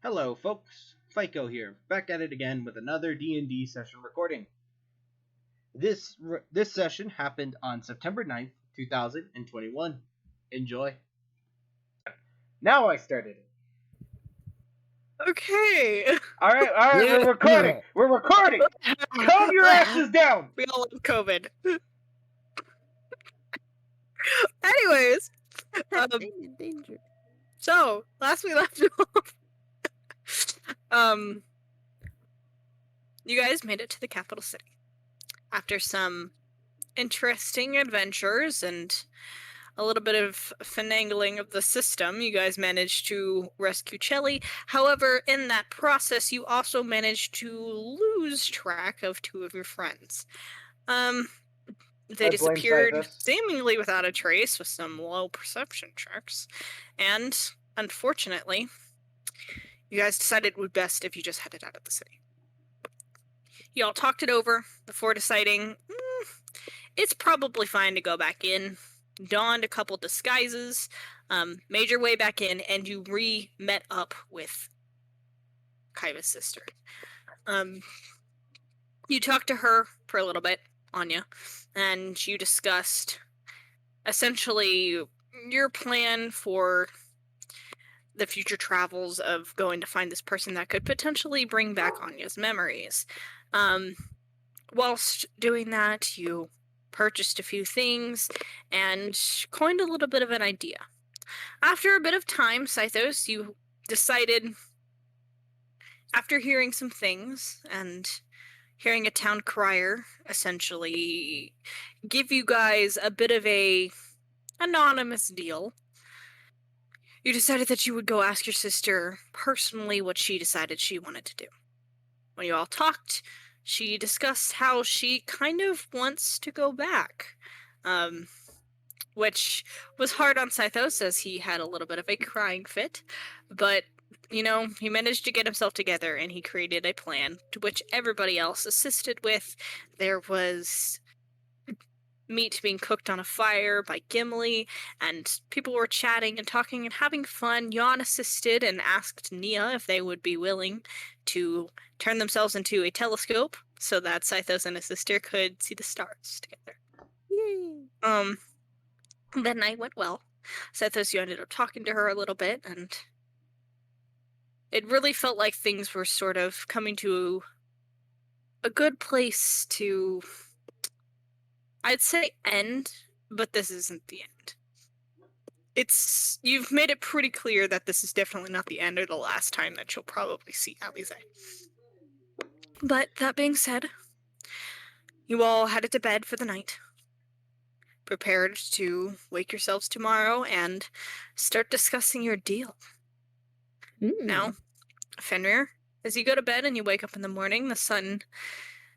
Hello, folks. FICO here, back at it again with another D&D session recording. This session happened on September 9th, 2021. Enjoy. Now I started it. Okay. All right, we're recording. We're recording. Calm your asses down. We all have COVID. Anyways, danger. so last we left off, you guys made it to the capital city after some interesting adventures and a little bit of finagling of the system. You guys managed to rescue Chelly. However, in that process, you also managed to lose track of two of your friends. They disappeared seemingly without a trace with some low perception checks. And, unfortunately, you guys decided it would be best if you just headed out of the city. You all talked it over before deciding, it's probably fine to go back in. Donned a couple disguises, made your way back in, and you met up with Kaiva's sister. You talked to her for a little bit, Anya, and you discussed essentially your plan for the future travels of going to find this person that could potentially bring back Anya's memories. Whilst doing that, you purchased a few things and coined a little bit of an idea. After a bit of time, Scythos, you decided, after hearing some things and hearing a town crier essentially give you guys a bit of a anonymous deal, you decided that you would go ask your sister personally what she decided she wanted to do. When you all talked, she discussed how she kind of wants to go back, which was hard on Scythos as he had a little bit of a crying fit, but he managed to get himself together and he created a plan to which everybody else assisted with. There was meat being cooked on a fire by Gimli, and people were chatting and talking and having fun. Jan assisted and asked Nia if they would be willing to turn themselves into a telescope so that Scythos and his sister could see the stars together. Yay! That night went well. Scythos, you ended up talking to her a little bit, and it really felt like things were sort of coming to a good place to, I'd say, end, but this isn't the end. You've made it pretty clear that this is definitely not the end or the last time that you'll probably see Alize. But that being said, you all headed to bed for the night, prepared to wake yourselves tomorrow and start discussing your deal. Now, Fenrir, as you go to bed and you wake up in the morning, the sun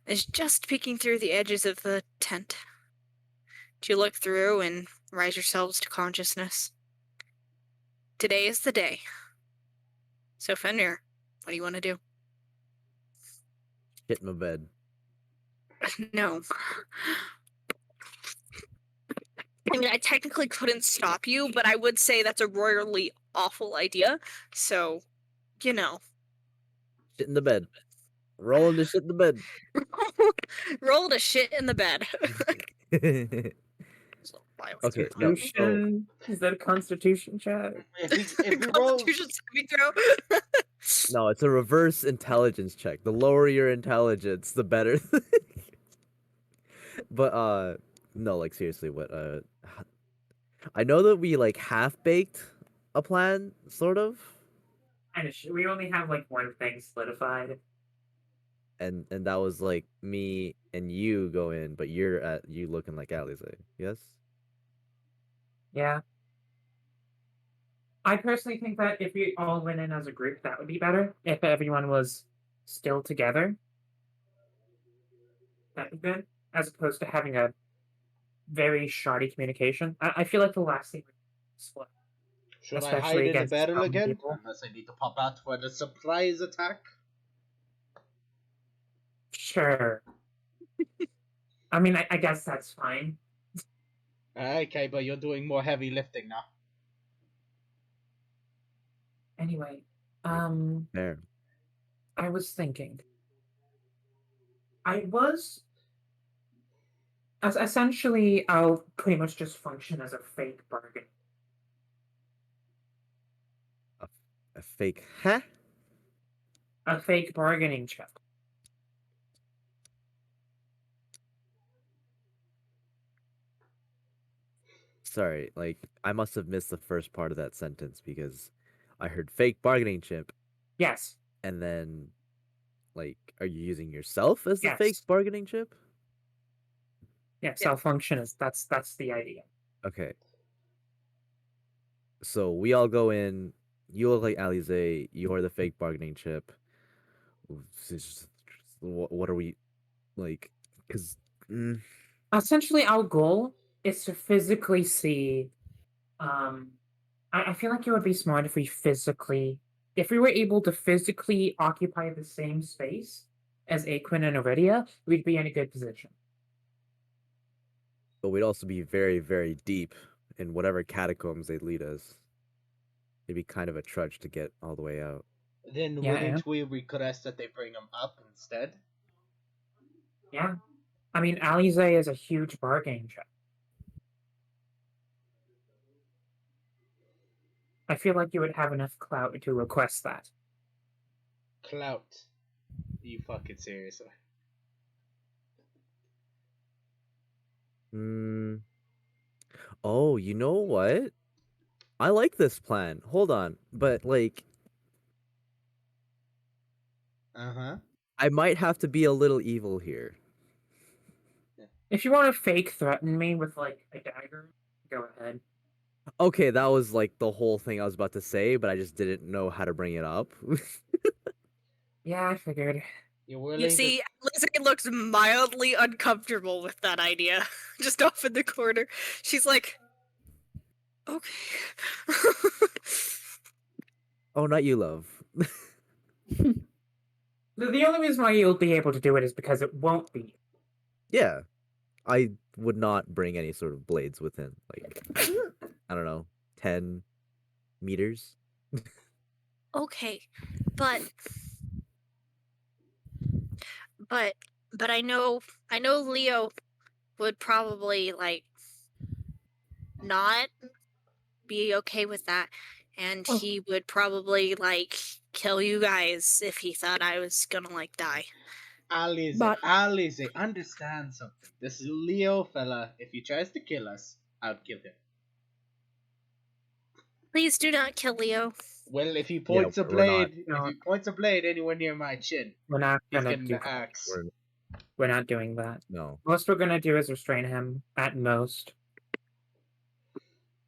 is just peeking through the edges of the tent. Do you look through and rise yourselves to consciousness? Today is the day. So, Fenrir, what do you want to do? Shit in my bed. No. I mean, I technically couldn't stop you, but I would say that's a royally awful idea. So, Shit in the bed. Rolling the shit in the bed. Roll the shit in the bed. Okay, Constitution? Is that a Constitution check? If we roll... Constitution saving throw? No, it's a reverse intelligence check. The lower your intelligence, the better. But no, like seriously, what I know that we like half baked a plan, sort of. And we only have like one thing solidified. And that was like me and you go in, but you looking like Alize, yes? Yeah. I personally think that if we all went in as a group, that would be better. If everyone was still together, that'd be good. As opposed to having a very shoddy communication. I feel like the last thing would split. Should I hide in the battle again? People? Unless I need to pop out for the surprise attack? Sure. I mean, I guess that's fine. Okay, but you're doing more heavy lifting now. Anyway, There. I was thinking. I was as essentially I'll pretty much just function as a fake bargain. A, a fake huh? A fake bargaining chip. Sorry, like I must have missed the first part of that sentence because I heard fake bargaining chip Yes. and then like are you using yourself as the fake Yes. bargaining chip? Yes, Yeah. I'll function as that's the idea. Okay. So we all go in, you look like Alize, you're the fake bargaining chip. What are we like cuz Essentially our goal is to physically see um I feel like it would be smart if we were able to physically occupy the same space as Aquin and Iridia, we'd be in a good position. but we'd also be very, very deep in whatever catacombs they'd lead us. It'd be kind of a trudge to get all the way out. Then Yeah, wouldn't we request that they bring him up instead? yeah. I mean, Alize is a huge bargaining chip. I feel like you would have enough clout to request that. Clout. Are you fucking serious? Hmm. Oh, you know what? I like this plan. Hold on, but like Uh-huh. I might have to be a little evil here. If you want to fake threaten me with like a dagger, go ahead. Okay, that was like the whole thing I was about to say, but I just didn't know how to bring it up. Yeah, I figured. You're You willing see, Lizzie looks mildly uncomfortable with that idea, just off in the corner. She's like, okay. Oh, not you, love. The only reason why you'll be able to do it is because it won't be. Yeah, I would not bring any sort of blades within, like, I don't know, 10 meters. Okay, but but but I know Leo would probably like not be okay with that, and Oh. he would probably like kill you guys if he thought I was gonna like die. Alize, But Alize, understand something. This Leo fella, if he tries to kill us, I'd kill him. Please do not kill Leo. Well, if he Yeah, points a we're not. blade, No. if he points a blade anywhere near my chin, We're not he's gonna getting do the that. axe. We're not doing that. No. Most we're gonna do is restrain him at most.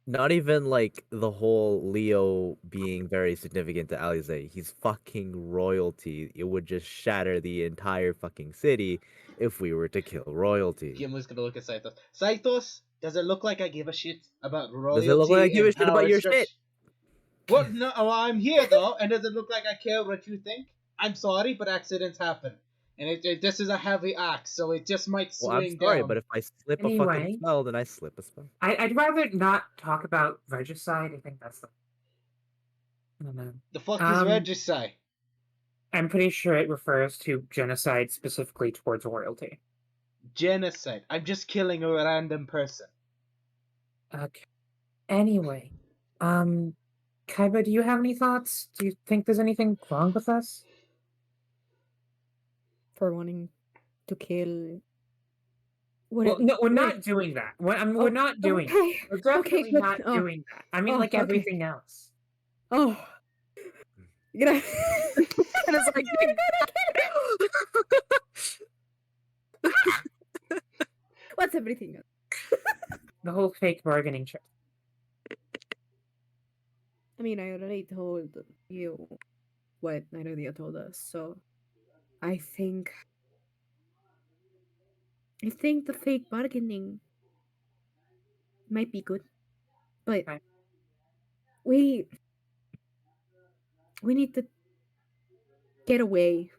Not even like the whole Leo being very significant to Alize. He's fucking royalty. It would just shatter the entire fucking city if we were to kill royalty. Kiyo's gonna look at Saitos. Saitos, does it look like I give a shit about Does it look like I royalty give a and shit about power your structure? shit? What? No, well, I'm here though, and does it look like I care what you think? I'm sorry, but accidents happen, and this is a heavy axe, so it just might Well, I'm swing sorry, down. but if I slip a fucking Anyway. spell, then I slip a spell. I'd rather not talk about regicide. I think that's the. I don't know. The fuck is regicide? I'm pretty sure it refers to genocide specifically towards royalty. Genocide. I'm just killing a random person. Okay. Anyway, Kaiba, do you have any thoughts? Do you think there's anything wrong with us? for wanting to kill. What? Well, no, we're what- not doing that. We're not doing that. Okay. We're definitely good. not Oh. doing that. I mean, Oh, like okay. everything else. Oh. Gra- And it's like, What's everything else? The whole fake bargaining chip. I mean, I already told you what Narudia told us, so I think the fake bargaining might be good, but Okay. we need to get a way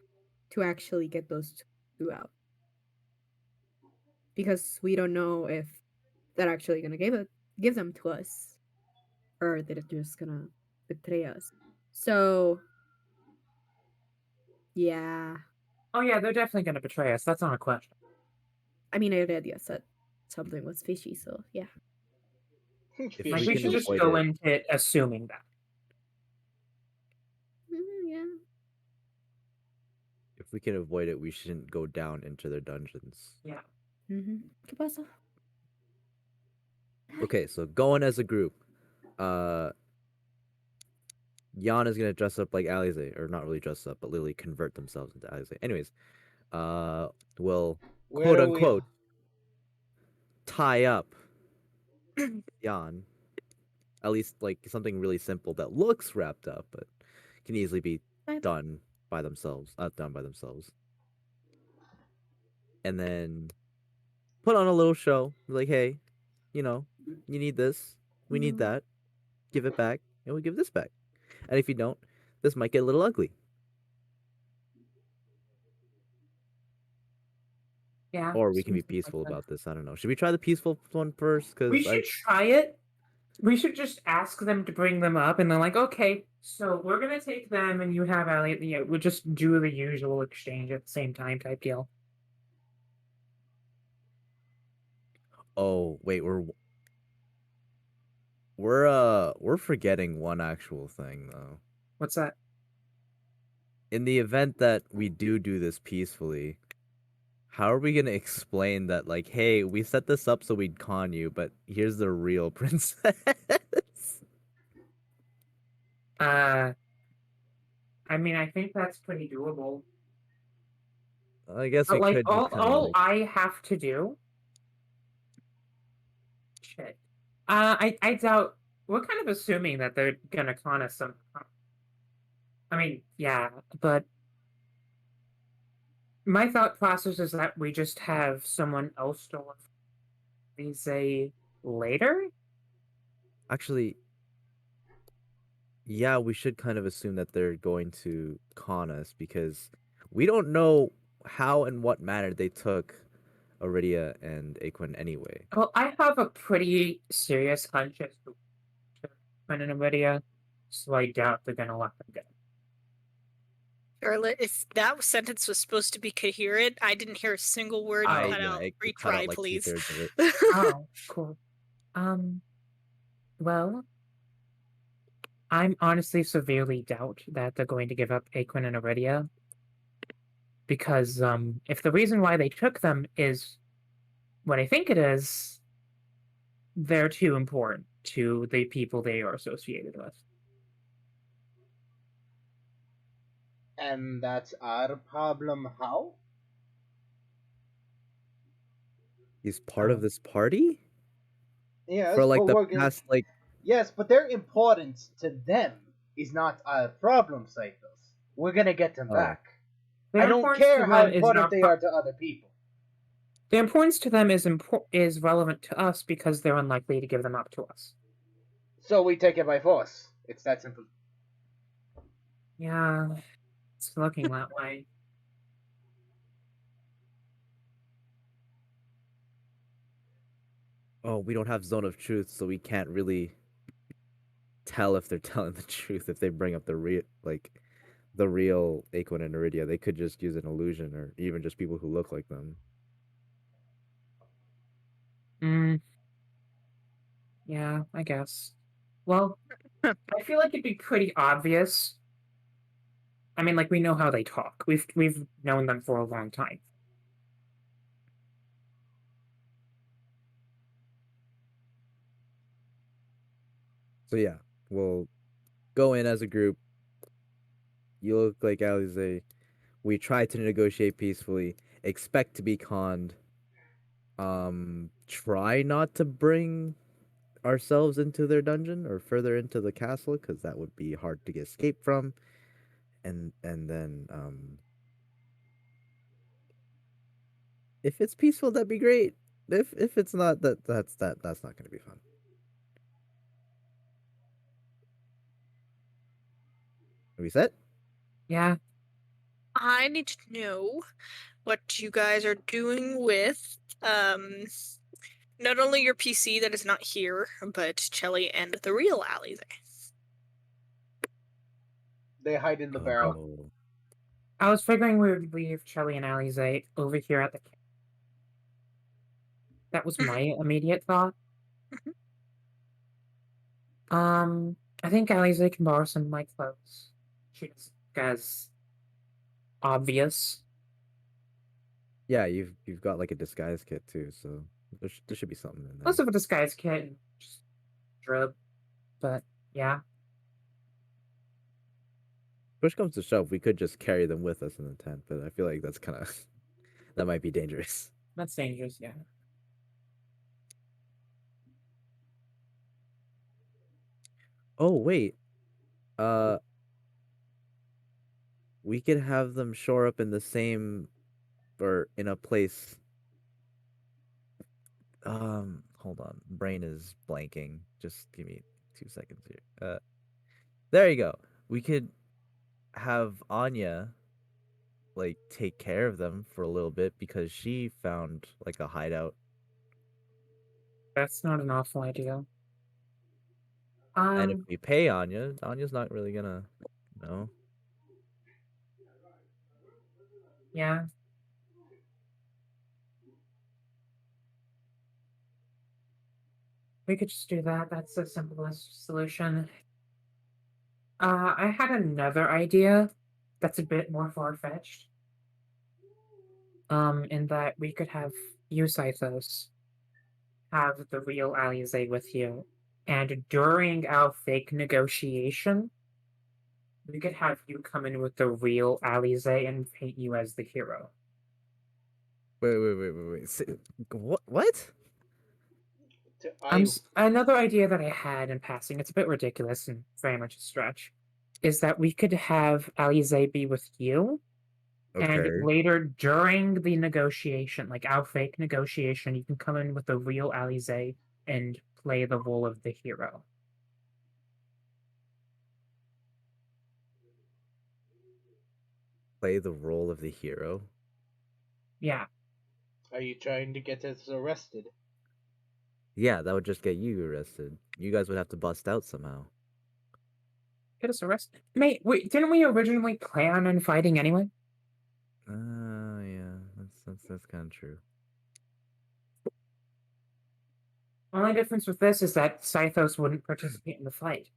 to actually get those two out, because we don't know if they're actually gonna give them to us, or they're just gonna betray us. So Yeah. Oh yeah, they're definitely gonna betray us. That's not a question. I mean, I already said something was fishy, so yeah. If Like we we can should just avoid go it, into assuming that. Yeah. if we can avoid it, we shouldn't go down into their dungeons. Yeah. ¿Qué pasa? Okay, so going as a group, Jan is gonna dress up like Alize, or not really dress up, but literally convert themselves into Alize. Anyways, will Where quote are we? unquote tie up Jan. At least like something really simple that looks wrapped up, but can easily be Fine. done by themselves. Done by themselves. And then put on a little show. Like, hey, you know, you need this. We need No. that. Give it back, and we give this back. And if you don't, this might get a little ugly. Yeah. Or we can be Something like peaceful that. about this. I don't know. Should we try the peaceful one first? We Because should try it. We should just ask them to bring them up, and they're like, okay, so we're gonna take them, and you have Elliot. Yeah, we'll just do the usual exchange at the same time type deal. oh wait, we're forgetting one actual thing though. What's that? In the event that we do this peacefully, how are we gonna explain that? Like, hey, we set this up so we'd con you, but here's the real princess. I mean, I think that's pretty doable. I guess But we like, could just kind of all like. I have to do. Shit. I doubt. We're kind of assuming that they're gonna con us some. I mean, yeah, but my thought process is that we just have someone else deliver these a later. Actually, yeah, we should kind of assume that they're going to con us because we don't know how and what manner they took Aridia and Aquin anyway. Well, I have a pretty serious hunch as to when in NVIDIA, so I doubt they're gonna let them go. Charlotte, if that sentence was supposed to be coherent, I didn't hear a single word you cut out. It cut Retry, out like please. 2/3 of it. Oh, cool. Well, I'm honestly severely doubt that they're going to give up Aquin and Iridia. Because if the reason why they took them is what I think it is, they're too important to the people they are associated with. And that's our problem. How? He's part of this party Yes, for like but the we're gonna. past like. Yes, but their importance to them is not our problem, Cycles. We're gonna get them Oh. back. Their I don't importance care to how them is important not they are to other people. the importance to them is relevant to us because they're unlikely to give them up to us. So we take it by force. It's that simple. Yeah, it's looking that way. Oh, we don't have zone of truth, so we can't really tell if they're telling the truth if they bring up the real Aquin and Iridia. They could just use an illusion, or even just people who look like them. Yeah, I guess. Well, I feel like it'd be pretty obvious. I mean, like we know how they talk. We've known them for a long time. So yeah, we'll go in as a group. You look like Alize. We try to negotiate peacefully. Expect to be conned. Try not to bring ourselves into their dungeon or further into the castle, because that would be hard to escape from. And then if it's peaceful, that'd be great. If it's not, that's not gonna be fun. Are we set? Yeah. I need to know what you guys are doing with not only your PC that is not here, but Chelly and the real Alize. They hide in the barrel. Oh. I was figuring we would leave Shelly and Alize over here at the camp. That was my immediate thought. I think Alize can borrow some of my clothes. She's as obvious. Yeah, you've got like a disguise kit too, so there should be something in there. Less of a disguise kit and just drip, but yeah. Push comes to shove, we could just carry them with us in the tent, but I feel like that's kind of that might be dangerous. That's dangerous, yeah. Oh wait, uh, we could have them shore up in the same or in a place. Hold on, brain is blanking. Just give me 2 seconds here. There you go. We could have Anya like take care of them for a little bit because she found like a hideout. That's not an awful idea. And if we pay Anya, Anya's not really gonna, no. Yeah. We could just do that. That's the simplest solution. I had another idea that's a bit more far-fetched. In that we could have you, Scythos, have the real Alize with you, and during our fake negotiation, we could have you come in with the real Alize and paint you as the hero. Wait. What? Another idea that I had in passing, it's a bit ridiculous and very much a stretch, is that we could have Alize be with you, and Okay. later during the negotiation, like our fake negotiation, you can come in with the real Alize and play the role of the hero. Play the role of the hero. Yeah. Are you trying to get us arrested? Yeah, that would just get you arrested. You guys would have to bust out somehow. Get us arrested. Mate, didn't we originally plan on fighting anyway? Yeah, that's kind of true. Only difference with this is that Scythos wouldn't participate in the fight.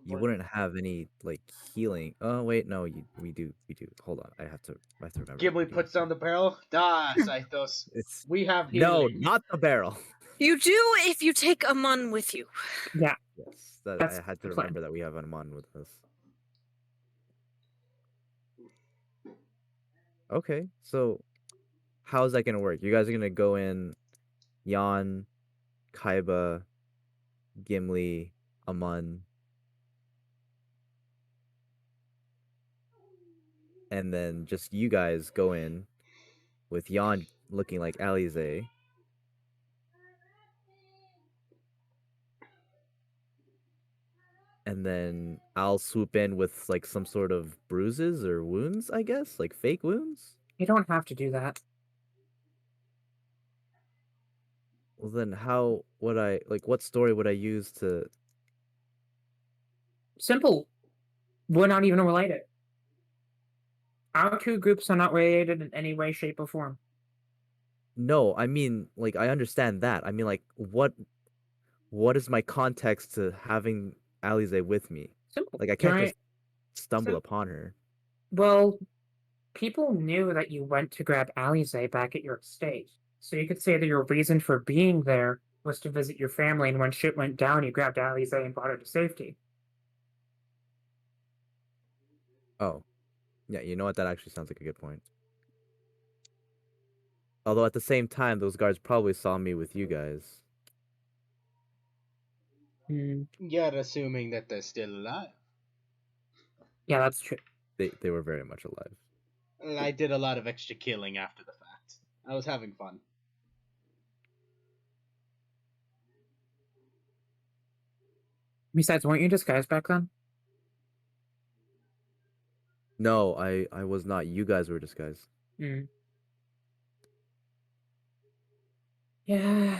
You wouldn't have any like healing. Oh wait, no, we do. Hold on, I have to remember. Ghibli puts down the barrel. Da, Scythos. It's We have no, healing. not the barrel. You do if you take Amun with you. Yeah. Yes, That's I had to the plan. remember that we have Aman with us. Okay, so how's that gonna work? You guys are gonna go in, Yan, Kaiba, Gimli, Aman, and then just you guys go in with Yan looking like Alize. And then I'll swoop in with like some sort of bruises or wounds, I guess, like fake wounds. You don't have to do that. Well, then how would I like? What story would I use to? Simple. We're not even related. Our two groups are not related in any way, shape, or form. No, I mean like I understand that. I mean like what is my context to having Alize with me? Simple. Like I can't just stumble upon her. Well, people knew that you went to grab Alize back at your estate. So you could say that your reason for being there was to visit your family, and when shit went down, you grabbed Alize and brought her to safety. Oh, yeah. You know what? That actually sounds like a good point. Although at the same time, those guards probably saw me with you guys. Yet assuming that they're still alive. Yeah, that's true. They were very much alive. I did a lot of extra killing after the fact. I was having fun. Besides, weren't you disguised back then? No, I was not. You guys were disguised. Yeah.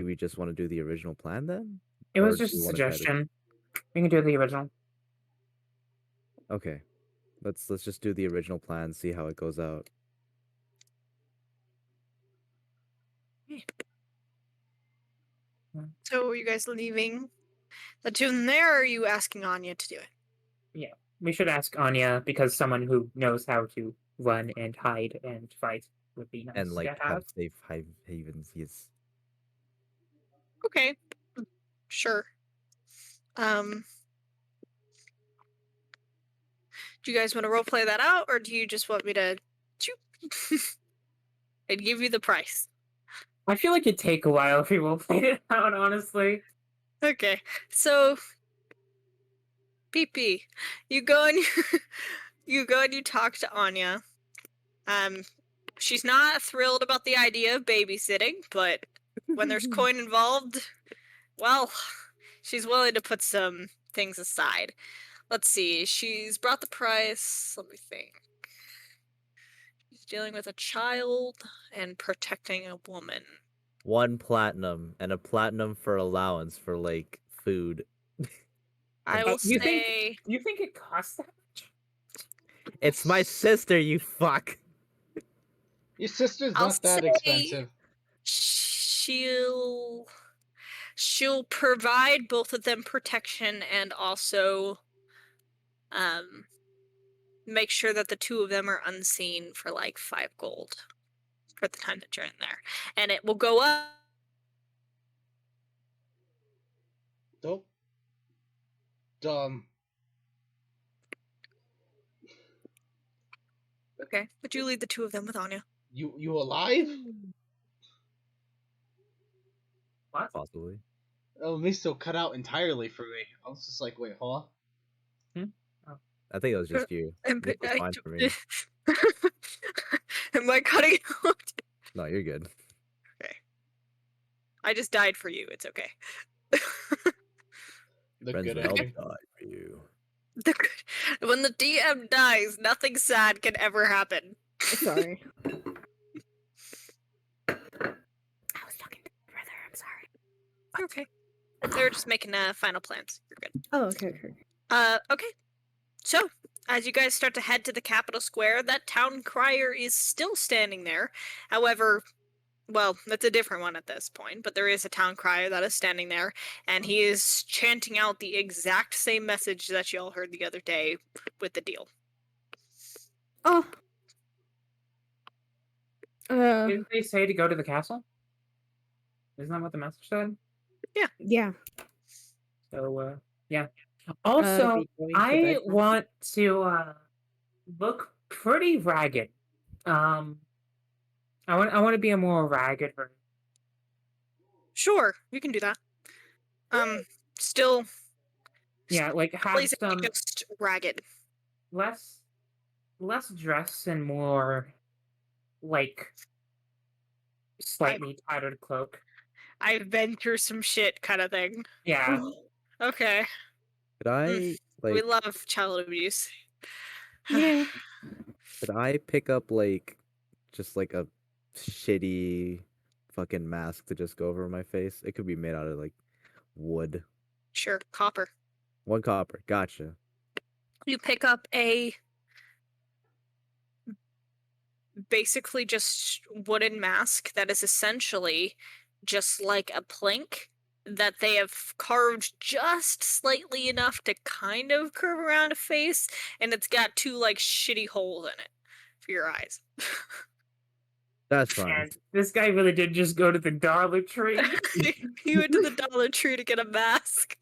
we just want to do the original plan then? It was Or do just we a wanna try to- suggestion. We can do the original. Okay, let's just do the original plan, see how it goes out. So are you guys leaving the tune there, or are you asking Anya to do it? Yeah, we should ask Anya because someone who knows how to run and hide and fight would be nice And like to have. safe havens. Yes. Okay, sure. Do you guys want to roleplay that out, or do you just want me to shoot and give you the price? I feel like it'd take a while if we will play it out, honestly. Okay, so PP, you go and you go and you talk to Anya. She's not thrilled about the idea of babysitting, but when there's coin involved, well, she's willing to put some things aside. Let's see, she's brought the price. Let me think. She's dealing with a child and protecting a woman. 1 platinum and a platinum for allowance for like food. I will you say think it costs that much? It's my sister, you fuck. Your sister's I'll not that say expensive. she'll provide both of them protection and also make sure that the two of them are unseen for like 5 gold for the time that you're in there. And it will go up. Nope. Okay, but you lead the two of them with Anya. You alive? What? Possibly. Oh, Misto cut out entirely for me. I was just like, wait, huh? I think it was just you. Nick was fine for me. Am I cutting out? No, you're good. Okay. I just died for you. It's okay. The Friends good will help ending. die for you. When the DM dies, nothing sad can ever happen. Sorry. I was talking to my brother. I'm sorry. You're okay. They're just making final plans. You're good. Oh, okay, okay. Okay. So, as you guys start to head to the capital square, that town crier is still standing there. However, well, that's a different one at this point, but there is a town crier that is standing there, and he is chanting out the exact same message that you all heard the other day with the deal. Oh. Didn't they say to go to the castle? Isn't that what the message said? Yeah. So, yeah. Also, be going to I bed now. want to look pretty ragged. I want to be a more ragged version. Sure, you can do that. Still, Yeah, like have please some just ragged. less dress and more like slightly tattered cloak. I've been through some shit kind of thing. Yeah. Okay. Could I We like love child abuse. Yeah. could I pick up like just like a shitty fucking mask to just go over my face? It could be made out of like wood. Sure, copper. 1 copper. Gotcha. You pick up a basically just wooden mask that is essentially just like a plank that they have carved just slightly enough to kind of curve around a face, and it's got 2 like shitty holes in it for your eyes. That's fine. And this guy really did just go to the Dollar Tree. He went to the Dollar Tree to get a mask.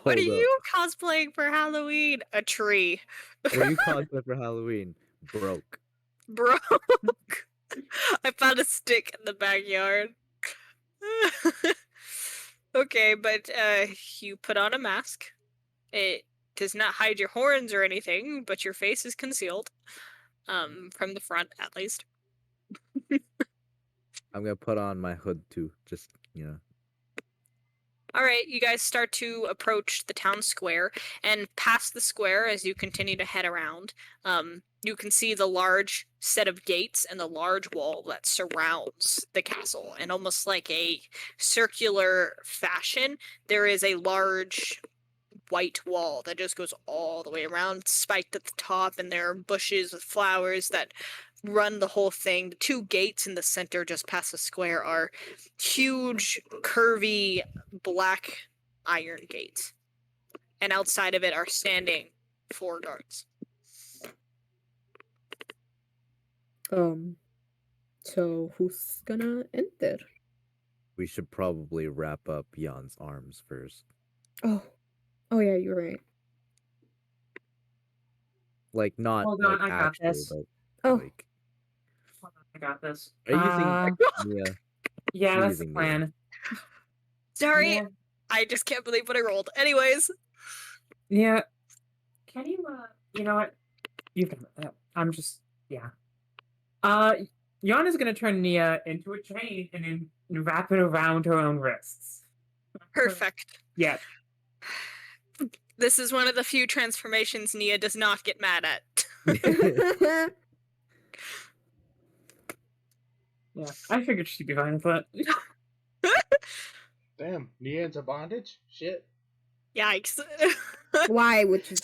What are Hold up. you cosplaying for Halloween? A tree. What are you cosplay for Halloween? Broke. Broke. I found a stick in the backyard. Okay, but you put on a mask. It does not hide your horns or anything, but your face is concealed. From the front at least. I'm gonna put on my hood too. Just All right, you guys start to approach the town square, and past the square, as you continue to head around, you can see the large set of gates and the large wall that surrounds the castle. And almost like a circular fashion, there is a large white wall that just goes all the way around, spiked at the top, and there are bushes with flowers that run the whole thing. The two gates in the center, just past the square, are huge, curvy, black iron gates. And outside of it are standing 4 guards. So who's gonna enter? We should probably wrap up Jan's arms first. Oh yeah, you're right. Like, not Hold on, like I got actually, this. but Oh. like. Hold on, I got this. Are you using Mia? Yeah, that's the using plan. Sorry, Yeah. I just can't believe what I rolled. Anyways, Yeah. Can you, you know what? You can, I'm just, yeah. Yana's gonna turn Nia into a chain and then wrap it around her own wrists. perfect. Yeah. This is one of the few transformations Nia does not get mad at. Yeah. I figured she'd be fine with that. Damn, Nia into bondage? Shit. Yikes. Why would you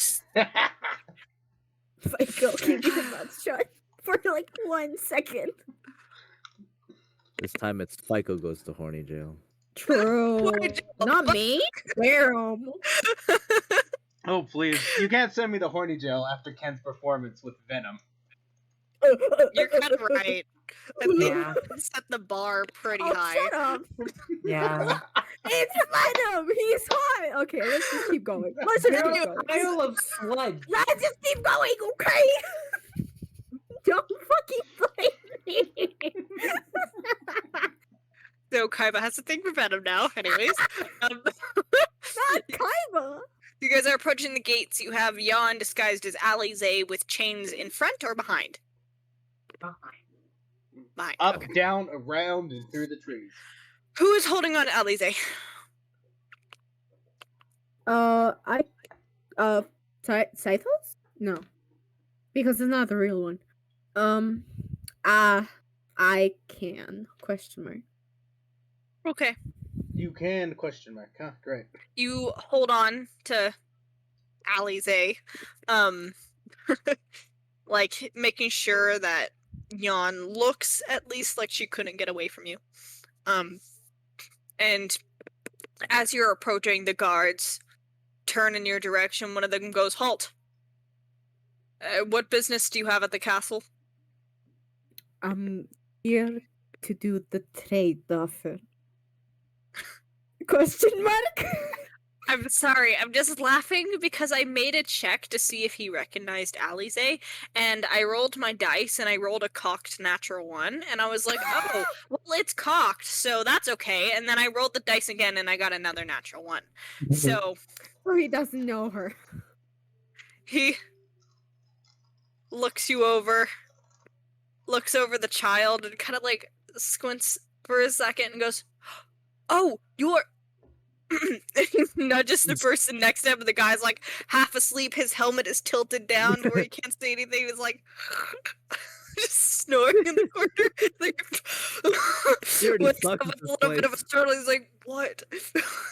Fico keep your mouth shut for like 1 second? This time it's FICO goes to horny jail. True. Why Not me. Where Oh, please. You can't send me to horny jail after Ken's performance with Venom. You're kind of right. I think Yeah. we set the bar pretty Oh, high. shut up. Yeah. It's Venom. He's hot. Okay, let's just keep going. Let's just keep going. Pile of sludge. Let's just keep going, okay? Don't fucking blame me. So Kaiba has a thing for Venom now. Anyways, Not Kaiba. you guys are approaching the gates. You have Jan disguised as Alize with chains in front or behind? Behind. Up, Okay. down, around, and through the trees. Who is holding on to Alize? Cythos? No. Because it's not the real one. I can. Question mark. Okay. You can, question mark. Huh, great. You hold on to Alize, like making sure that Jan looks at least like she couldn't get away from you. And as you're approaching, the guards turn in your direction. One of them goes, "Halt! What business do you have at the castle?" I'm here to do the trade offer. Question mark? I'm sorry, I'm just laughing because I made a check to see if he recognized Alize, and I rolled my dice and I rolled a cocked natural 1, and I was like, oh, well, it's cocked, so that's okay. And then I rolled the dice again and I got another natural 1. So Or he doesn't know her. he looks you over, looks over the child, and kind of like squints for a second and goes, "Oh, you're..." And he nudges the person next to him, and the guy's like half asleep. His helmet is tilted down where he can't see anything. He's like just snoring in the corner. Like, You already wakes suck up at with a this little bit of a place. startle. He's like, "What?"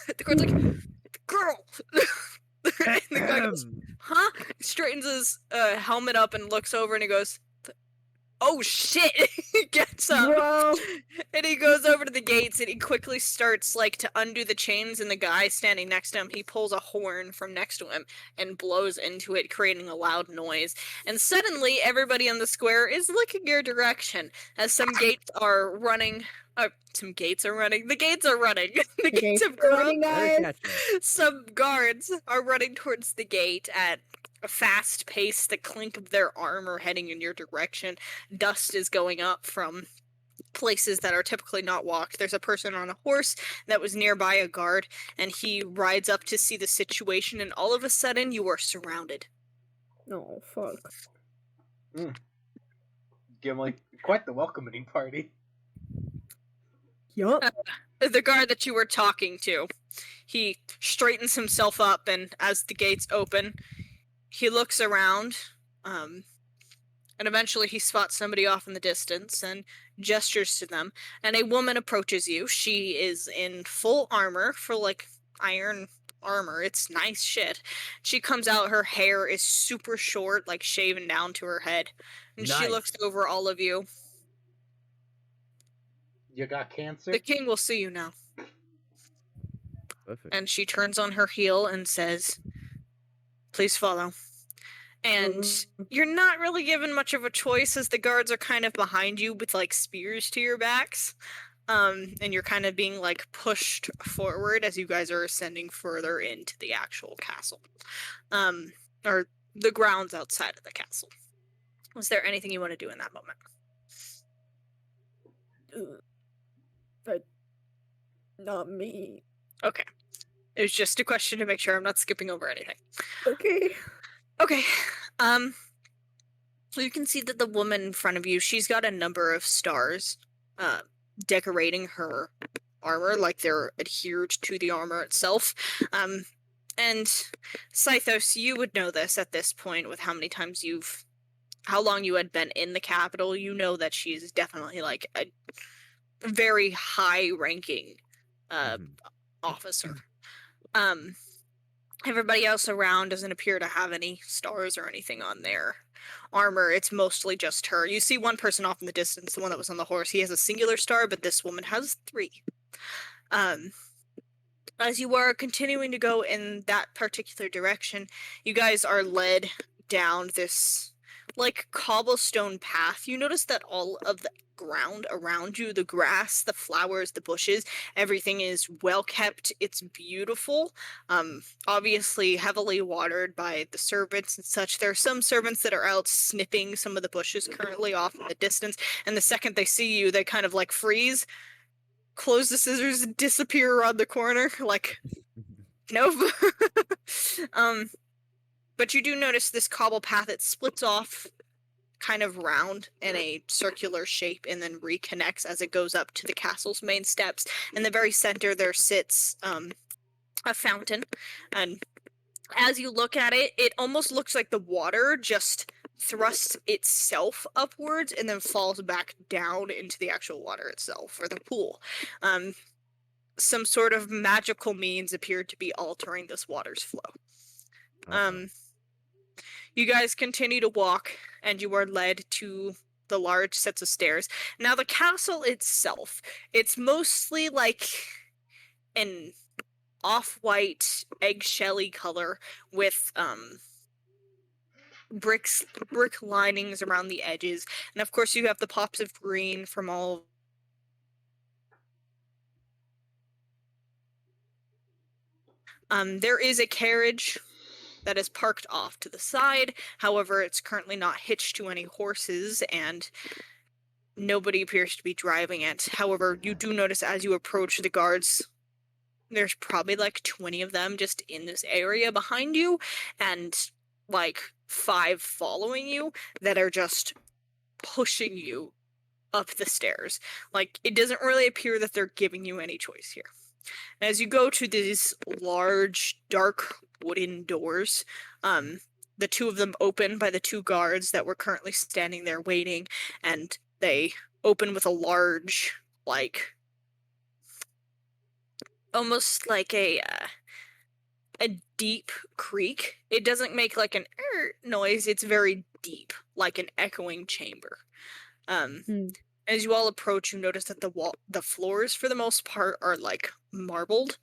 The guard's like, "Girl." And the guy goes, "Huh?" He straightens his helmet up and looks over, and he goes, "Oh shit!" He gets up Bro. and he goes over to the gates and he quickly starts like to undo the chains, and the guy standing next to him, he pulls a horn from next to him and blows into it, creating a loud noise. And suddenly everybody in the square is looking your direction as some gates are running. The gates are running. The gates have grown. Better catch him. Some guards are running towards the gate at a fast pace, the clink of their armor heading in your direction. Dust is going up from places that are typically not walked. There's a person on a horse that was nearby a guard, and he rides up to see the situation, and all of a sudden you are surrounded. No, fuck. Give him, like, quite the welcoming party. Yup. The guard that you were talking to He straightens himself up, and as the gates open, he looks around, and eventually he spots somebody off in the distance and gestures to them, and a woman approaches you. She is in full armor, full, like, iron armor. It's nice shit. She comes out, her hair is super short, like shaven down to her head, and she looks Nice. over all of you. You got cancer? The king will see you now. Perfect. And she turns on her heel and says, "Please follow." And you're not really given much of a choice, as the guards are kind of behind you with, like, spears to your backs. And you're kind of being, like, pushed forward as you guys are ascending further into the actual castle. Or the grounds outside of the castle. Was there anything you want to do in that moment? But not me. Okay. It was just a question to make sure I'm not skipping over anything. Okay. Okay. So you can see that the woman in front of you, she's got a number of stars decorating her armor, like they're adhered to the armor itself. And Scythos, you would know this at this point with how long you had been in the capital. You know that she's definitely, like, a very high-ranking officer. Everybody else around doesn't appear to have any stars or anything on their armor. It's mostly just her. You see one person off in the distance, the one that was on the horse. He has a singular star, but this woman has 3. As you are continuing to go in that particular direction, you guys are led down this, like, cobblestone path. You notice that all of the ground around you, the grass, the flowers, the bushes, everything is well kept. It's beautiful. Obviously heavily watered by the servants and such. There are some servants that are out snipping some of the bushes currently off in the distance, and the second they see you, they kind of, like, freeze, close the scissors, and disappear around the corner, like, nope. But you do notice this cobble path, it splits off kind of round in a circular shape and then reconnects as it goes up to the castle's main steps. In the very center there sits a fountain, and as you look at it, it almost looks like the water just thrusts itself upwards and then falls back down into the actual water itself, or the pool. Some sort of magical means appeared to be altering this water's flow. You guys continue to walk, and you are led to the large sets of stairs. Now, the castle itself, it's mostly like an off-white, eggshelly color with brick linings around the edges, and of course you have the pops of green from all. There is a carriage that is parked off to the side. However, it's currently not hitched to any horses, and nobody appears to be driving it. However, you do notice as you approach the guards, there's probably like 20 of them just in this area behind you, and like 5 following you that are just pushing you up the stairs. Like, it doesn't really appear that they're giving you any choice here. As you go to these large, dark wooden doors, the 2 of them open by the 2 guards that were currently standing there waiting, and they open with a large, like, almost like a deep creak. It doesn't make like an noise, it's very deep, like an echoing chamber. As you all approach, you notice that the floors, for the most part, are like marbled.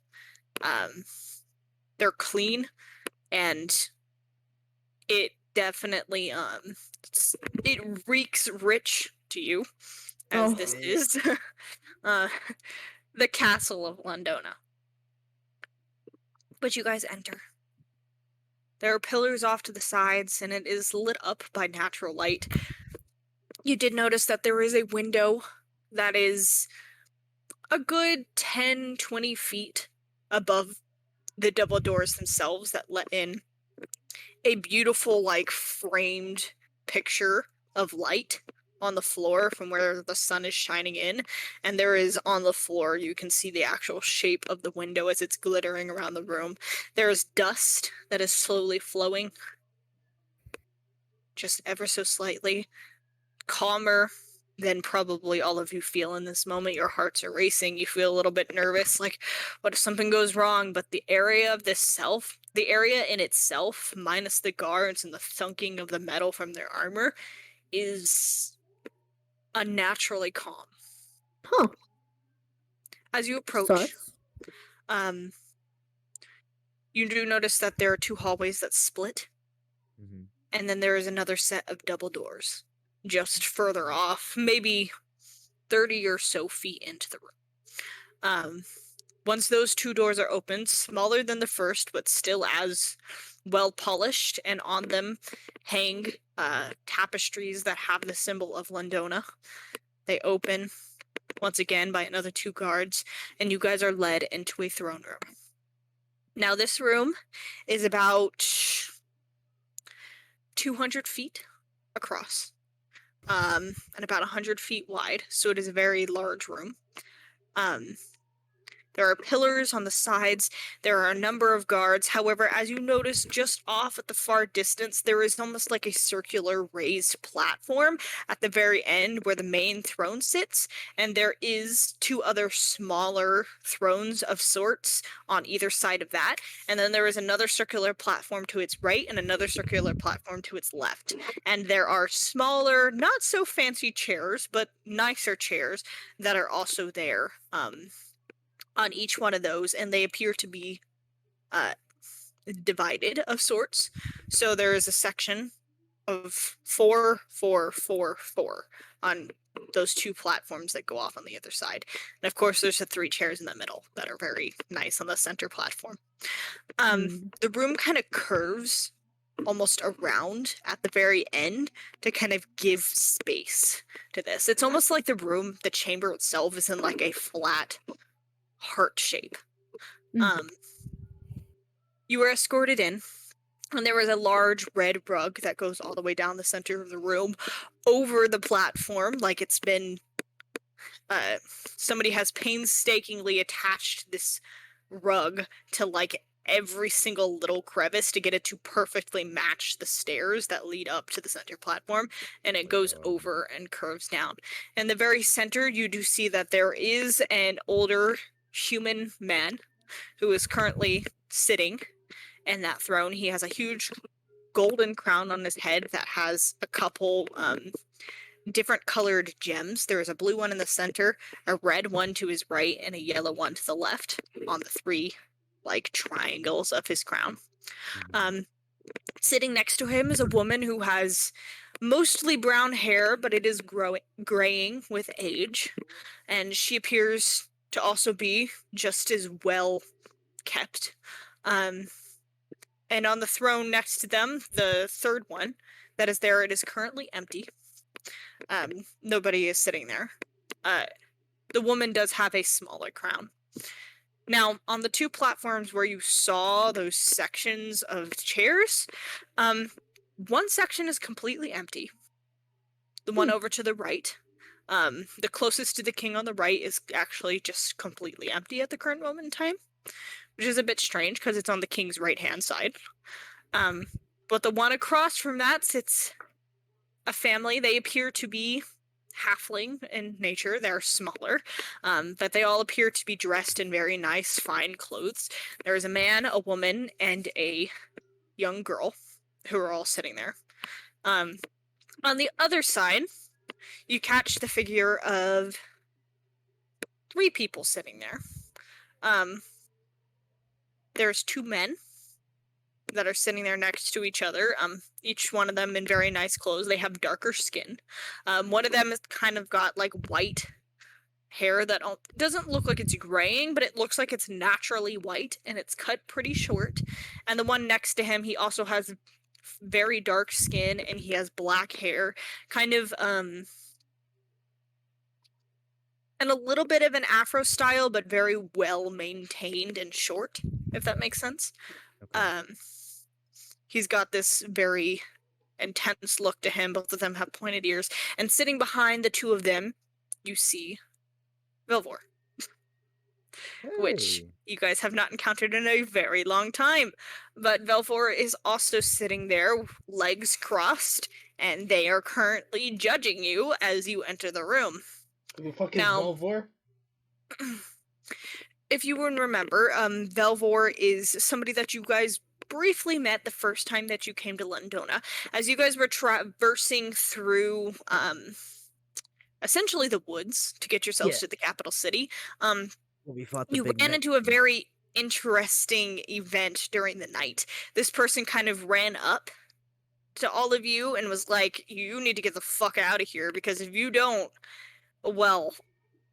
They're clean, and it definitely it reeks rich to you, as this is the castle of Londona. But you guys enter. There are pillars off to the sides, and it is lit up by natural light. You did notice that there is a window that is a good 10-20 feet above the double doors themselves that let in a beautiful, like, framed picture of light on the floor from where the sun is shining in, and there is on the floor, you can see the actual shape of the window as it's glittering around the room. There is dust that is slowly flowing, just ever so slightly, calmer than probably all of you feel in this moment. Your hearts are racing. You feel a little bit nervous, like, what if something goes wrong? But the area in itself, minus the guards and the thunking of the metal from their armor, is unnaturally calm. Huh. As you approach, Sus. you do notice that there are 2 hallways that split, Mm-hmm. and then there is another set of double doors just further off, maybe 30 or so feet into the room. Once those 2 doors are opened, smaller than the first, but still as well polished, and on them hang tapestries that have the symbol of Londona. They open once again by another 2 guards, and you guys are led into a throne room. Now, this room is about 200 feet across, and about 100 feet wide, so it is a very large room. There are pillars on the sides. There are a number of guards. However, as you notice, just off at the far distance, there is almost like a circular raised platform at the very end where the main throne sits, and there is 2 other smaller thrones of sorts on either side of that, and then there is another circular platform to its right and another circular platform to its left. And there are smaller, not so fancy chairs, but nicer chairs that are also there. On each one of those, and they appear to be divided of sorts. So there is a section of 4, 4, 4, 4 on those 2 platforms that go off on the other side. And of course, there's the 3 chairs in the middle that are very nice on the center platform. The room kind of curves almost around at the very end to kind of give space to this. It's almost like the chamber itself is in like a flat heart shape. You were escorted in, and there was a large red rug that goes all the way down the center of the room over the platform, like it's been somebody has painstakingly attached this rug to like every single little crevice to get it to perfectly match the stairs that lead up to the center platform, and it goes over and curves down. In the very center, you do see that there is an older human man who is currently sitting in that throne. He has a huge golden crown on his head that has a couple different colored gems. There is a blue one in the center, a red one to his right, and a yellow one to the left on the 3 like triangles of his crown. Sitting next to him is a woman who has mostly brown hair, but it is graying with age, and she appears to also be just as well kept. And on the throne next to them, the 3rd one that is there, it is currently empty. Nobody is sitting there. The woman does have a smaller crown. Now, on the 2 platforms where you saw those sections of chairs, one section is completely empty. The one over to the right, the closest to the king on the right, is actually just completely empty at the current moment in time, which is a bit strange because it's on the king's right-hand side. But the one across from that sits a family. They appear to be halfling in nature. They're smaller, but they all appear to be dressed in very nice, fine clothes. There is a man, a woman, and a young girl who are all sitting there. On the other side, you catch the figure of 3 people sitting there. There's 2 men that are sitting there next to each other, each one of them in very nice clothes. They have darker skin. One of them has kind of got like white hair that doesn't look like it's graying, but it looks like it's naturally white, and it's cut pretty short. And the one next to him, he also has very dark skin, and he has black hair, kind of and a little bit of an afro style, but very well maintained and short, if that makes sense. Okay. He's got this very intense look to him. Both of them have pointed ears. And sitting behind the two of them, you see Velvor, which Hey. you guys have not encountered in a very long time. But Velvor is also sitting there, legs crossed, and they are currently judging you as you enter the room. Who the fuck is Now- Velvor? If you would remember, Velvor is somebody that you guys briefly met the first time that you came to Londona. As you guys were traversing through essentially the woods to get yourselves Yeah. to the capital city, We fought the you big ran men. into a very interesting event during the night. This person kind of ran up to all of you and was like, you need to get the fuck out of here, because if you don't, well,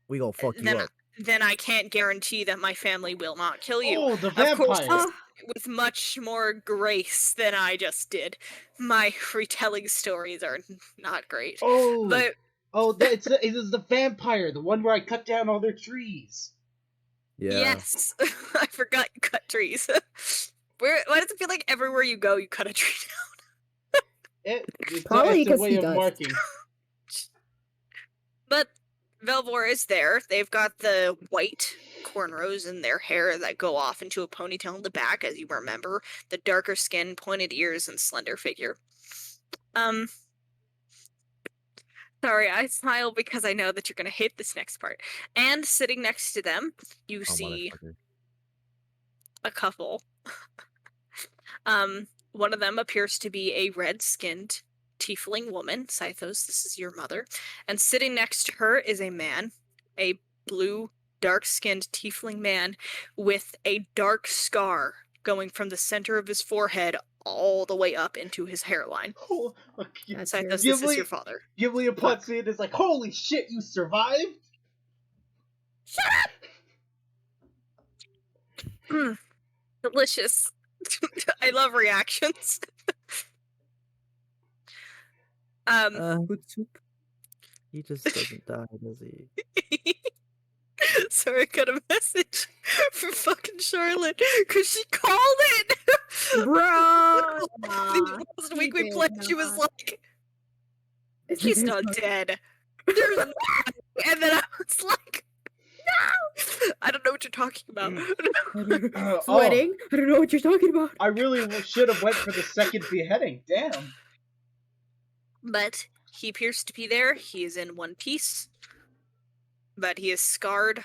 We gonna fuck you then up. then I can't guarantee that my family will not kill you. Oh, the Of course, vampire! with much more grace than I just did. My retelling stories are not great. Oh! But It is the vampire, the one where I cut down all their trees. Yeah. yes, I forgot you cut trees. Why does it feel like everywhere you go, you cut a tree down? Probably it's a because way he of does. marking. But Velvor is there. They've got the white cornrows in their hair that go off into a ponytail in the back, as you remember. The darker skin, pointed ears, and slender figure. Sorry, I smile because I know that you're gonna hate this next part. And sitting next to them, you Oh, see motherfucker. a couple. One of them appears to be a red-skinned tiefling woman. Scythos, this is your mother. And sitting next to her is a man, a blue, dark-skinned tiefling man with a dark scar going from the center of his forehead all the way up into his hairline. Oh, okay. That's Scythos, weird. this is Ghibli- your father. Ghibli upon seeing it is like, holy shit, you survived? Delicious. I love reactions. Good soup. He just doesn't die, does he? Sorry, I got a message from fucking Charlotte because she called it. Bruh! Last week we played, she was like, It's "He's like, not there's dead." There's no... And then I was like, "No, I don't know what you're talking about." no- Sweating? I don't know what you're talking about. I really should have went for the second beheading. Damn. But he appears to be there. He is in one piece, but he is scarred.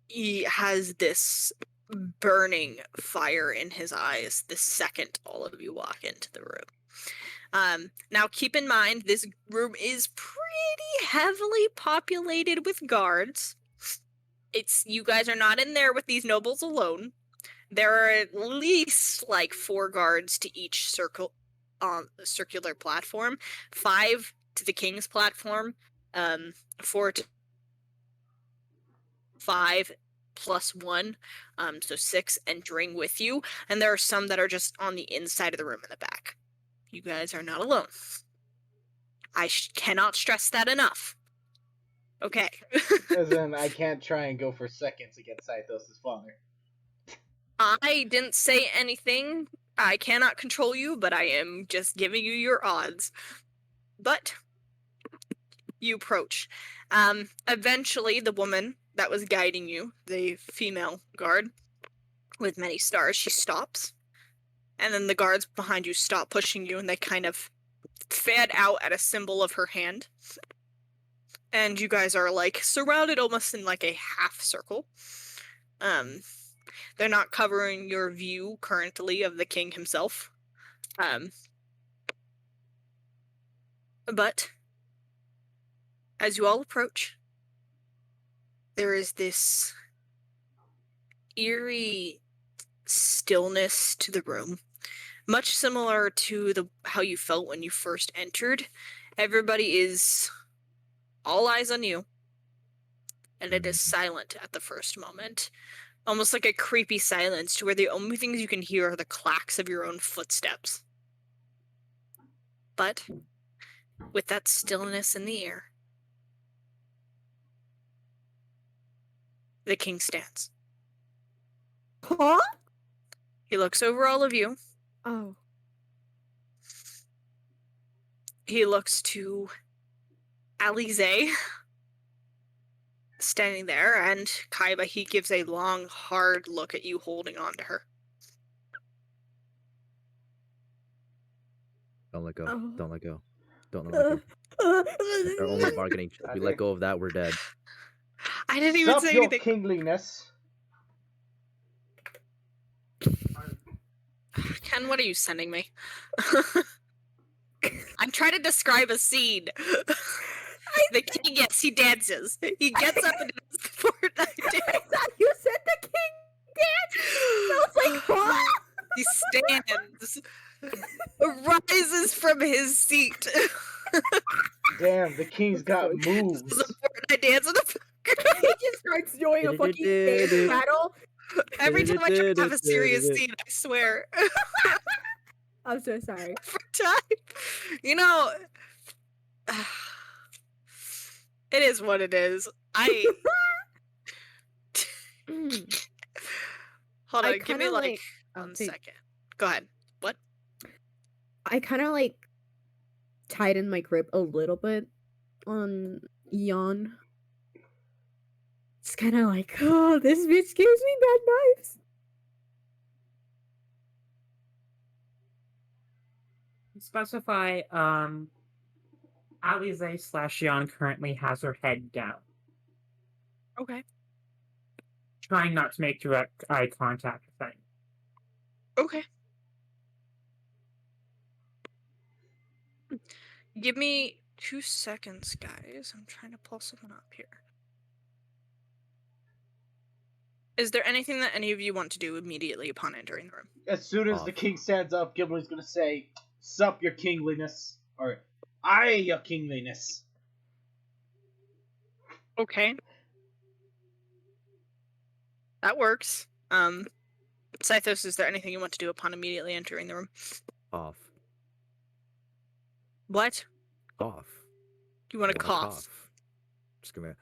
He has this burning fire in his eyes the second all of you walk into the room. Now keep in mind, this room is pretty heavily populated with guards. You guys are not in there with these nobles alone. There are at least like 4 guards to each circular platform, 5 to the king's platform, 4 to 5 plus 1, so 6 entering with you, and there are some that are just on the inside of the room in the back. You guys are not alone. I cannot stress that enough. Okay. As in, I can't try and go for seconds against Scythos' father. I didn't say anything. I cannot control you, but I am just giving you your odds. But you approach. Eventually, the woman that was guiding you, the female guard with many stars, she stops. And then the guards behind you stop pushing you, and they kind of fan out at a symbol of her hand. And you guys are like surrounded almost in like a half circle. They're not covering your view currently of the king himself. But as you all approach, there is this eerie stillness to the room, much similar to how you felt when you first entered. Everybody is all eyes on you, and it is silent at the first moment. Almost like a creepy silence to where the only things you can hear are the clacks of your own footsteps. But with that stillness in the air, the king stands. Huh? He looks over all of you, Oh. He looks to Alize standing there, and Kaiba, he gives a long, hard look at you holding on to her. Don't let go. Oh. Don't let go. Don't let go. That's our only bargaining chip. We let go of that, we're dead. I didn't even Sup say your anything. kingliness. Ken, what are you sending me? I'm trying to describe a scene. The king, yes, he dances. He gets up and does the Fortnite I dance. thought you said the king dance. I was like, huh? He stands, rises from his seat. Damn, the king's got Does moves. a Fortnite dance in the He just starts doing a fucking dance battle. Every time I try to have a serious scene, I swear. I'm so sorry. Every time. You know, it is what it is. Mm. Hold I on, give me kinda like oh, 1 dude, second. Go ahead. What? I kind of like tightened my grip a little bit on Yon. It's kind of like, oh, this bitch gives me bad vibes. Specify, Alize / Yon currently has her head down, Okay. trying not to make direct eye contact with anyone. Okay. Give me 2 seconds, guys. I'm trying to pull someone up here. Is there anything that any of you want to do immediately upon entering the room? As soon as the king stands up, Gimli's gonna say, "Sup your kingliness," or "Aye your kingliness." Okay. That works. Scythos, is there anything you want to do upon immediately entering the room? Off. What? Off. You want I to wanna cough? Just gonna.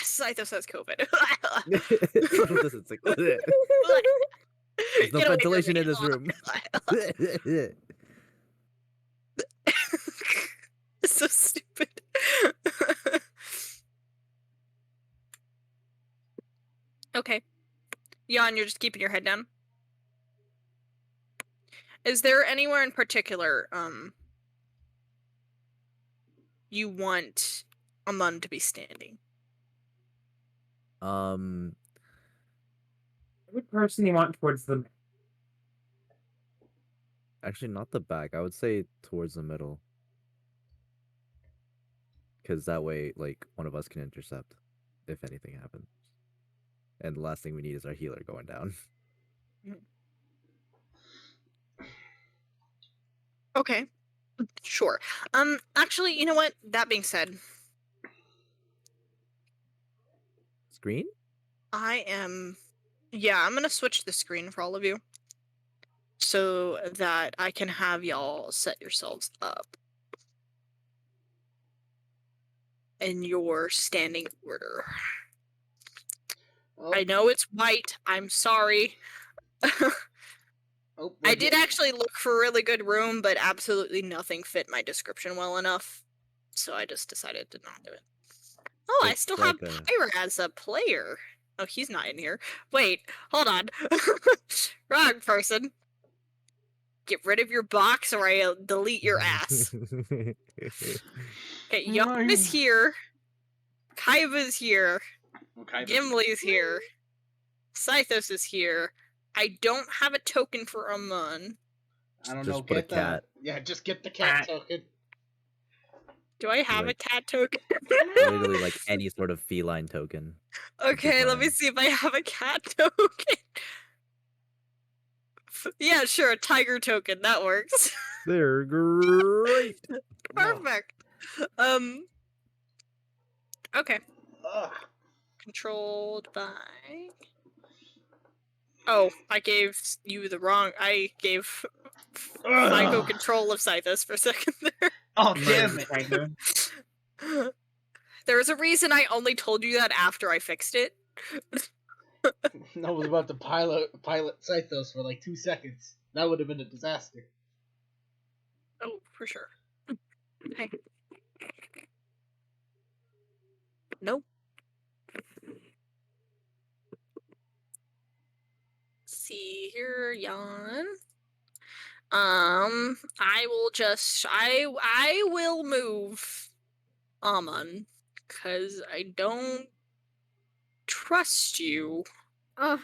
Scythos has COVID. It's like, there's no Get away from ventilation me. in this room. It's so stupid. Okay. Jan, you're just keeping your head down. Is there anywhere in particular you want Amun to be standing? I would personally want towards the Actually, not the back. I would say towards the middle. Because that way, like, one of us can intercept if anything happens. And the last thing we need is our healer going down. Okay. Sure. Actually, you know what? That being said, Screen? I'm gonna switch the screen for all of you so that I can have y'all set yourselves up in your standing order. Oh, I know it's white. I'm sorry. oh, I did actually look for a really good room, but absolutely nothing fit my description well enough. So I just decided to not do it. Oh, I It's still like have Pyra as a player. Oh, he's not in here. Wait, hold on. Wrong person. Get rid of your box or I'll delete your ass. Okay, Yon is here. Kaiva's here. Okay, Gimli's here. Scythos is here. I don't have a token for Amun. I don't Just know. put a Get the cat. yeah. Just get the cat Cat. token. Do I have a Like- cat token? Literally, like any sort of feline token. Okay, let me fine. see if I have a cat token. Yeah, sure, a tiger token. That works. They're great. Perfect. Okay. Ugh. Controlled by. Oh, I gave you the wrong. I gave FICO Ugh. control of Scythus for a second there. Oh damn it! Tiger. There was a reason I only told you that after I fixed it. I was about to pilot Scythos for like 2 seconds. That would have been a disaster. Oh, for sure. Hey. Nope. See here, yawn. I will move Amon, cause I don't trust you Oh,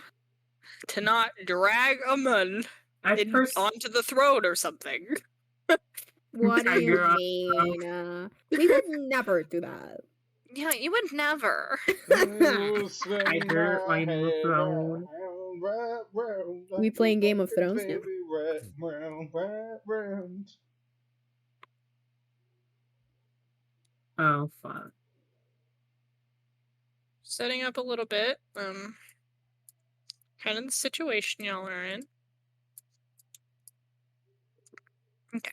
to not drag Amon onto the throne or something. what do you Tiger on- mean? We would never do that. Yeah, you would never. Tiger on the throne. We playing Game of Thrones now? Oh, fuck. Setting up a little bit. Kind of the situation y'all are in. Okay.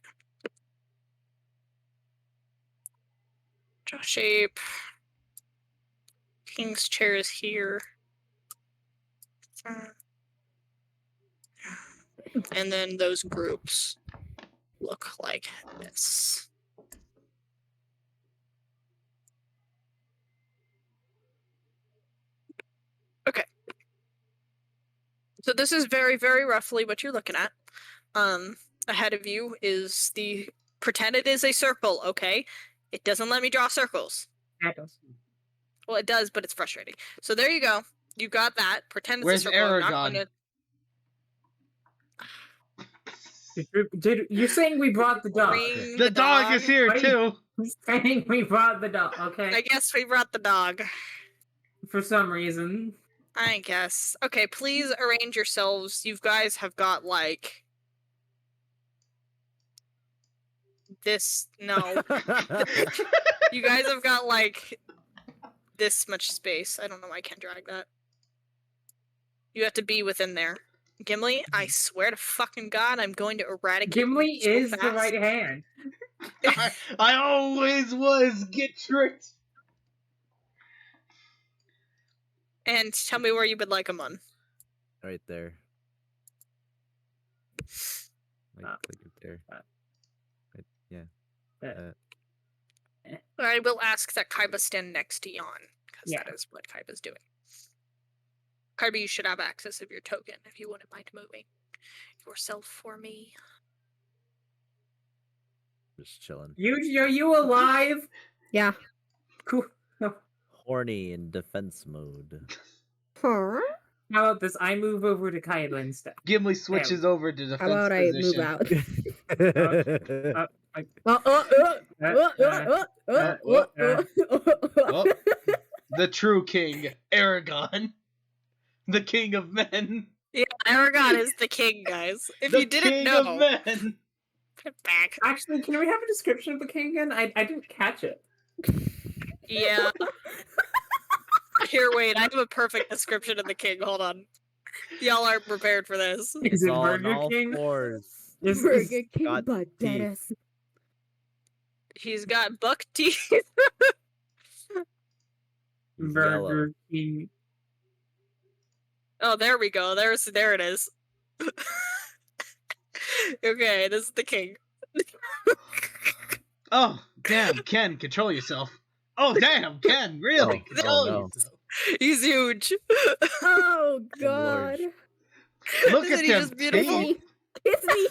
Draw shape. King's chair is here. And then those groups look like this. Okay. So this is very, very roughly what you're looking at. Ahead of you is the pretend it is a circle, okay? It doesn't let me draw circles. That does. Well, it does, but it's frustrating. So there you go. You got that. Pretend it's Where's a circle. I'm not Aragon? gonna... You're saying we brought the dog? Bring The dog is here Wait. too. You're saying we brought the dog, okay? I guess we brought the dog. For some reason. I guess. Okay, please arrange yourselves. You guys have got like this. No. You guys have got like this much space. I don't know why I can't drag that. You have to be within there. Gimli, I swear to fucking God, I'm going to eradicate Gimli you so is fast. the right hand. I always was. Get tricked. And tell me where you would like him on. Right there. Like, Ah. click it there. Right, yeah. I will ask that Kaiba stand next to Jan, because Yeah. that is what Kaiba's doing. Kaiba, you should have access of your token if you wouldn't mind moving yourself for me. Just chilling. Are you alive? Yeah. Cool. No. Horny in defense mode. Huh? How about this? I move over to Kaiba instead. Gimli switches over to defense How about I move position. out? The true king, Aragon. The king of men. Yeah, Aragon is the king, guys. If The you didn't king know, of men. put it back. Actually, can we have a description of the king again? I didn't catch it. Yeah. Here, wait, I have a perfect description of the king. Hold on. Y'all aren't prepared for this. Is it All on Burger all King? fours. Burger King, got but teeth. Dennis. He's got buck teeth. He's Burger yellow. King. Oh, there we go. There it is. Okay, this is the king. Oh, damn, Ken, control yourself. Oh, damn, Ken, really? Oh, Control no. yourself. He's huge. Oh Lord. God! Look Isn't at he them just Kiss beautiful? teeth. me, kiss me,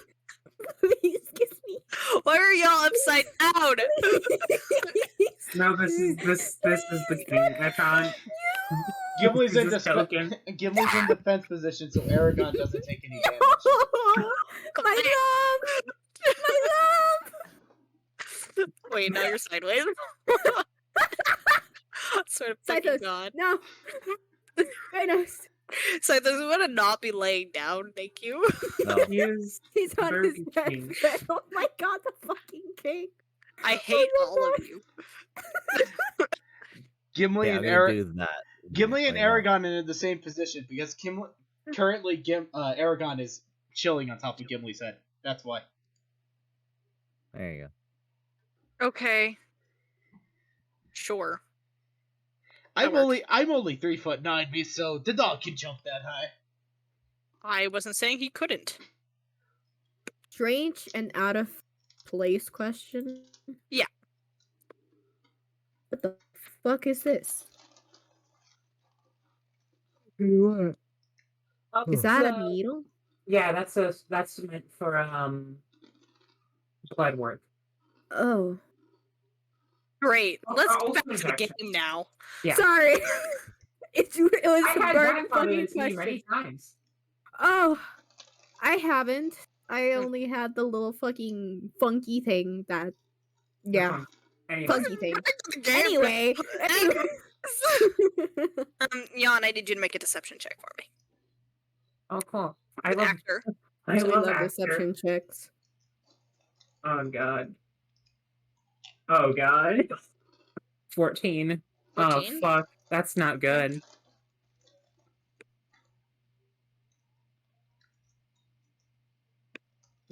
please kiss me. Why are y'all upside down? No, this is the king. I can't. Gimli's in, This is token. Gimli's in defense position, so Aragon doesn't take any damage. My love, my love. Wait, now you're sideways. Sort of fucking Scythos, god. no. Very nice. So this is want to not be laying down, thank you. No. He is He's on Burger his bed. King. Oh my God, the fucking king. I hate my all of God. you. Gimli Yeah, I'm and gonna Aragon. do that. Gimli and right now. Aragon are in the same position because currently Aragon is chilling on top of Gimli's head. That's why. There you go. Okay. Sure. I'm only 3'9", me, so the dog can jump that high. I wasn't saying he couldn't. Strange and out of place question. Yeah. What the fuck is this? What? Is that a needle? Yeah, that's meant for blood work. Oh, Great. Let's also get back to the injection. game now. Yeah. sorry. it was I a had burning grandfathered fucking it to you many question. times. Oh, I haven't. I Hmm. only had the little fucking funky thing that. Yeah, Anyway. funky thing. Back to the game. Anyway. Jan, I need you to make a deception check for me. Oh, cool. I With love actor. I I love love actor. deception checks. Oh god. Oh god. 14. 14? Oh fuck. That's not good.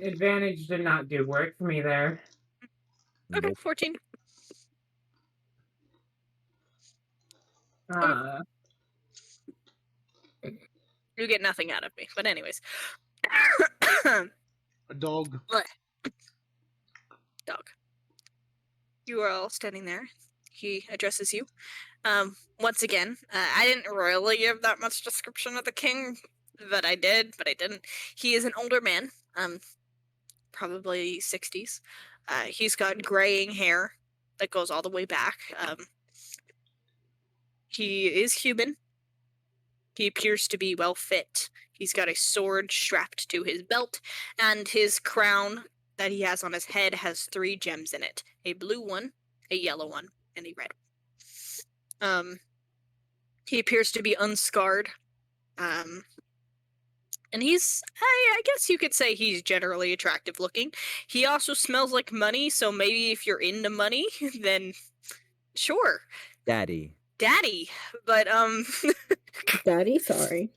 Advantage did not do work for me there. Okay, Nope. 14. You get nothing out of me. But anyways. A dog. Dog. You are all standing there. He addresses you. Once again, I didn't really give that much description of the king, but I didn't. He is an older man, probably 60s. He's got graying hair that goes all the way back. He is human. He appears to be well fit. He's got a sword strapped to his belt, and his crown that he has on his head has 3 gems in it: a blue one, a yellow one, and a red one. He appears to be unscarred. And he's, I guess you could say he's generally attractive looking. He also smells like money, so maybe if you're into money, then sure. Daddy. But, Daddy, sorry.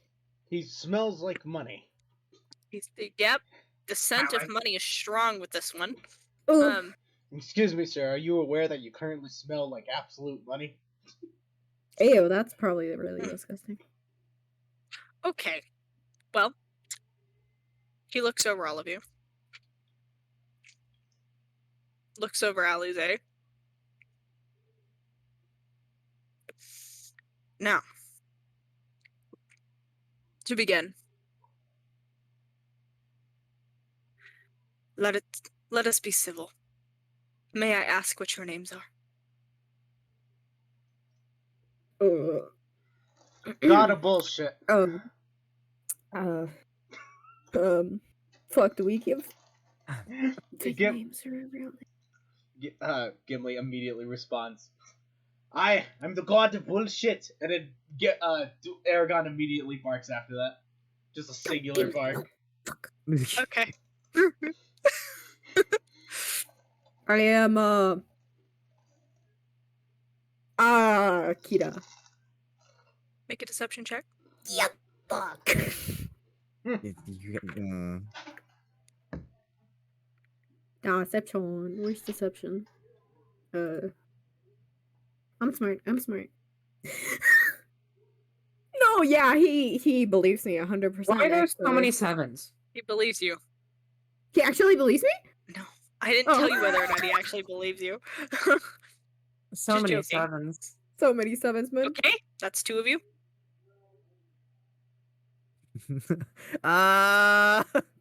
He smells like money. yep, the scent of Alright. money is strong with this one. Ooh, Excuse me, sir. Are you aware that you currently smell like absolute money? ew, that's probably really disgusting. Okay, well, he looks over all of you. Looks over Alize. Now, to begin, let us be civil. May I ask what your names are? God of bullshit. Fuck, do we give fake Gim- names or real names? Gimli immediately responds, I'm the god of bullshit. And then Aragon immediately barks after that. Just a singular Gimli, bark. no, fuck. Okay. I am, Kira. Make a deception check. Yep, fuck. Deception. Where's deception? I'm smart. No, yeah, he believes me 100%. Why are there so actually. many 7s? He believes you. He actually believes me? No. I didn't Oh. tell you whether or not he actually believes you. So Just many joking. 7s. So many 7s, man. Okay, that's 2 of you.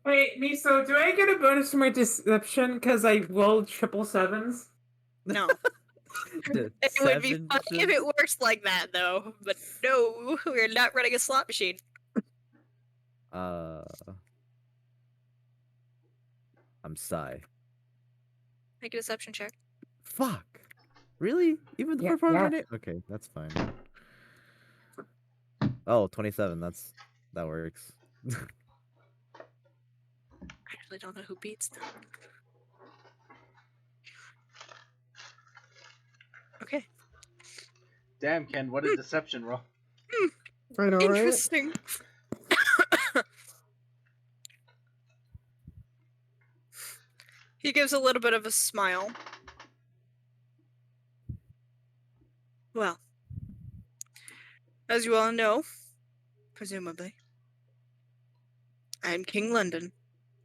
Wait, Miso, do I get a bonus for my deception because I rolled 7s? No. It would be funny if it works like that, though. But no, we're not running a slot machine. I'm Psy. Make a deception check. Fuck. Really? Even the Yeah, first part of my yeah. name? Okay, that's fine. Oh, 27. That works. I actually don't know who beats them. Okay. Damn, Ken, what a deception roll. I know, right? Interesting. He gives a little bit of a smile. Well, As you all know, presumably, I am King London,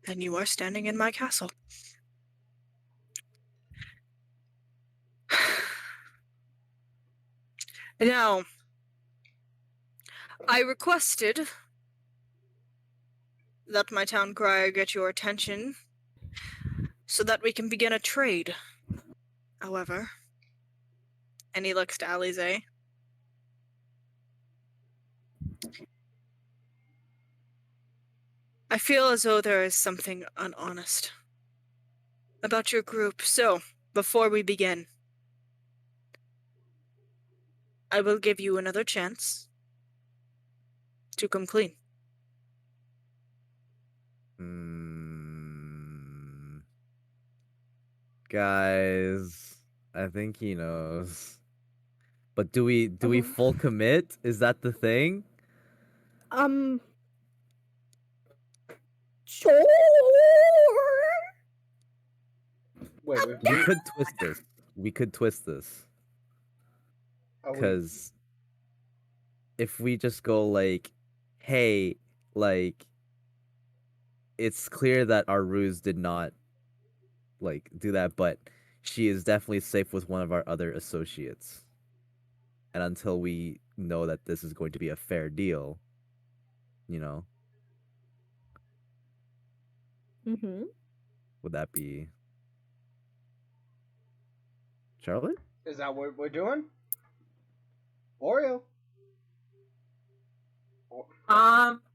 and you are standing in my castle. Now, I requested that my town crier get your attention so that we can begin a trade. However, and he looks to Alize. I feel as though there is something unhonest about your group. So, before we begin, I will give you another chance to come clean. Guys, I think he knows. But do we full commit? Is that the thing? Sure. Wait, We could twist this. We could twist this. are we- Because if we just go like, hey, like, it's clear that our ruse did not like do that, but she is definitely safe with one of our other associates. And until we know that this is going to be a fair deal, you know, Mm-hmm. would that be Charlotte? Is that what we're doing? Oreo.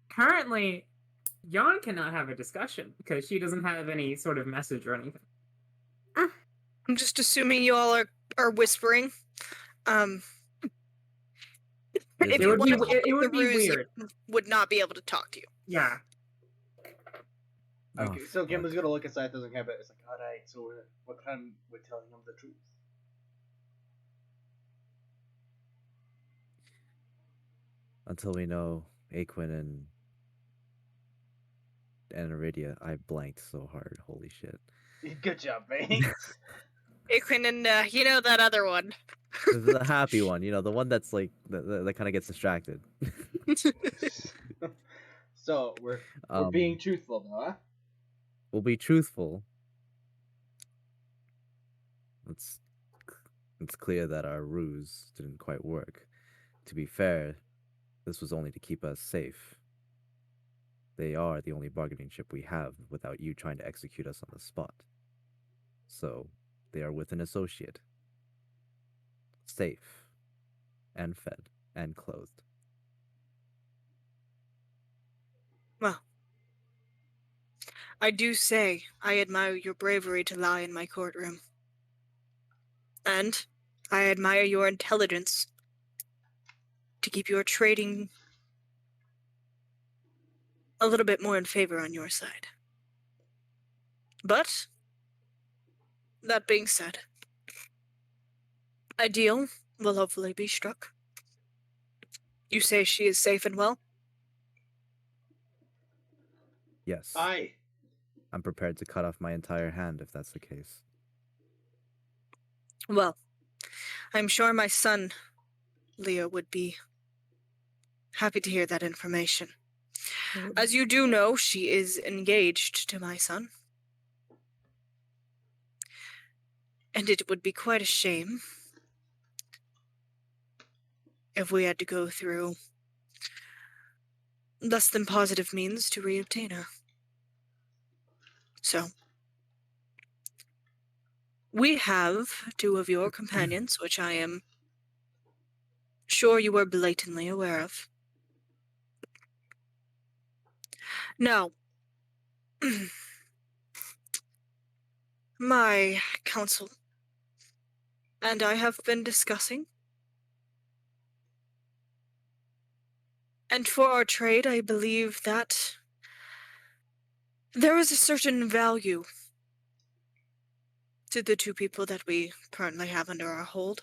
Currently, Yon cannot have a discussion because she doesn't have any sort of message or anything. I'm just assuming you all are whispering. If It you would want be- to it would the be ruse, weird. you would not be able to talk to you. Yeah. Oh, Okay, so fuck. Kimberly's gonna look inside this cabinet. It's like, alright, so what time we're telling him the truth? Until we know Aquin and Iridia, I blanked so hard. Holy shit. Good job, man. Aquin and you know that other one. The happy one, you know, the one that's like that kind of gets distracted. So we're being truthful though, huh? We'll be truthful. It's clear that our ruse didn't quite work. To be fair, this was only to keep us safe. They are the only bargaining chip we have without you trying to execute us on the spot. So, they are with an associate. Safe. And fed. And clothed. Well, I do say I admire your bravery to lie in my courtroom. And I admire your intelligence to keep your trading a little bit more in favor on your side. But, that being said, a deal will hopefully be struck. You say she is safe and well? Yes. Aye. I'm prepared to cut off my entire hand if that's the case. Well, I'm sure my son, Leo, would be happy to hear that information. As you do know, she is engaged to my son. And it would be quite a shame if we had to go through less than positive means to reobtain her. So, we have 2 of your companions, which I am sure you are blatantly aware of. Now, my counsel and I have been discussing. And for our trade, I believe that there is a certain value to the 2 people that we currently have under our hold.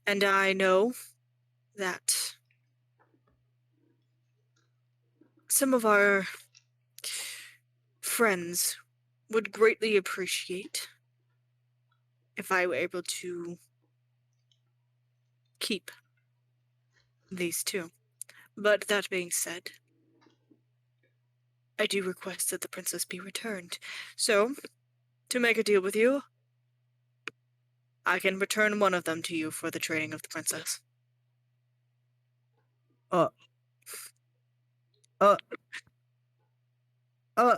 And I know that some of our friends would greatly appreciate if I were able to keep these two. But that being said, I do request that the princess be returned. So, to make a deal with you, I can return one of them to you for the trading of the princess. Uh, uh, uh,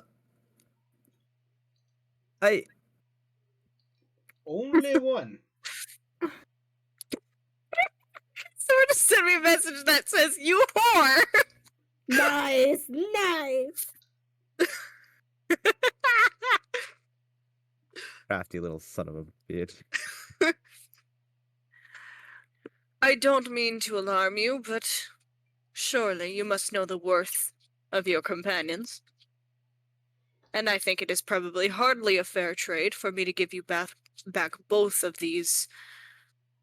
I, Only one. Someone just sent me a message that says, "You whore!" Nice, nice. crafty little son of a bitch. I don't mean to alarm you, but surely you must know the worth of your companions. And I think it is probably hardly a fair trade for me to give you back both of these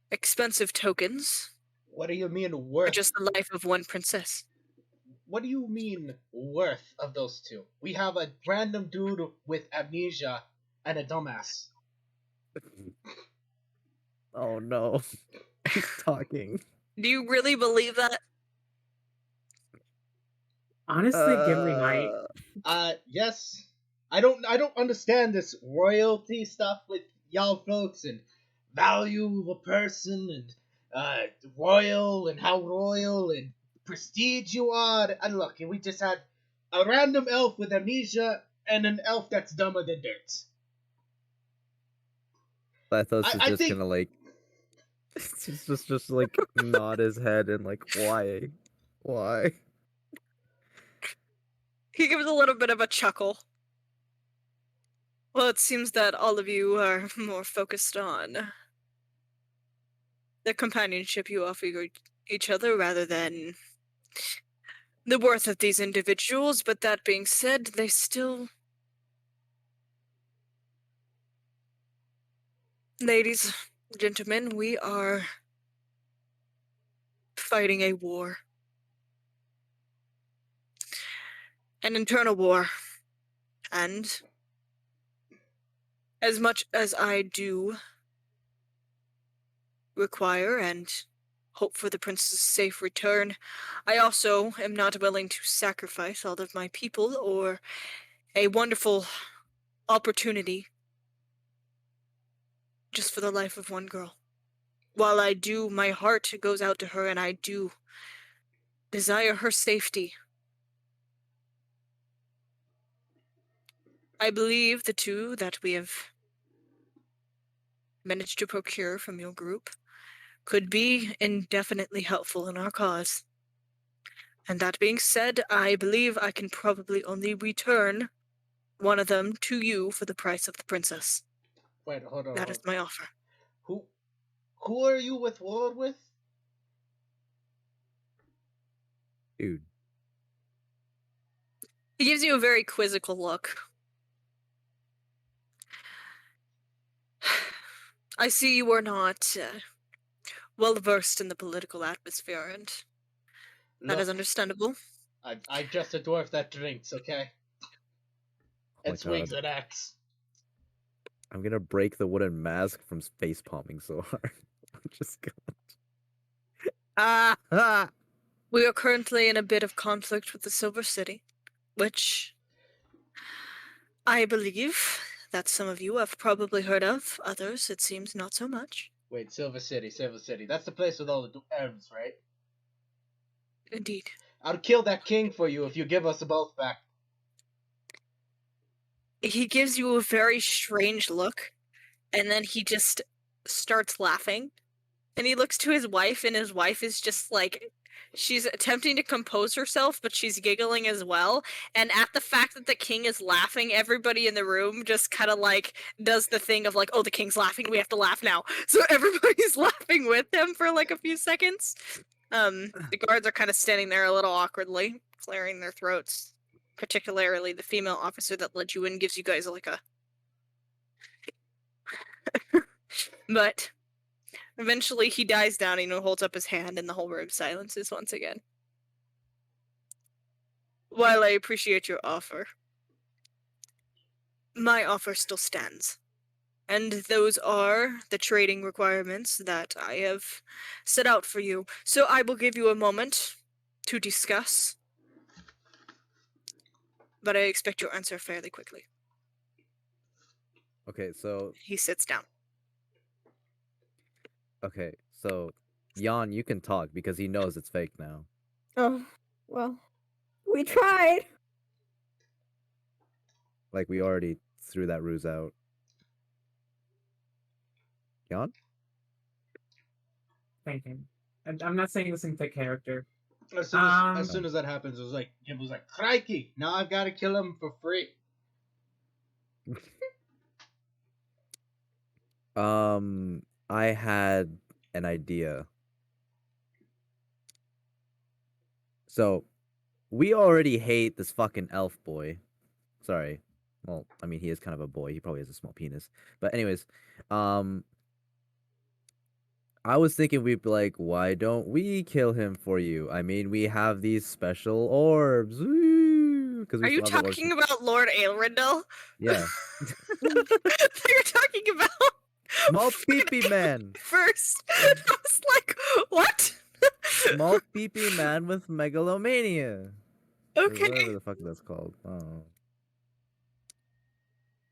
expensive tokens What do you mean for worth? just the life of one princess. What do you mean worth of those two? We have a random dude with amnesia and a dumbass. Oh no. He's talking. Do you really believe that? Honestly, Gimli might. Yes. I don't understand this royalty stuff with y'all folks and value of a person and royal and how royal and prestige you are. And look, we just had a random elf with amnesia and an elf that's dumber than dirt. Lethos is I just think gonna like just like nod his head and like why? Why? He gives a little bit of a chuckle. Well, it seems that all of you are more focused on the companionship you offer each other rather than the worth of these individuals, but that being said, they still... Ladies, gentlemen, we are fighting a war. An internal war. And as much as I do require and hope for the prince's safe return, I also am not willing to sacrifice all of my people or a wonderful opportunity just for the life of one girl. While I do, my heart goes out to her and I do desire her safety. I believe the two that we have managed to procure from your group could be indefinitely helpful in our cause. And that being said, I believe I can probably only return one of them to you for the price of the princess. wait, hold on. That is my offer. Who are you with war with? Dude. He gives you a very quizzical look. I see you are not well versed in the political atmosphere, and that is Look, understandable. I'm just a dwarf that drinks, okay? Oh my And swings God. an axe. I'm gonna break the wooden mask from face palming so hard. I'm just gonna ah! We are currently in a bit of conflict with the Silver City, which I believe that some of you have probably heard of, others it seems not so much. Wait, Silver City, Silver City. That's the place with all the elves, right? Indeed. I'll kill that king for you if you give us both back. He gives you a very strange look, and then he just starts laughing. And he looks to his wife, and his wife is just like, she's attempting to compose herself, but she's giggling as well. And at the fact that the king is laughing, everybody in the room just kind of like does the thing of like, oh, the king's laughing, we have to laugh now. So everybody's laughing with him for like a few seconds. The guards are kind of standing there a little awkwardly, clearing their throats. Particularly the female officer that let you in gives you guys like a... But eventually he dies down and holds up his hand and the whole room silences once again. While I appreciate your offer, my offer still stands. And those are the trading requirements that I have set out for you. So I will give you a moment to discuss, but I expect your answer fairly quickly. Okay, so He sits down. Jan, you can talk because he knows it's fake now. Oh, well, we tried. Like we already threw that ruse out. Jan? Thinking. And I'm not saying this into character. As soon as that happens, it was like Gib was like, "Crikey! Now I've got to kill him for free." I had an idea. So, we already hate this fucking elf boy. Sorry. Well, I mean, he is kind of a boy. He probably has a small penis. But anyways, I was thinking we'd be like, why don't we kill him for you? I mean, we have these special orbs. Because we Are you still have the orbs. talking about Lord Aelrindel? Yeah. You're talking about Small fucking peepee man. first. I was like, what? Small peepee man with megalomania. Or Okay. whatever the fuck that's called. Oh.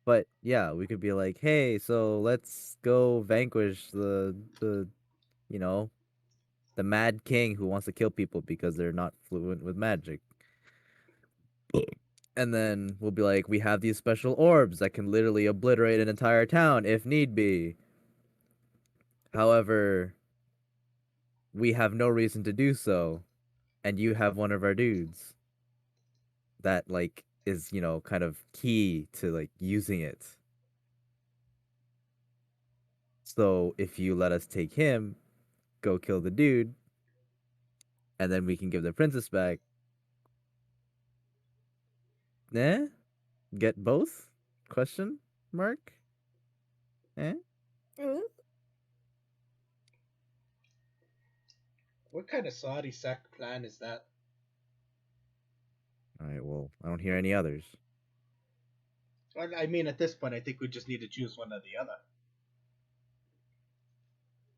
But yeah, we could be like, hey, so let's go vanquish the you know, the mad king who wants to kill people because they're not fluent with magic. And then we'll be like, we have these special orbs that can literally obliterate an entire town if need be. However, we have no reason to do so, and you have one of our dudes that like is, you know, kind of key to like using it. So if you let us take him, go kill the dude, and then we can give the princess back. Eh? Get both? Question mark? Eh? What kind of Saudi sack plan is that? Alright, well, I don't hear any others. I mean, at this point, I think we just need to choose one or the other.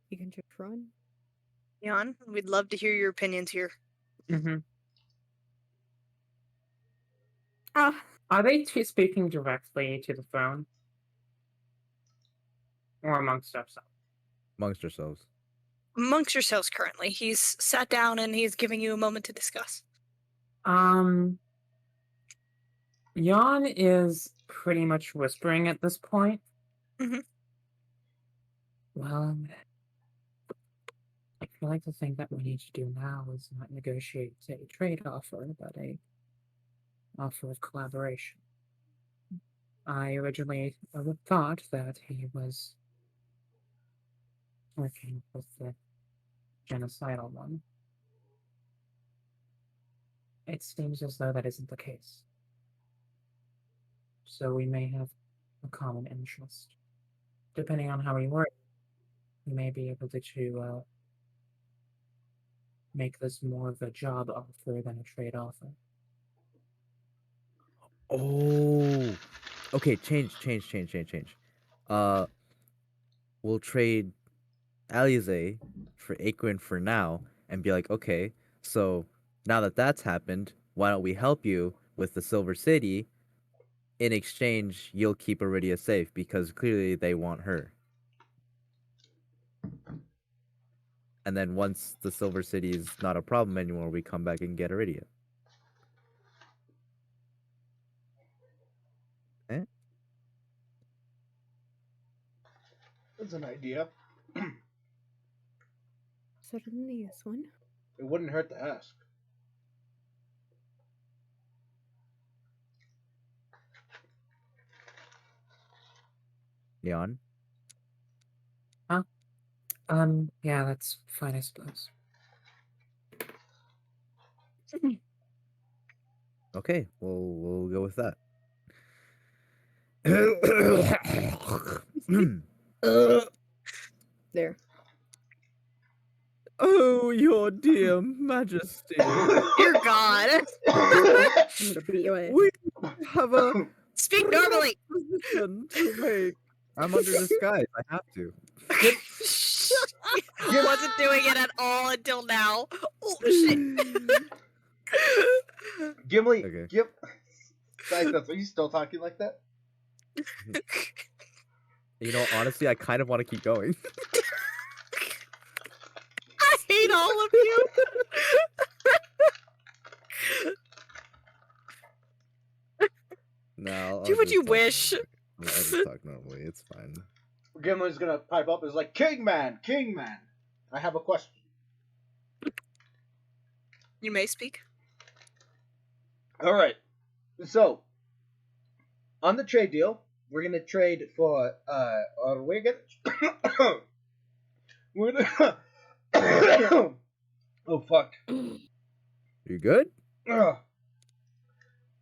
You can just run. Jan, we'd love to hear your opinions here. Mm-hmm. Ah, Are they speaking directly to the phone? Or amongst ourselves? Amongst ourselves. Amongst yourselves currently. He's sat down and he's giving you a moment to discuss. Jan is pretty much whispering at this point. Mhm. Well, I feel like the thing that we need to do now is not negotiate a trade offer, but a offer of collaboration. I originally thought that he was working with the genocidal one. It seems as though that isn't the case. So we may have a common interest. Depending on how we work, we may be able to make this more of a job offer than a trade offer. Oh, okay. Change. We'll trade Alize for Akron for now, and be like, okay, so now that that's happened, why don't we help you with the Silver City? In exchange, you'll keep Iridia safe because clearly they want her. And then once the Silver City is not a problem anymore, we come back and get Iridia. Eh? That's an idea. certainly yes one. It wouldn't hurt to ask. Leon? Yeah, that's fine, I suppose. Okay, we'll go with that. There. Oh, your dear majesty. Dear God. I'm gonna beat you ass. We have a Speak normally. decision to make. I'm under disguise. I have to. Gim- I wasn't doing it at all until now. Oh shit. Gimli, Okay. Cythus, are you still talking like that? You know, honestly, I kind of want to keep going. I hate all of you. No, I'll Do what just you talk wish. normally. I'll just talk normally. It's fine. Gimli's gonna pipe up. Is like, King man, I have a question. You may speak. All right. So, on the trade deal, we're gonna trade for or we're gonna we're gonna oh fuck. You good? Ugh.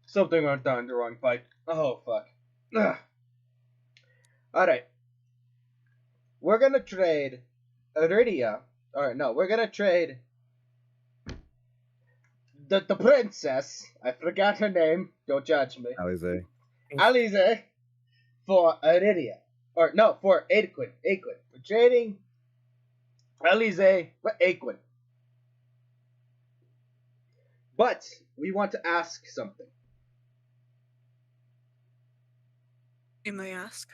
Something went down the wrong pipe. Oh fuck. Ugh. All right. We're gonna trade Iridia. Or no, we're gonna trade the princess. I forgot her name. Don't judge me. Alize. Alize for Iridia. Or no, for Aequin. We're trading Alize for Aequin. But we want to ask something. You may ask.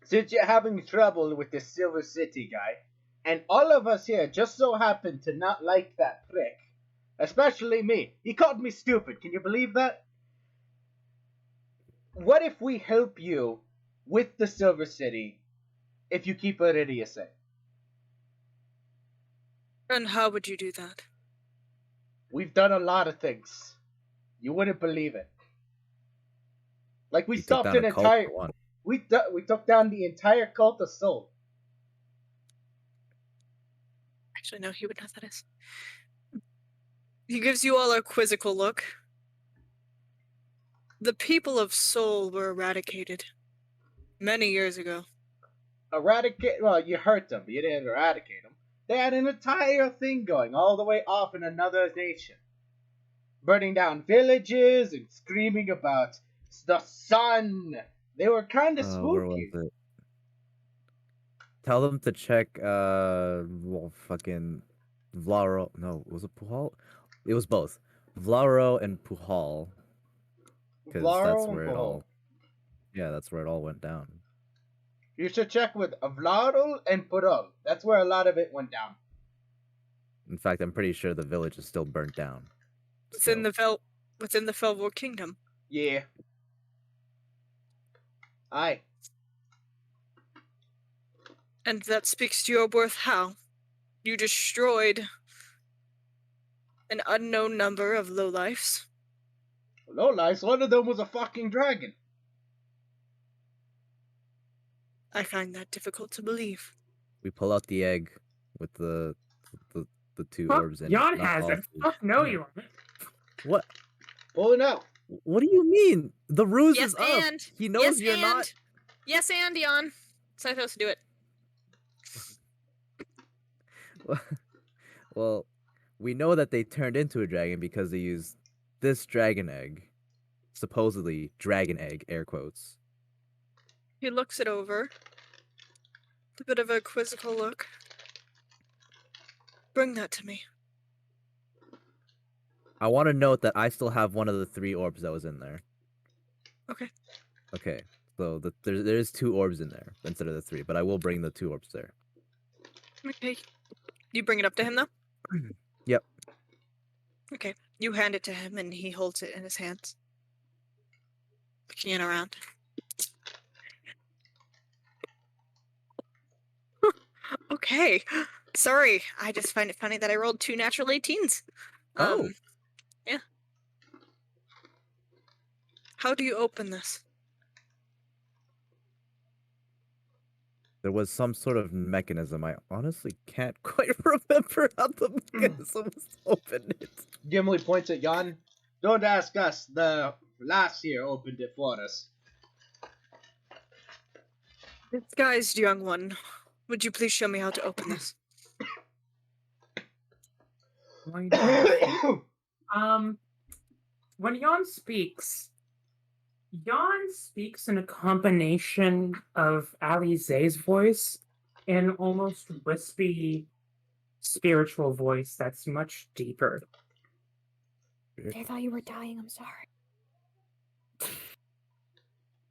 Since you're having trouble with this Silver City guy, and all of us here just so happen to not like that prick, especially me. He called me stupid. Can you believe that? What if we help you with the Silver City if you keep Iridia safe? And how would you do that? We've done a lot of things. You wouldn't believe it. Like we You took stopped down an a cult entire. for one. We took down the entire cult of Soul. Actually, no, he would know what that is. He gives you all a quizzical look. The people of Seoul were eradicated many years ago. Eradicate. Well, you hurt them, but you didn't eradicate them. They had an entire thing going all the way off in another nation, burning down villages and screaming about the sun. They were kind of Where was spooky. it? Tell them to check. Well, fucking Vlaro. No, was it Puhal? It was both Vlaro and Puhal. Because that's Vlaro and where it Pahol. all. Yeah, that's where it all went down. You should check with Vlaro and Purol. That's where a lot of it went down. In fact, I'm pretty sure the village is still burnt down. Within the Felvor Kingdom. Yeah. Aye. And that speaks to your worth how? You destroyed an unknown number of lowlifes. Lowlifes, one of them was a fucking dragon. I find that difficult to believe. We pull out the egg with the two Fuck, orbs in it. Jan Not has all it. three. Fuck no, you aren't. What? Pull it out. What do you mean? The ruse Yes, is up. and He knows yes, you're and not. yes, and Jan. Cythos, do it. Well, we know that they turned into a dragon because they used this dragon egg. Supposedly dragon egg, air quotes. He looks it over. A bit of a quizzical look. Bring that to me. I want to note that I still have one of the 3 orbs that was in there. Okay. Okay, so there's 2 orbs in there instead of the 3, but I will bring the 2 orbs there. Okay. You bring it up to him, though? Yep. Okay. You hand it to him, and he holds it in his hands. Looking it around. Okay. Sorry. I just find it funny that I rolled 2 natural 18s. Oh. Yeah. How do you open this? There was some sort of mechanism. I honestly can't quite remember how the mechanism was opened. Gimli points at Jan. Don't ask us. The last year opened it for us. Disguised young one, would you please show me how to open this? When Jan speaks, Jan speaks in a combination of Alize's voice and almost wispy spiritual voice that's much deeper. I thought you were dying. I'm sorry.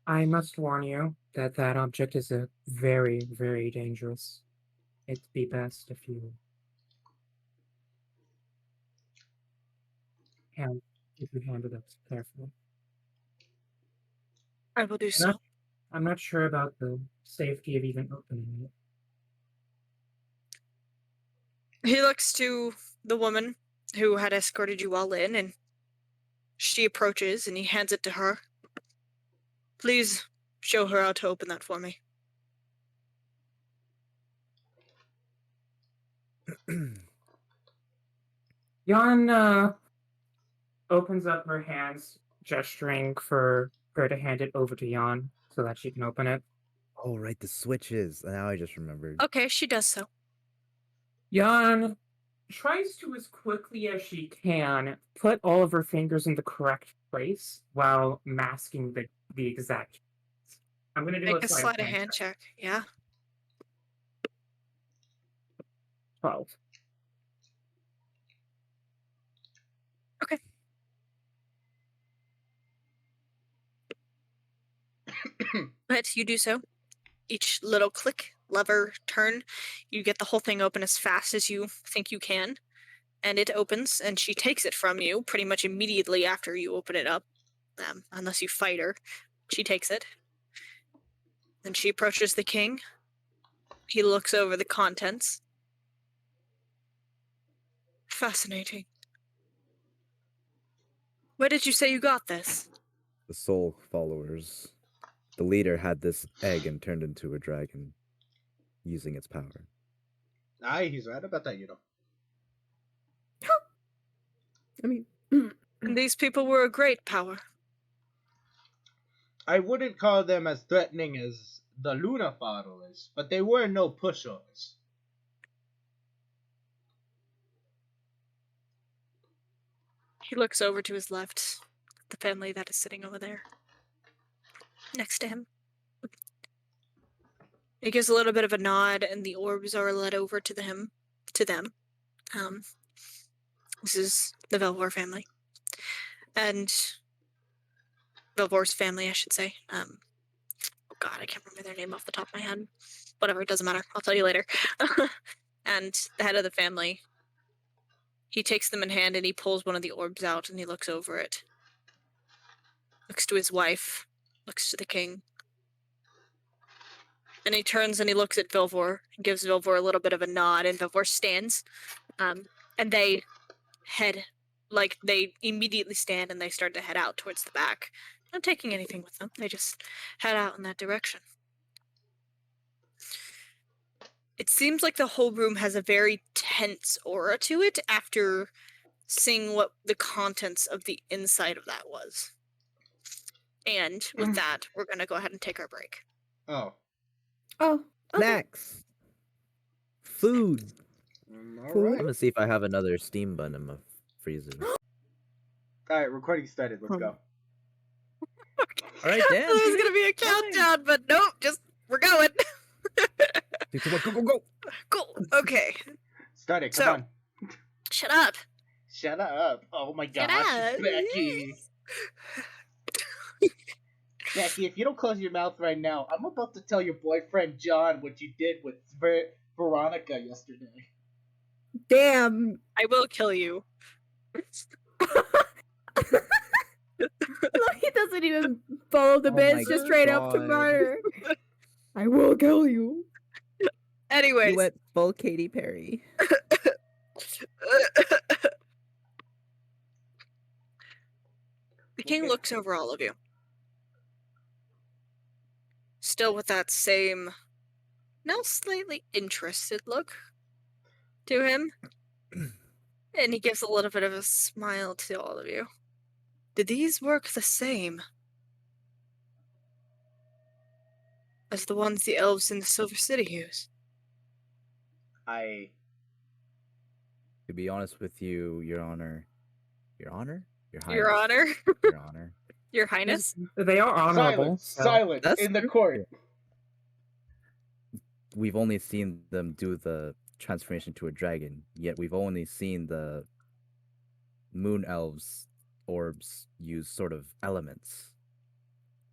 I must warn you that that object is a very, very dangerous. It'd be best if you hand it up carefully. I will do I'm so. not, I'm not sure about the safety of even opening it. He looks to the woman who had escorted you all in, and she approaches and he hands it to her. Please show her how to open that for me. Jan opens up her hands, gesturing for her to hand it over to Jan so that she can open it. Oh, right, the switches. Now I just remembered. Okay, she does so. Jan tries to, as quickly as she can, put all of her fingers in the correct place while masking the exact. I'm going to do Make a a sleight of hand check. Yeah. 12. Okay. But you do so. Each little click, lever, turn, you get the whole thing open as fast as you think you can. And it opens, and she takes it from you pretty much immediately after you open it up. Unless you fight her. She takes it. Then she approaches the king. He looks over the contents. Fascinating. Where did you say you got this? The soul followers. The leader had this egg and turned into a dragon, using its power. Aye, he's right about that, you know. I mean, And these people were a great power. I wouldn't call them as threatening as the Luna followers, but they were no pushovers. He looks over to his left, the family that is sitting over there, next to him. He gives a little bit of a nod, and the orbs are led over to them. This is the Velvor family, and Velvor's family, I should say. Oh God, I can't remember their name off the top of my head. Whatever, it doesn't matter. I'll tell you later. And the head of the family, he takes them in hand and he pulls one of the orbs out and he looks over it. Looks to his wife, looks to the king. And he turns and he looks at Velvor and gives Velvor a little bit of a nod, and Velvor stands. And they they immediately stand and they start to head out towards the back. Not taking anything with them. They just head out in that direction. It seems like the whole room has a very tense aura to it after seeing what the contents of the inside of that was. And with that, we're going to go ahead and take our break. Oh. oh, okay. Snacks! Food! All I'm right. gonna see if I have another steam bun in my freezer. Alright, recording started. Let's go. Alright, Dan. There's going to be a countdown, but nope, we're going. 3, 2, 1, go, go, go! Cool. Okay. Started, come So- on. Shut up. Shut up. Oh my Shut gosh, up. Becky. Becky, if you don't close your mouth right now, I'm about to tell your boyfriend John what you did with Veronica yesterday. Damn. I will kill you. He doesn't even follow the Oh bits, my just straight up to God. murder. I will kill you. Anyways. You went full Katy Perry. The king looks over all of you. Still with that same, now slightly interested look to him. And he gives a little bit of a smile to all of you. Do these work the same as the ones the elves in the Silver City use? I To be honest with you, Your Honor. Your Honor? Your Highness. Your Honor? Your Honor. Your Highness? They are honorable. Silence, So. silence That's in the true. court. We've only seen them do the transformation to a dragon, yet we've only seen the moon elves orbs use sort of elements.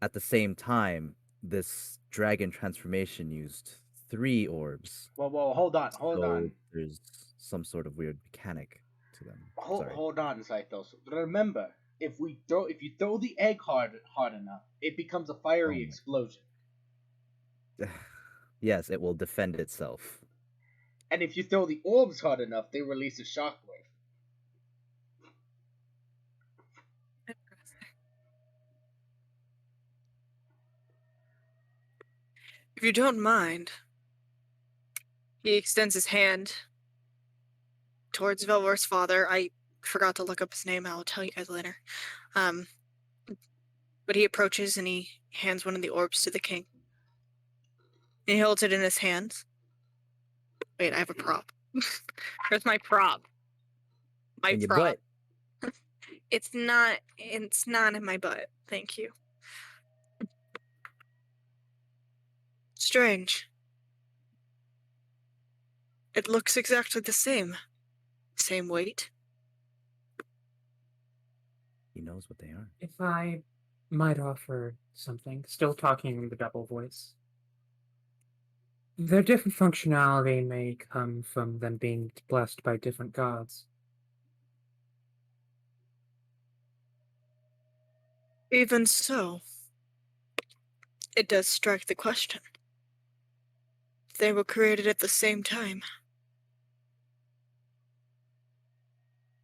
At the same time, this dragon transformation used 3 orbs. Well, hold on, So there's some sort of weird mechanic to them. Sorry. Hold on, Saitos. Remember, if you throw the egg hard enough, it becomes a fiery Oh my- explosion. Yes, it will defend itself. And if you throw the orbs hard enough, they release a shockwave. If you don't mind, he extends his hand towards Velvor's father. I forgot to look up his name. I'll tell you guys later. But he approaches and he hands one of the orbs to the king. And he holds it in his hands. Wait, I have a prop. Where's my prop? My In your prop. butt. It's not in my butt. Thank you. Strange. It looks exactly the same. Same weight. He knows what they are. If I might offer something, still talking in the double voice. Their different functionality may come from them being blessed by different gods. Even so, it does strike the question. If they were created at the same time.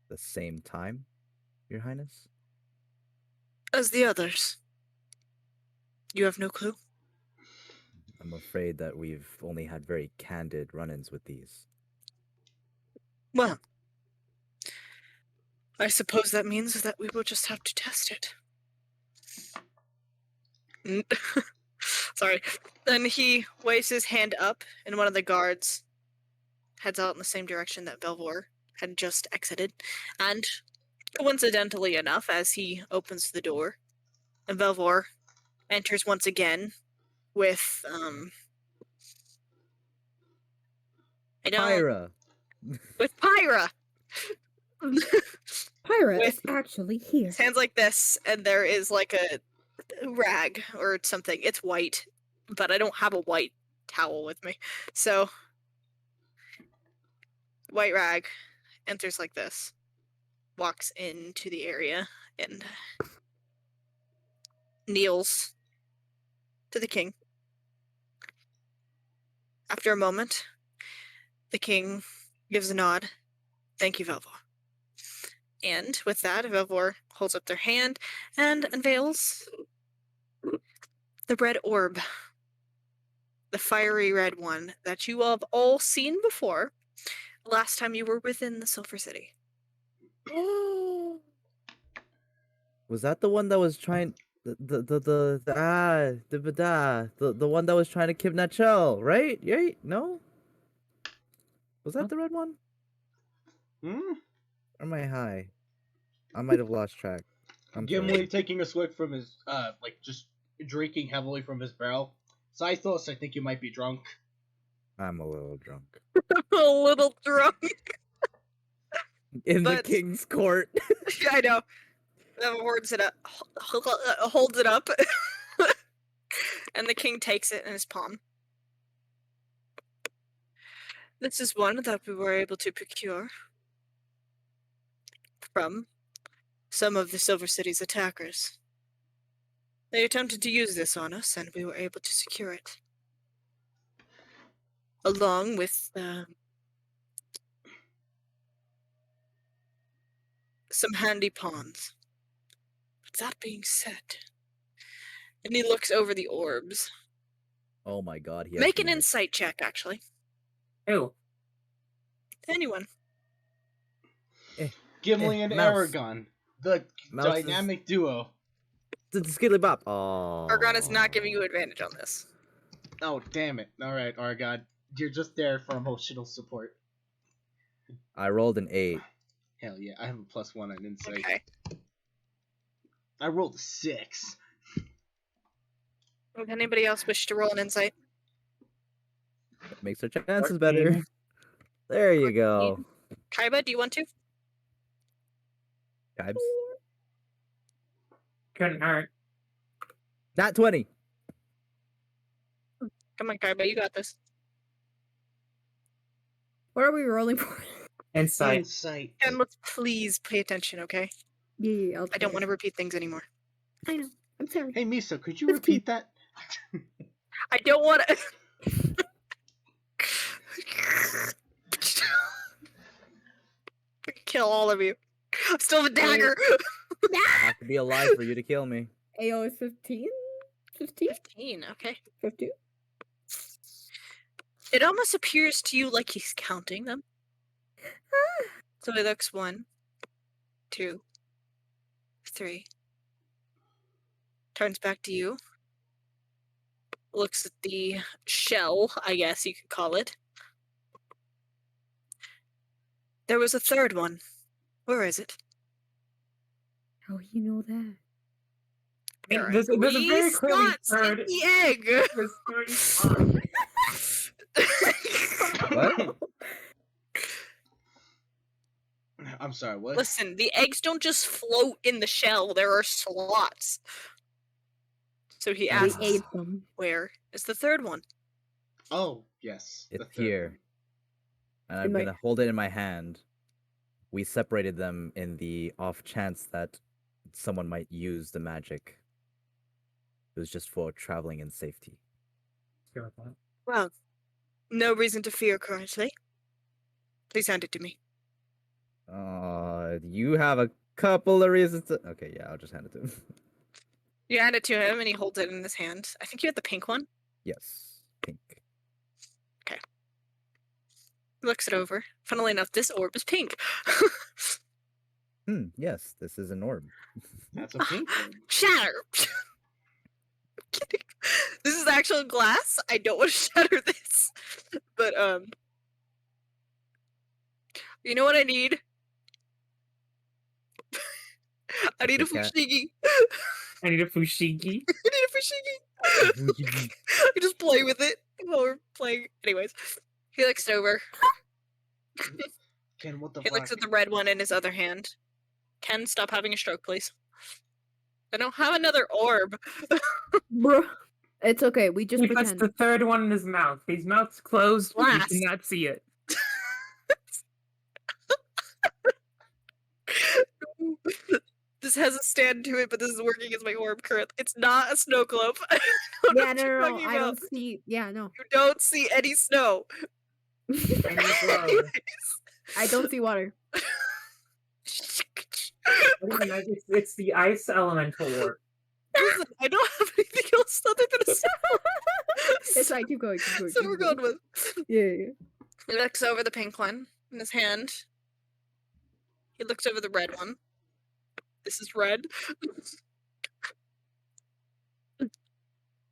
The same time, Your Highness? As the others. You have no clue? I'm afraid that we've only had very candid run-ins with these. Well, I suppose that means that we will just have to test it. Sorry. Then he waves his hand up, and one of the guards heads out in the same direction that Velvor had just exited. And coincidentally enough, as he opens the door, and Velvor enters once again with Pyra! with Pyra. Pyra With is actually here. his hands like this, and there is like a rag or something. It's white, but I don't have a white towel with me. So, white rag enters like this, walks into the area, and kneels to the king. After a moment, the king gives a nod. Thank you, Velvor. And with that, Velvor holds up their hand and unveils the red orb. The fiery red one that you have all seen before last time you were within the Silver City. Was that the one that was trying the one that was trying to kidnap Chell, right? Right? No? Was that the red one? Hmm? Or am I high? I might have lost track. I'm Gimli sorry. taking a swig from his, just drinking heavily from his barrel. Saitos, I think you might be drunk. I'm a little drunk. A little drunk. In the But- king's court. I know. Holds it up. Holds it up. And the king takes it in his palm. This is one that we were able to procure from some of the Silver City's attackers. They attempted to use this on us, and we were able to secure it. Along with some handy pawns. But that being said, and he looks over the orbs. Oh my god, he has Make an demons. insight check, actually. Ew. Anyone. Gimli and Mouse. Aragon, the Mouse is- dynamic duo. The Skiddly Bop. Oh. Argon is not giving you advantage on this. Oh, damn it. Alright, Aragon. You're just there for emotional support. I rolled an 8. Hell yeah, I have a +1 on insight. Okay. I rolled a 6. Would anybody else wish to roll an insight? That makes our chances 14. better. There you go. Kaiba, do you want to? Guys. Couldn't hurt. Not 20. Come on, Kaiba, you got this. What are we rolling for? Insight. Insight. And let's please pay attention, okay? Yeah, I don't want to repeat things anymore. I know. I'm sorry. Hey, Misa, could you 15. repeat that? I don't want to. Kill all of you. I still have a dagger. I have to be alive for you to kill me. AO is 15? 15? 15, okay. 15? It almost appears to you like he's counting them. So he looks 1, 2, 3. Turns back to you. Looks at the shell, I guess you could call it. There was a third one. Where is it? How you know that? There are There's a three very clearly slots in third. the egg. There's 3 spots. What? I'm sorry, what? Listen, the eggs don't just float in the shell. There are slots. So he We asks, ate them. where is the third one? Oh, yes. the It's third here. And I'm In my- going to hold it in my hand. We separated them in the off chance that someone might use the magic. It was just for traveling in safety. Well, no reason to fear currently. Please hand it to me. You have a couple of reasons to... Okay, yeah, I'll just hand it to him. You hand it to him and he holds it in his hand. I think you had the pink one. Yes, pink. He looks it over. Funnily enough, this orb is pink. Yes, this is an orb. That's a pink one. Shatter! I'm kidding. This is actual glass. I don't want to shatter this. But, you know what I need? I need a Kit Kat. fushigi. I need a fushigi. I need a fushigi. I just play with it while we're playing. Anyways, he looks over. Ken, what the He fuck? looks at the red one in his other hand. Ken, stop having a stroke, please. I don't have another orb. Bro. It's okay. We just He puts pretend. the third one in his mouth. His mouth's closed. Blast. You cannot see it. This has a stand to it, but this is working as my orb currently. It's not a snow globe. I don't know Yeah, what no, you're no, talking I about. don't see. Yeah, no. You don't see any snow. And it's low. Anyways. I don't see water. It's the ice elemental orb. Listen, I don't have anything else other than a snow. It's fine. Keep going. Keep going. So keep we're going with. Yeah, yeah. He looks over the pink one in his hand. He looks over the red one. This is red.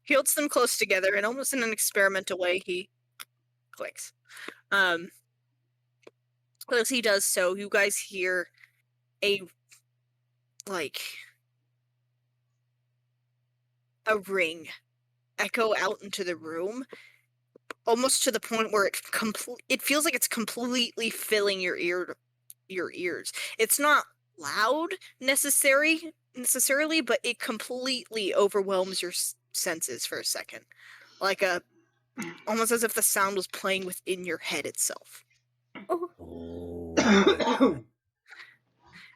He holds them close together, and almost in an experimental way, he clicks. As he does so, you guys hear a ring echo out into the room, almost to the point where it feels like it's completely filling your ears. It's not loud necessarily, but it completely overwhelms your senses for a second, almost as if the sound was playing within your head itself. Oh.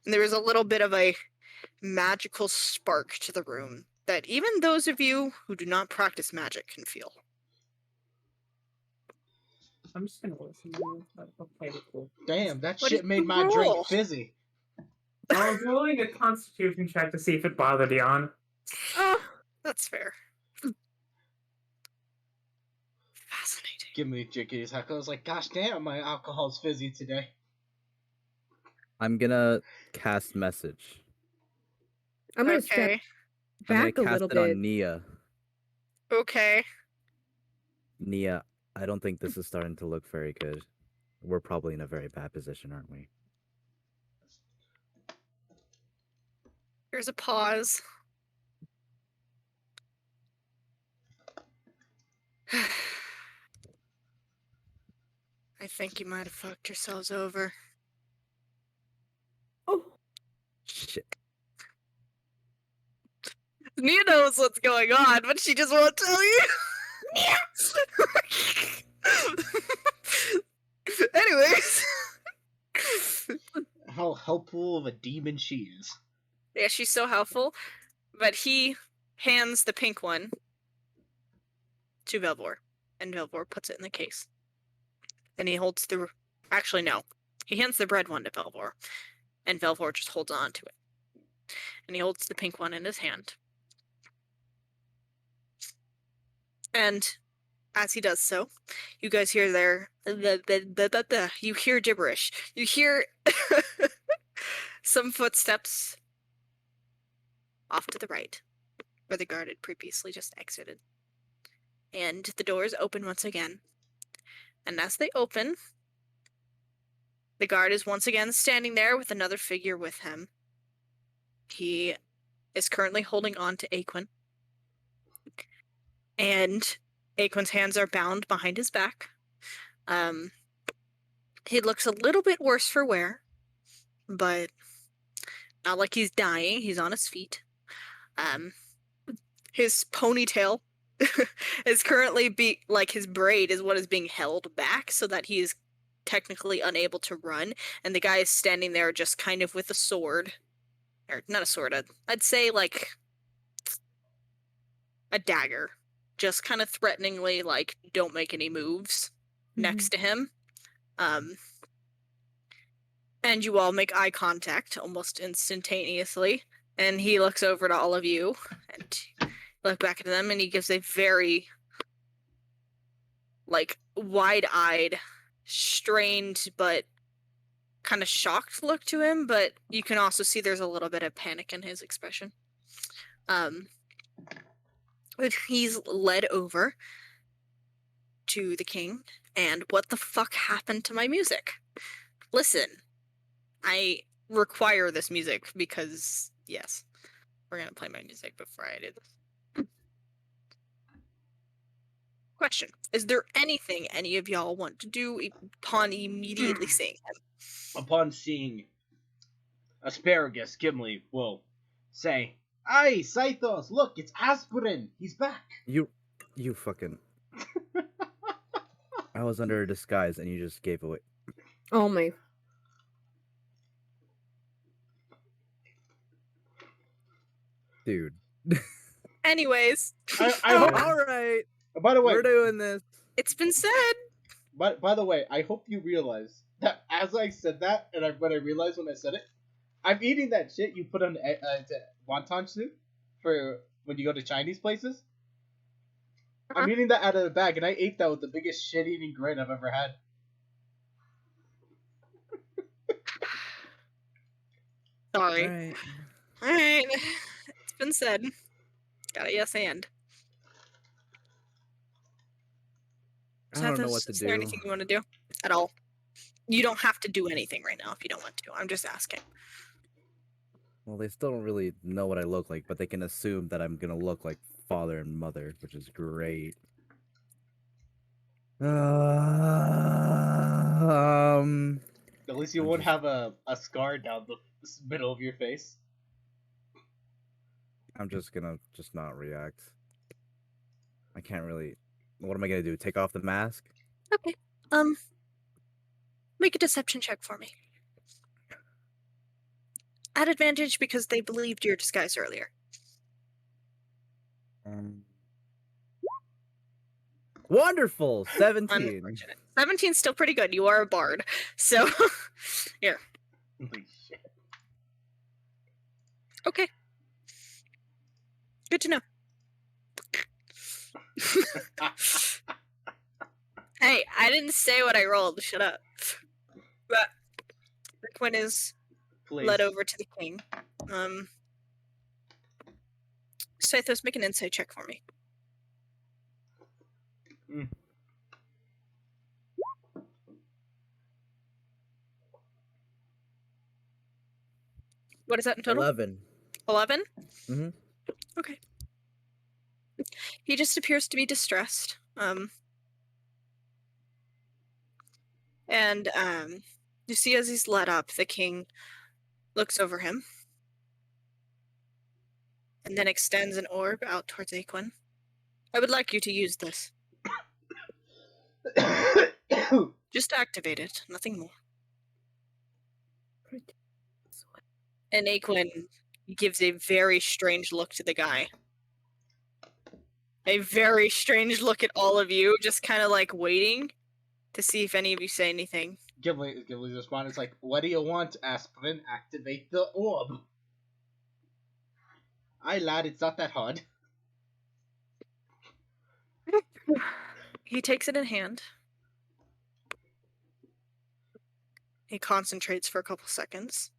And there is a little bit of a magical spark to the room that even those of you who do not practice magic can feel. I'm just gonna listen to you. Okay, cool. Damn, that What shit did made you my roll? drink fizzy. I was rolling a constitution check to see if it bothered Jan. Oh, That's fair. Fascinating. Give me Jicky's heckle. I was like, gosh damn, my alcohol's fizzy today. I'm gonna cast message. I'm gonna step Okay. I'm back a gonna cast little it bit. on Nia. Okay. Nia, I don't think this is starting to look very good. We're probably in a very bad position, aren't we? There's a pause. I think you might have fucked yourselves over. Oh, Shit. Nia knows what's going on, but she just won't tell you. Anyways. How helpful of a demon she is. Yeah, she's so helpful. But he hands the pink one to Velvor, and Velvor puts it in the case. And he holds the... Actually, no. He hands the red one to Velvor, and Velvor just holds on to it. And he holds the pink one in his hand. And as he does so, you guys hear you hear gibberish. You hear some footsteps off to the right, where the guard had previously just exited. And the doors open once again. And as they open, the guard is once again standing there with another figure with him. He is currently holding on to Aquin. And Aquin's hands are bound behind his back. He looks a little bit worse for wear, but not like he's dying. He's on his feet. His ponytail is currently his braid is what is being held back so that he is technically unable to run, and the guy is standing there just kind of with a sword. Or not a sword, I'd say like a dagger. Just kind of threateningly, like, don't make any moves next to him. And you all make eye contact almost instantaneously. And he looks over to all of you and look back at them, and he gives a very, like, wide-eyed, strained, but kind of shocked look to him, but you can also see there's a little bit of panic in his expression. But he's led over to the king, and what the fuck happened to my music? Listen, I require this music because, yes, we're gonna play my music before I do this. Question: is there anything any of y'all want to do upon immediately seeing him? Upon seeing Asparagus, Gimli will say, "Aye, Scythos, look, it's Aspirin. He's back." You fucking... I was under a disguise and you just gave away... oh my. Dude. Anyways, I hope, Alright, by the way, we're doing this. it's been said. by the way, I hope you realize that as I said that, and when I realized when I said it, I'm eating that shit you put on wonton soup for when you go to Chinese places. I'm eating that out of the bag, and I ate that with the biggest shit-eating grin I've ever had. Sorry. Alright. It's been said. Got a yes and. I don't know what to Is there do. anything you want to do at all? You don't have to do anything right now if you don't want to. I'm just asking. Well, they still don't really know what I look like, but they can assume that I'm gonna look like father and mother, which is great. At least you I'm won't just- have a scar down the middle of your face. I'm just gonna not react. I can't really... What am I gonna do? Take off the mask? Okay. Make a deception check for me. At advantage because they believed your disguise earlier. Wonderful! 17. Unfortunate. 17's still pretty good. You are a bard. So, here. Holy shit. Okay. Good to know. Hey, I didn't say what I rolled. Shut up. But Quinn is Please. led over to the king. Scythos, make an insight check for me. What is that in total? 11. 11? Mhm. Okay. He just appears to be distressed. And you see as he's led up, the king looks over him and then extends an orb out towards Aquin. I would like you to use this. Just activate it, nothing more. And Aquin gives a very strange look to the guy. A very strange look at all of you, just kind of like waiting to see if any of you say anything. Ghibli's response is like, "What do you want, Aspirin? Activate the orb." Aye, lad, it's not that hard. He takes it in hand. He concentrates for a couple seconds.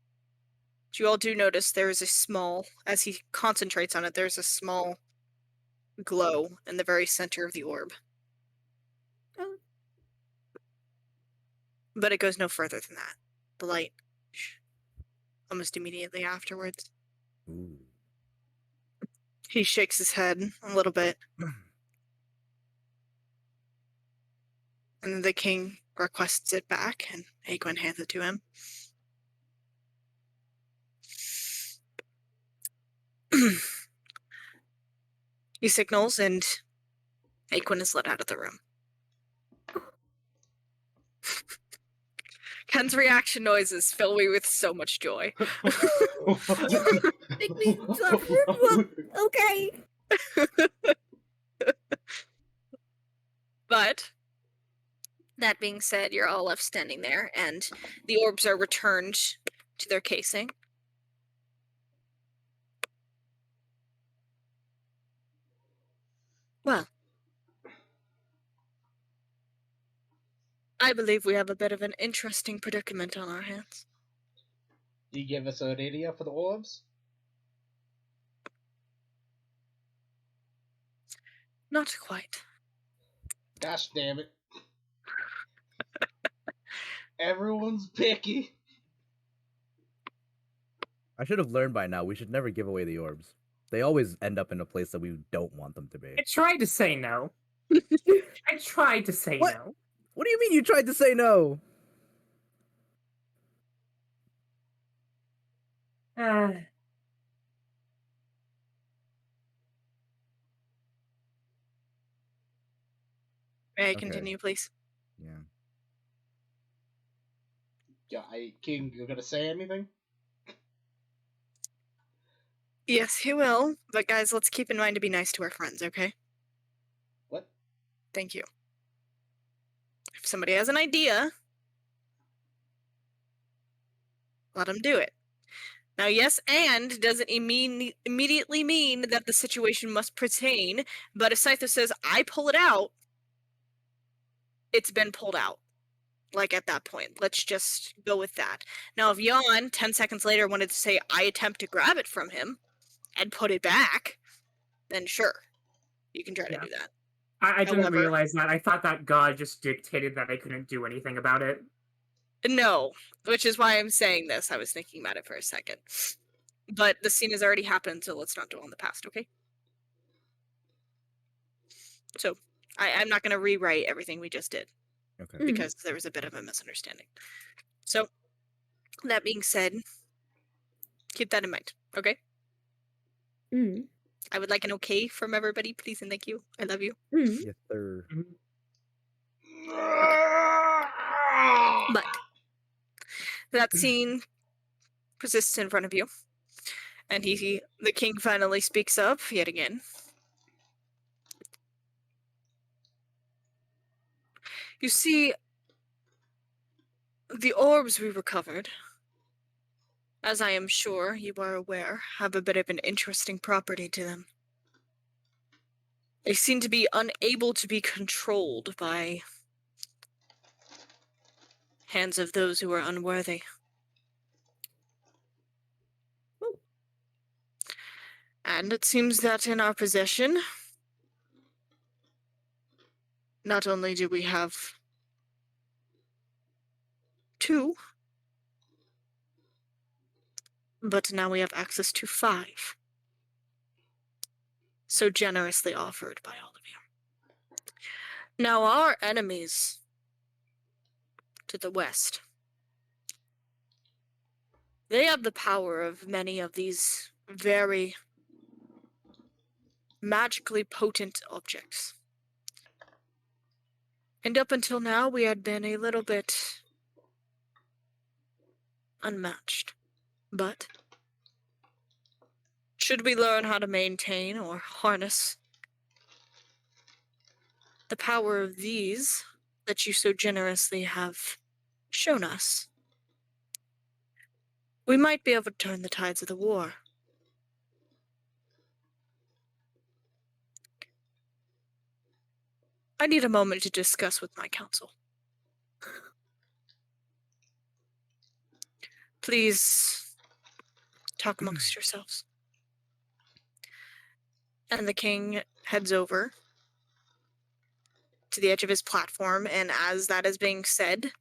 But you all do notice there is a small, as he concentrates on it, there's a small glow in the very center of the orb. Oh. But it goes no further than that. The light, almost immediately afterwards. Ooh. He shakes his head a little bit. And then the king requests it back, and Aquin hands it to him. He signals, and Aquin is let out of the room. Ken's reaction noises fill me with so much joy. Make me okay. But that being said, you're all left standing there, and the orbs are returned to their casing. Well, I believe we have a bit of an interesting predicament on our hands. Do you give us an idea for the orbs? Not quite. Gosh damn it. Everyone's picky. I should have learned by now. We should never give away the orbs. They always end up in a place that we don't want them to be. I tried to say no. I tried to say What? no. What do you mean you tried to say no? May I Okay. continue, please? Yeah. Yeah, King, you gonna say anything? Yes, he will. But guys, let's keep in mind to be nice to our friends, okay? What? Thank you. If somebody has an idea, let them do it. Now, yes, and doesn't immediately mean that the situation must pertain, but if Scyther says, I pull it out, it's been pulled out. Like, at that point. Let's just go with that. Now, if Jan, 10 seconds later, wanted to say, I attempt to grab it from him and put it back, then sure. You can try Yeah. to do that. I didn't However- realize that. I thought that God just dictated that I couldn't do anything about it. No, which is why I'm saying this. I was thinking about it for a second. But the scene has already happened, so let's not dwell on the past, okay? So, I'm not going to rewrite everything we just did, Okay. because there was a bit of a misunderstanding. So, that being said, keep that in mind, okay? Mm. I would like an okay from everybody, please and thank you. I love you. Mm. Yes, sir. But that scene persists in front of you, and the king finally speaks up yet again. You see, the orbs we recovered, as I am sure you are aware, have a bit of an interesting property to them. They seem to be unable to be controlled by hands of those who are unworthy. Oh. And it seems that in our possession, not only do we have 2, but now we have access to 5. So generously offered by all of you. Now our enemies to the west, they have the power of many of these very magically potent objects. And up until now, we had been a little bit unmatched. But should we learn how to maintain or harness the power of these that you so generously have shown us, we might be able to turn the tides of the war. I need a moment to discuss with my council. Please talk amongst yourselves. And the king heads over to the edge of his platform, and as that is being said,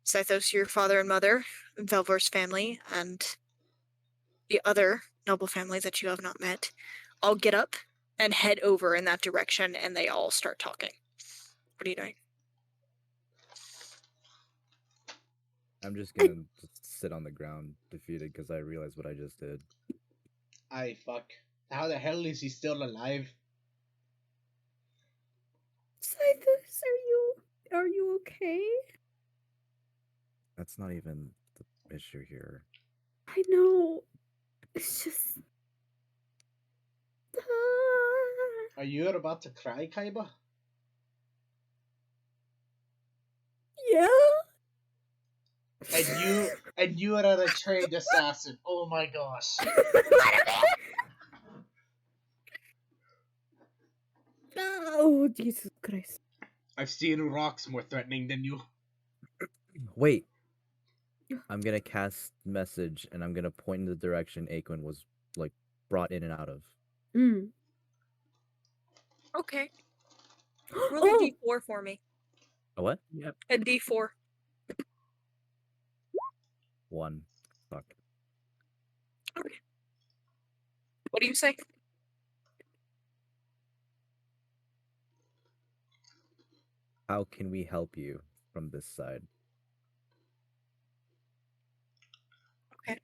Scythos, your father and mother, Velvor's family, and the other noble family that you have not met, all get up and head over in that direction, and they all start talking. What are you doing? I'm just gonna just sit on the ground, defeated, because I realized what I just did. Aye, fuck. How the hell is he still alive? Scythus, are you okay? That's not even the issue here. I know. It's just. Are you about to cry, Kaiba? Yeah. And you are a trained assassin. Oh my gosh. Oh, Jesus Christ. I've seen rocks more threatening than you. Wait. I'm gonna cast message, and I'm gonna point in the direction Aquin was like brought in and out of. Mm. Okay. Roll Oh! a d4 for me. A what? Yep. A d4. 1. Fuck. Okay. What do you say? How can we help you from this side? Okay.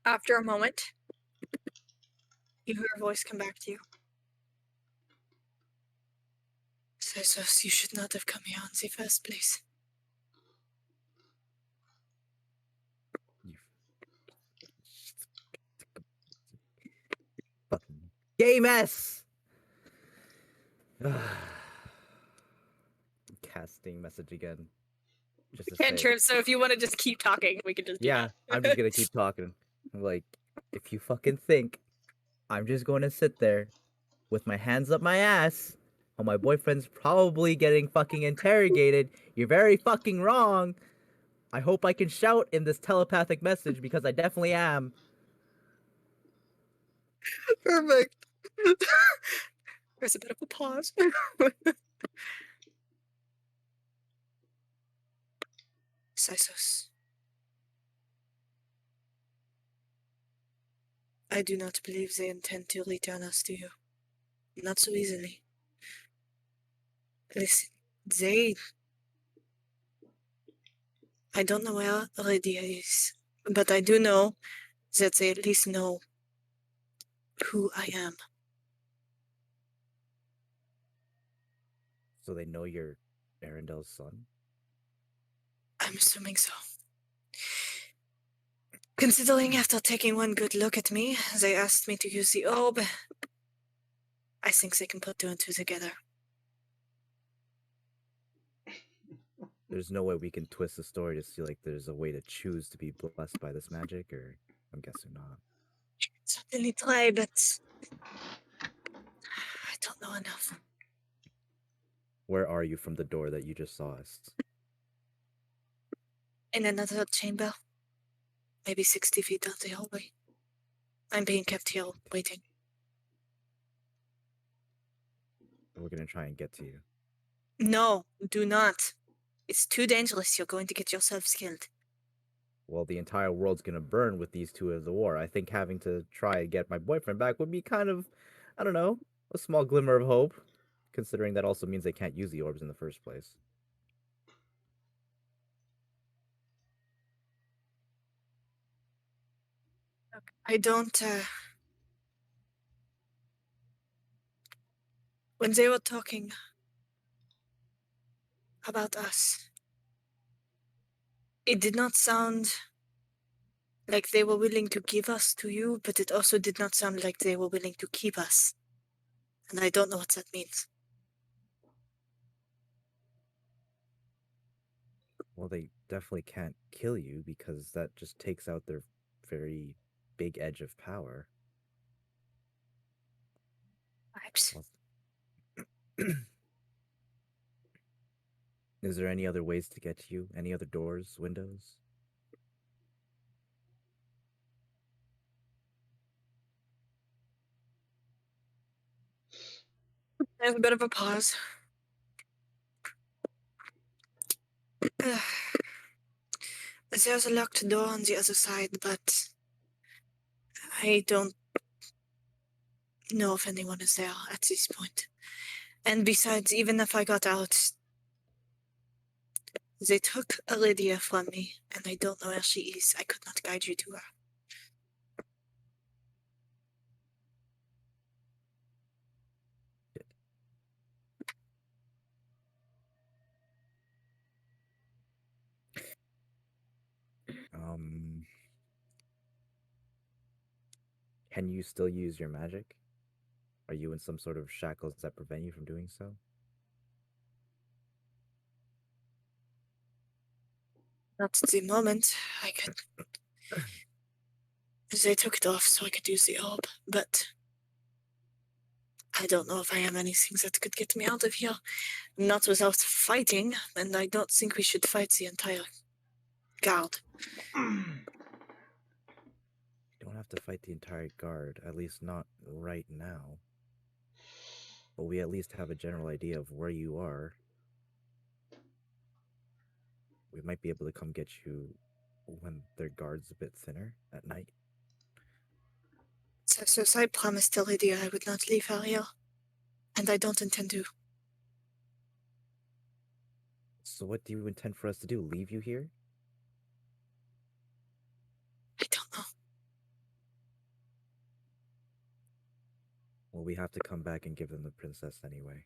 After a moment, you hear a voice come back to you. Scythos, you should not have come here in the first place. You fucking gay mess! Casting message again. Just to say. Cantrip, so if you want to just keep talking, we can just do Yeah, that. I'm just gonna keep talking. I'm like, if you fucking think I'm just going to sit there with my hands up my ass while my boyfriend's probably getting fucking interrogated, you're very fucking wrong. I hope I can shout in this telepathic message because I definitely am. Perfect. There's a bit of a pause. Scythos, I do not believe they intend to return us to you. Not so easily. Listen, I don't know where Lydia is, but I do know that they at least know who I am. So they know you're Arendel's son? I'm assuming so. Considering after taking one good look at me, they asked me to use the orb, I think they can put 2 and 2 together. There's no way we can twist the story to see like there's a way to choose to be blessed by this magic, or I'm guessing not. Certainly try, but I don't know enough. Where are you from the door that you just saw us? In another chamber, maybe 60 feet down the hallway. I'm being kept here waiting. We're gonna try and get to you. No, do not. It's too dangerous. You're going to get yourselves killed. well, the entire world's gonna burn with these two at the war. I think having to try and get my boyfriend back would be kind of, I don't know, a small glimmer of hope, considering that also means they can't use the orbs in the first place. I don't, when they were talking about us, it did not sound like they were willing to give us to you, but it also did not sound like they were willing to keep us. And I don't know what that means. Well, they definitely can't kill you because that just takes out their very big edge of power. Perhaps. Is there any other ways to get to you? Any other doors, windows? There's a bit of a pause. There's a locked door on the other side, but I don't know if anyone is there at this point. And besides, even if I got out, they took Lydia from me, and I don't know where she is. I could not guide you to her. Can you still use your magic? Are you in some sort of shackles that prevent you from doing so? Not at the moment. I could. They took it off so I could use the orb, but I don't know if I have anything that could get me out of here. Not without fighting, and I don't think we should fight the entire guard. You don't have to fight the entire guard, at least not right now. But we at least have a general idea of where you are. We might be able to come get you when their guard's a bit thinner at night. So I promised Lydia I would not leave her here, and I don't intend to. So what do you intend for us to do? Leave you here? I don't know. Well, we have to come back and give them the princess anyway.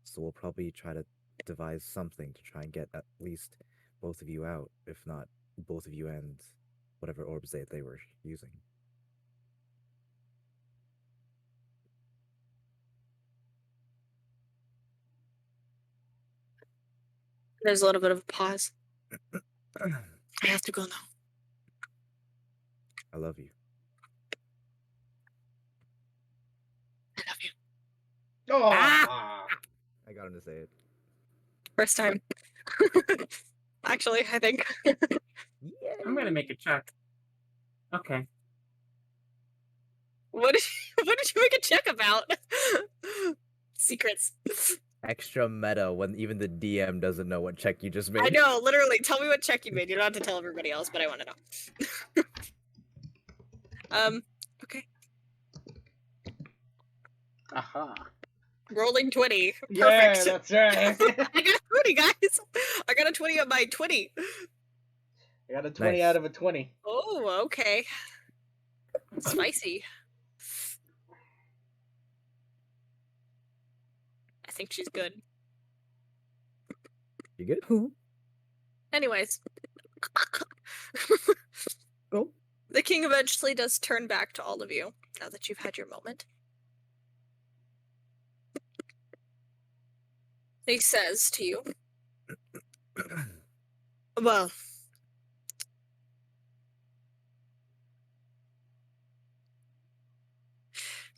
So we'll probably try to devise something to try and get at least both of you out, if not both of you and whatever orbs they were using. There's a little bit of a pause. I have to go now. I love you. I love you. Oh, I got him to say it. First time. Actually, I think. I'm gonna make a check. Okay. What did you make a check about? Secrets. Extra meta when even the DM doesn't know what check you just made. I know, literally. Tell me what check you made. You don't have to tell everybody else, but I want to know. Okay. aha. Rolling 20. Perfect. Yeah, that's right. I got a 20, guys. I got a 20 on my 20. I got a 20 Nice. out of a 20. Oh, okay. Spicy. I think she's good. You good? Who? Anyways. Go. The king eventually does turn back to all of you, now that you've had your moment. He says to you, well,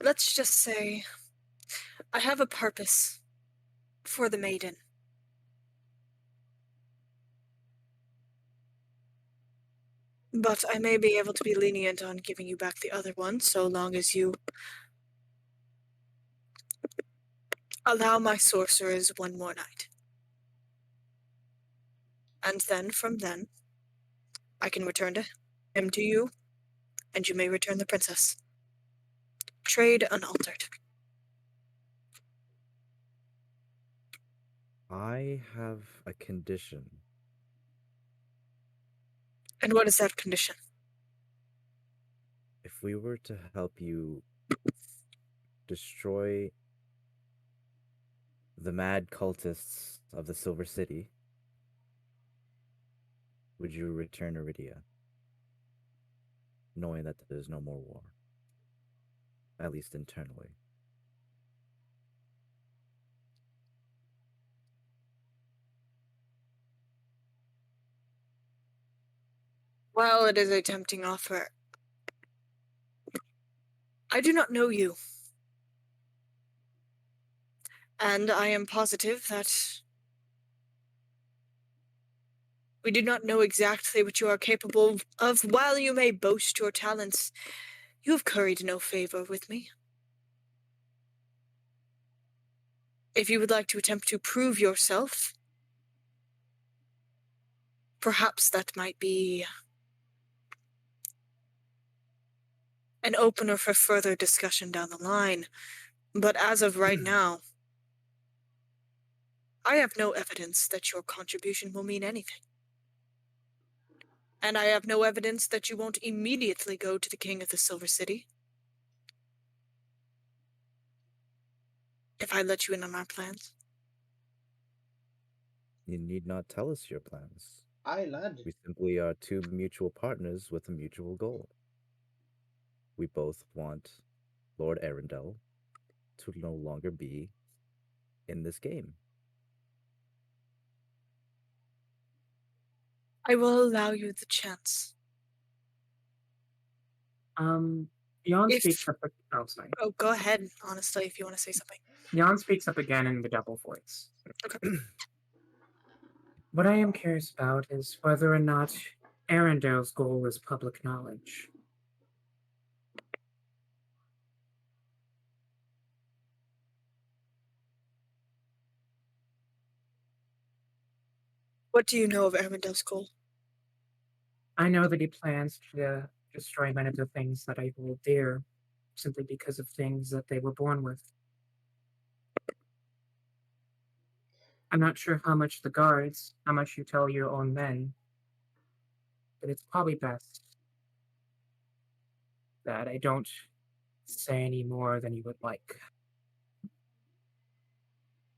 let's just say I have a purpose for the maiden. But I may be able to be lenient on giving you back the other one, so long as you allow my sorcerers one more night. And then, from then, I can return him to you, and you may return the princess. Trade unaltered. I have a condition. And what is that condition? If we were to help you destroy the mad cultists of the Silver City, would you return Iridia, knowing that there is no more war, at least internally? Well, it is a tempting offer. I do not know you. And I am positive that we do not know exactly what you are capable of. While you may boast your talents, you have curried no favor with me. If you would like to attempt to prove yourself, perhaps that might be an opener for further discussion down the line. But as of right now, I have no evidence that your contribution will mean anything. And I have no evidence that you won't immediately go to the King of the Silver City if I let you in on our plans. You need not tell us your plans. Lad. We simply are two mutual partners with a mutual goal. We both want Lord Arundel to no longer be in this game. I will allow you the chance. Jan If- speaks up. Oh, sorry. Oh, go ahead, honestly, if you want to say something. Jan speaks up again in the double voice. Okay. What I am curious about is whether or not Arendel's goal is public knowledge. What do you know of Arendel's goal? I know that he plans to destroy many of the things that I hold dear, simply because of things that they were born with. I'm not sure how much the guards, how much you tell your own men, but it's probably best that I don't say any more than you would like.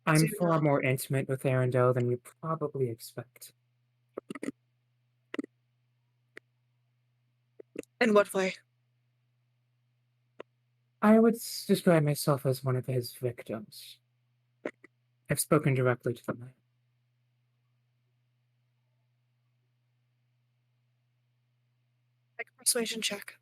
I'm Do far not. more intimate with Arundel than you probably expect. In what way? I would describe myself as one of his victims. I've spoken directly to the man. Make a persuasion check.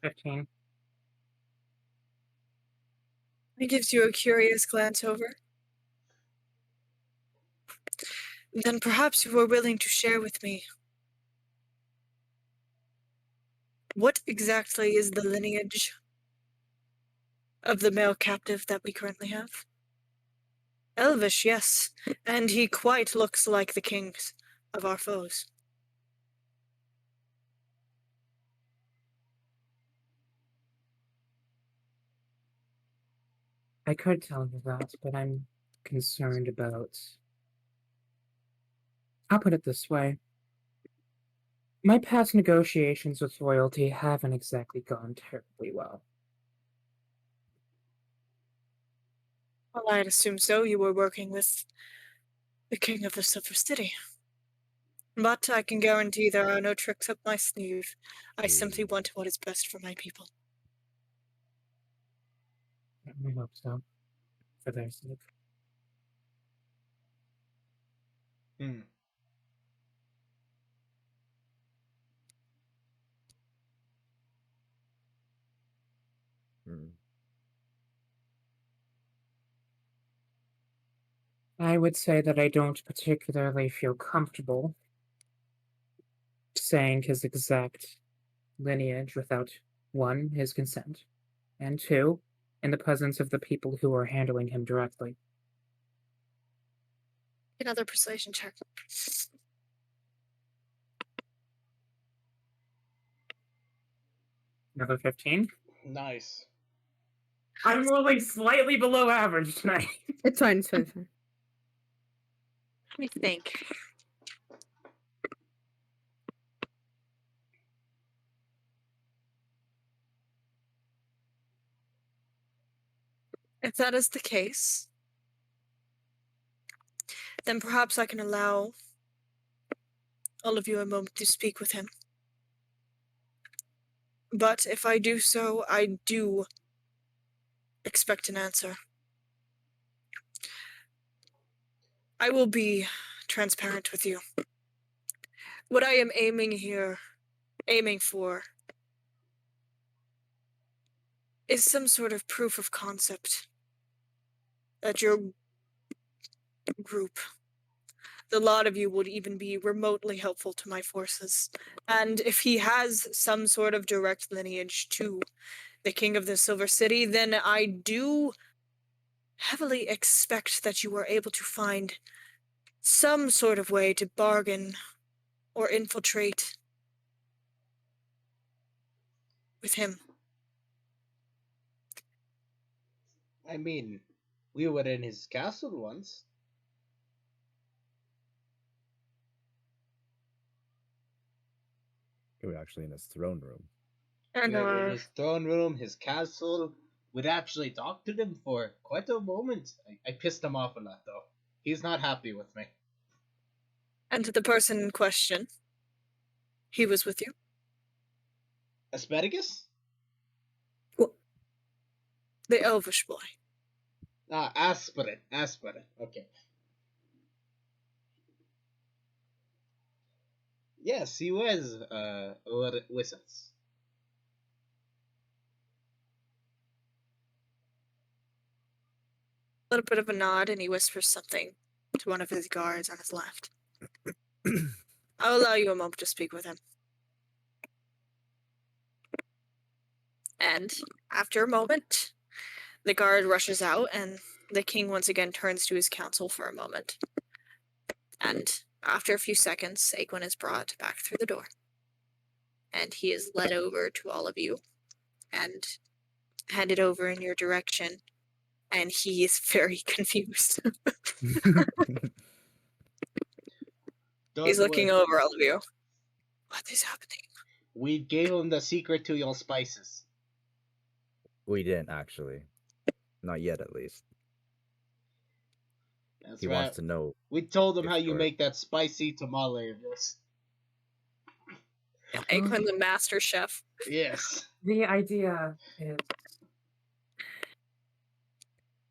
"15. He gives you a curious glance over. Then perhaps you are willing to share with me what exactly is the lineage of the male captive that we currently have? Elvish, yes, and he quite looks like the kings of our foes. I could tell you that, but I'm concerned about. I'll put it this way. My past negotiations with royalty haven't exactly gone terribly well. Well, I'd assume so. You were working with the king of the Silver City. But I can guarantee there are no tricks up my sleeve. I simply want what is best for my people. I hope so. For their sake. Hmm. Mm. I would say that I don't particularly feel comfortable saying his exact lineage without, one, his consent, and 2, in the presence of the people who are handling him directly. Another persuasion check. Another 15. Nice. I'm rolling slightly below average tonight. It's fine. It's fine. It's fine. Let me think. If that is the case, then perhaps I can allow all of you a moment to speak with him. But if I do so, I do expect an answer. I will be transparent with you. What I am aiming for, is some sort of proof of concept that your group, the lot of you, would even be remotely helpful to my forces. And if he has some sort of direct lineage to the King of the Silver City, then I do heavily expect that you are able to find some sort of way to bargain or infiltrate with him. I mean, we were in his castle once. We were actually in his throne room. And We were in his throne room, his castle. We'd actually talked to him for quite a moment. I pissed him off a lot, though. He's not happy with me. and the person in question, he was with you? Asparagus? The elvish boy. Ah, aspirin. Aspirin. Okay. Yes, he was with us. A little bit of a nod, and he whispers something to one of his guards on his left. I'll allow you a moment to speak with him. And after a moment, the guard rushes out, and the king once again turns to his council for a moment. And after a few seconds, Aegon is brought back through the door. And he is led over to all of you and handed over in your direction. And he is very confused. He's looking over all of you. What is happening? We gave him the secret to your spices. We didn't actually. Not yet, at least. That's He right. wants to know. We told him if how you you're- make that spicy tamale of yours. Aegon, the master chef. Yes. The idea is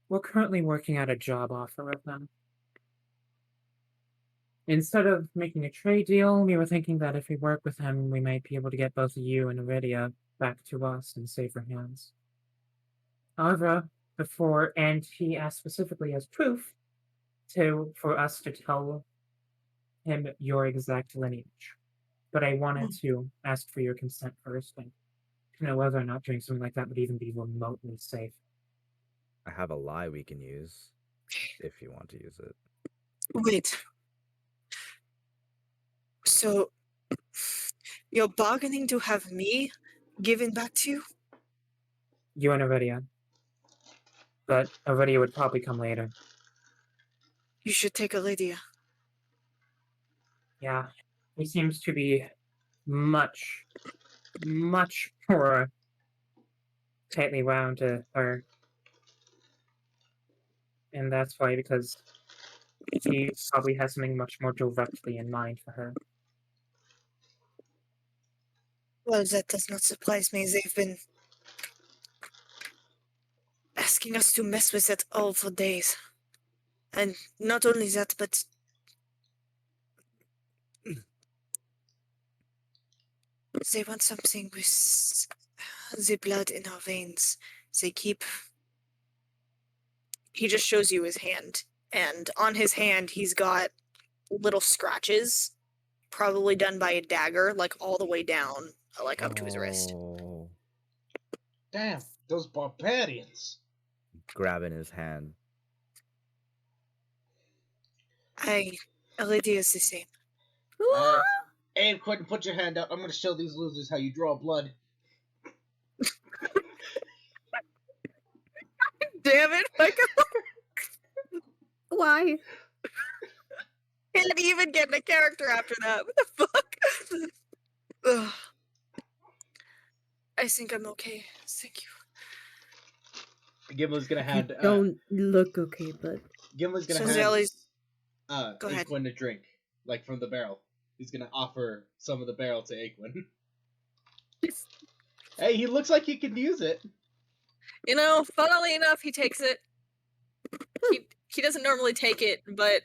we're currently working out a job offer with them. Instead of making a trade deal, we were thinking that if we work with him, we might be able to get both you and Iridia back to us in safer hands. However, he asked specifically as proof for us to tell him your exact lineage. But I wanted to ask for your consent first and to know whether or not doing something like that would even be remotely safe. I have a lie we can use if you want to use it. Wait. So, you're bargaining to have me given back to you? You and Iridia. But Iridia would probably come later. You should take Lydia. Yeah, he seems to be much more tightly wound to her. And that's why, because he probably has something much more directly in mind for her. Well, that does not surprise me. They've been asking us to mess with that all for days. And not only that, but they want something with the blood in our veins. They keep... He just shows you his hand. And on his hand, he's got little scratches, probably done by a dagger, like all the way down, like up to his wrist. Oh. Damn. Those barbarians. Grabbing his hand. Lady is the same. Abe, go ahead and put your hand out. I'm gonna show these losers how you draw blood. Damn it, Michael! Why? Can't even get a character after that. What the fuck? Ugh. I think I'm okay. Thank you. Gimli's gonna You hand. don't look okay, but Gimli's gonna So hand. Zelly's. Go ahead. Aquin a drink, like from the barrel. He's gonna offer some of the barrel to Aquin. Hey, he looks like he can use it. You know, funnily enough, he takes it. He doesn't normally take it, but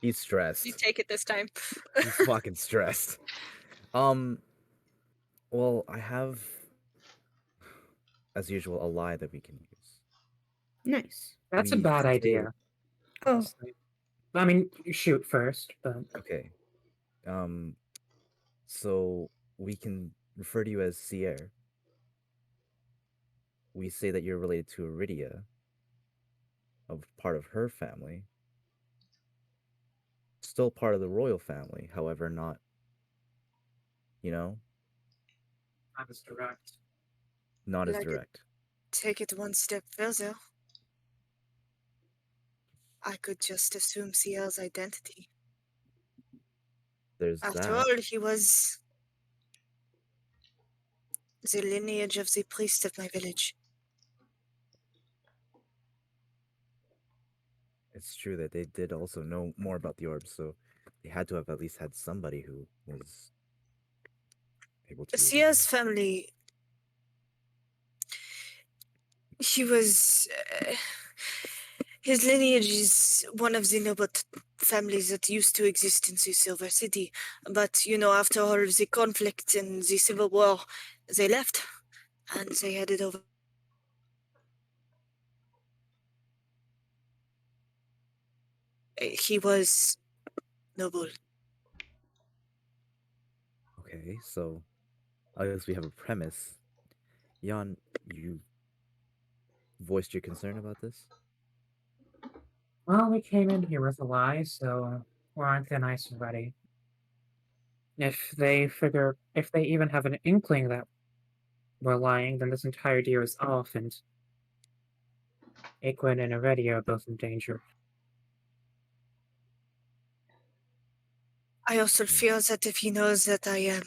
He's stressed. you take it this time. He's fucking stressed. Well, I have, as usual, a lie that we can use. nice. That's a We bad say- idea. Oh, honestly. I mean, you shoot first, but Okay. So we can refer to you as Sierra. We say that you're related to Iridia, of part of her family. Still part of the royal family, however, not, not as direct. not as Like it- direct. Take it one step further. I could just assume Ciel's identity. There's After that. all, he was the lineage of the priest of my village. It's true that they did also know more about the orbs, so they had to have at least had somebody who was able to. Ciel's family. He was. His lineage is one of the noble families that used to exist in the Silver City. But, after all of the conflict and the Civil War, they left and they headed over. He was noble. Okay, so I guess we have a premise. Jan, you voiced your concern about this? Well, we came in here with a lie, so we're on thin ice already. If they even have an inkling that we're lying, then this entire deal is off, and Aquin and Iridia are both in danger. I also feel that if he knows that I am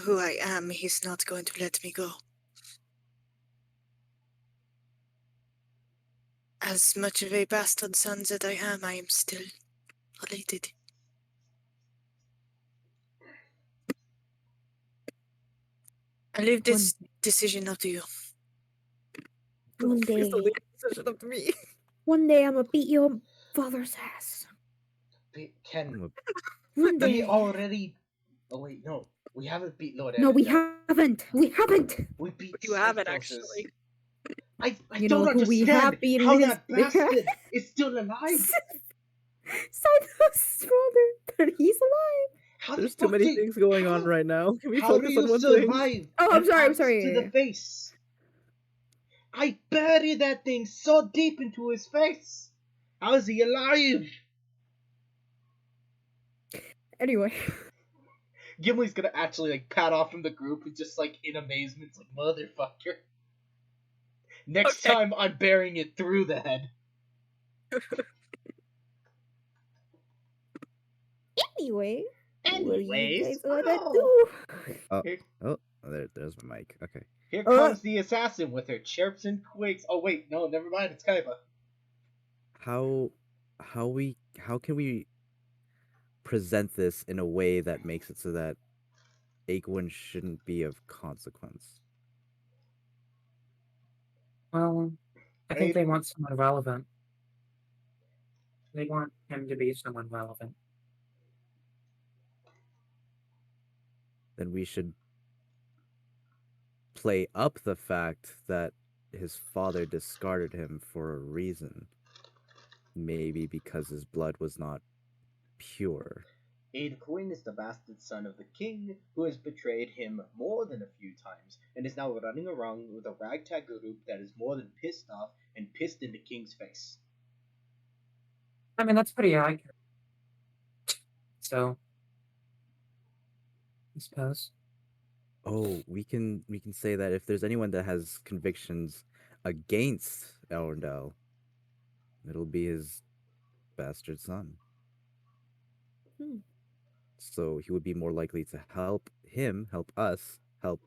who I am, he's not going to let me go. As much of a bastard son that I am still related. I leave this decision up to you. One day. Please don't leave the decision up to me. One day I'm gonna beat your father's ass. Ken, One day. we already. Oh wait, no, we haven't beat Lord. No, we Edgar. haven't. We haven't. We beat. You haven't, Sith forces. actually. I You don't know who we understand have beaten how is- that bastard is still alive. Cythos' brother, but he's alive. How the There's too fuck many did- things going on how- right now. Can we How do focus you on one thing? survive? Oh, I'm an sorry, I'm axe sorry. To the face. I buried that thing so deep into his face. How is he alive? Anyway, Gimli's gonna actually pat off from the group and just in amazement, it's like motherfucker. Next Okay. time I'm burying it through the head. anyway, what do you Anyways, guys wanna oh. do? Here, Oh, there's my mic. Okay. here comes the assassin with her chirps and quakes. Oh wait, no, never mind. It's Kaiba. How can we present this in a way that makes it so that Aquin shouldn't be of consequence? Well, I think Right. they want someone relevant. They want him to be someone relevant. Then we should play up the fact that his father discarded him for a reason. Maybe because his blood was not pure. Aidquin is the bastard son of the king who has betrayed him more than a few times and is now running around with a ragtag group that is more than pissed off and pissed in the king's face. I mean, that's pretty accurate. So, I suppose. Oh, we can say that if there's anyone that has convictions against Elrondel, it'll be his bastard son. Hmm. So he would be more likely to help him, help us, help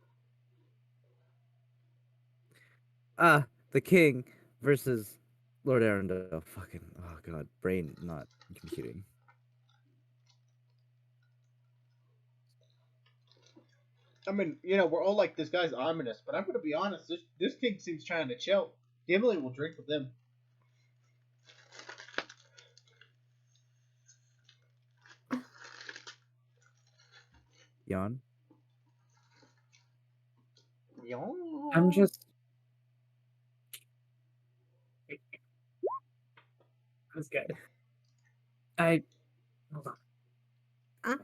the king versus Lord Arundel. Fucking oh god, brain not computing. I mean, we're all like, this guy's ominous, but I'm gonna be honest, this king seems trying to chill. Gimli will drink with him. Jan? I'm just. That's good. Hold on. Ah.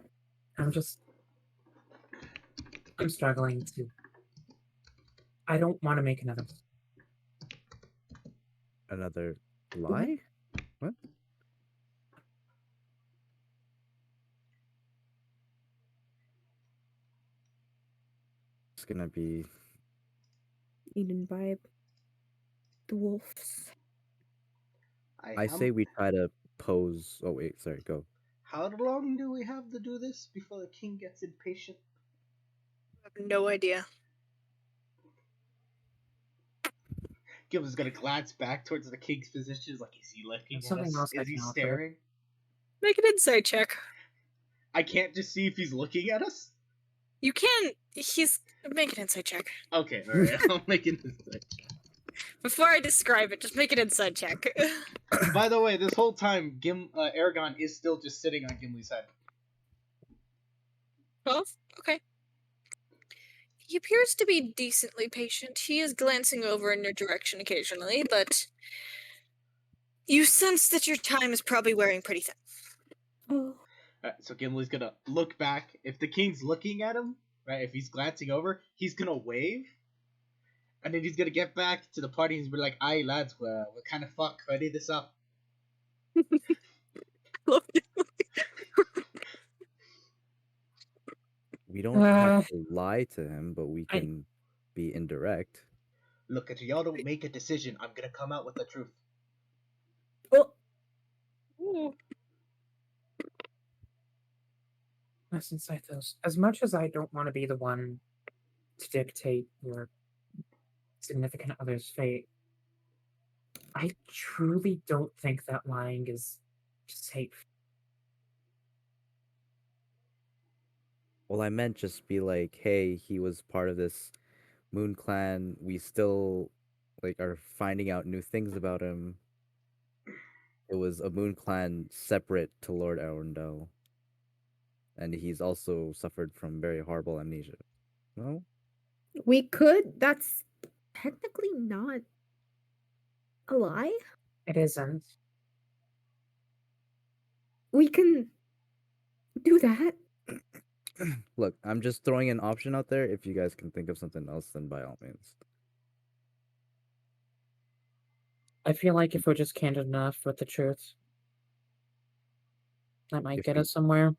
I'm struggling to. I don't want to make Another lie? What? It's gonna be Eaten by the wolves. I say we try to pose. Oh wait, sorry, go. How long do we have to do this before the king gets impatient? I have no idea. Gimli's gonna glance back towards the king's position. Like, is he looking There's at something us? else I Is he can offer. staring? Make an insight check. I can't just see if he's looking at us? You can. He's. Make an insight check. Okay, alright, I'll make an insight check. Before I describe it, just make an insight check. By the way, this whole time, Aragon is still just sitting on Gimli's head. 12? Okay. He appears to be decently patient. He is glancing over in your direction occasionally, but you sense that your time is probably wearing pretty thin. Oh. Alright, so Gimli's gonna look back. If the king's looking at him, right, if he's glancing over, he's gonna wave. And then he's gonna get back to the party and be like, "Aye, lads, we're kind of fucked. Ready this up." We don't have to lie to him, but we can be indirect. Look, if y'all don't make a decision, I'm gonna come out with the truth. Oh. Listen, Scythos, as much as I don't want to be the one to dictate your significant other's fate, I truly don't think that lying is safe. Well, I meant just be like, hey, he was part of this Moon Clan. We still are finding out new things about him. It was a Moon Clan separate to Lord Arundel. And he's also suffered from very horrible amnesia. No? We could. That's technically not a lie. It isn't. We can do that. Look, I'm just throwing an option out there. If you guys can think of something else, then by all means. I feel like if we're just candid enough with the truth, that might get us somewhere.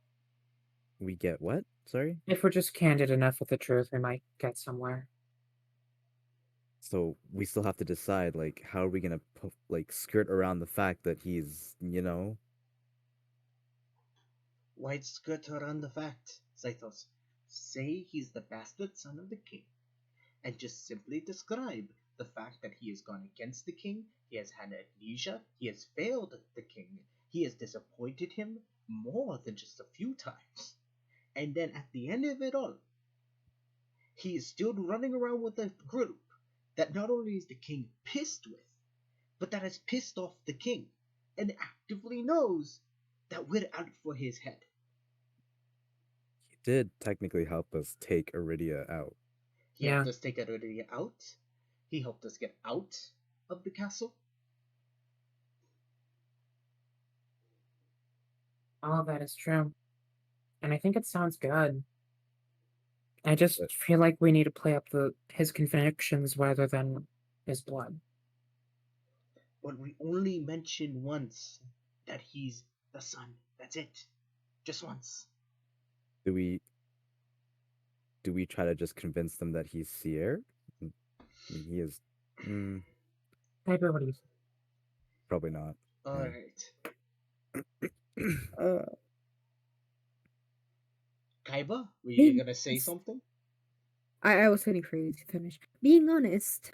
We get what? Sorry? If we're just candid enough with the truth, we might get somewhere. So we still have to decide, how are we gonna skirt around the fact that he's, Why'd skirt around the fact, Zythos? Say he's the bastard son of the king, and just simply describe the fact that he has gone against the king, he has had amnesia, he has failed the king, he has disappointed him more than just a few times. And then at the end of it all, he is still running around with a group that not only is the king pissed with, but that has pissed off the king and actively knows that we're out for his head. He did technically help us take Iridia out. He helped us take Iridia out. He helped us get out of the castle. All of that is true. and I think it sounds good. I just But- feel like we need to play up his convictions rather than his blood. But we only mentioned once that he's the son. That's it. Just once. Do we try to just convince them that he's Seer? I mean, he is. Piper, what do you say? Probably not. Alright. Uh, Kaiba, were you Being gonna say something? I was waiting for you to finish. Being honest,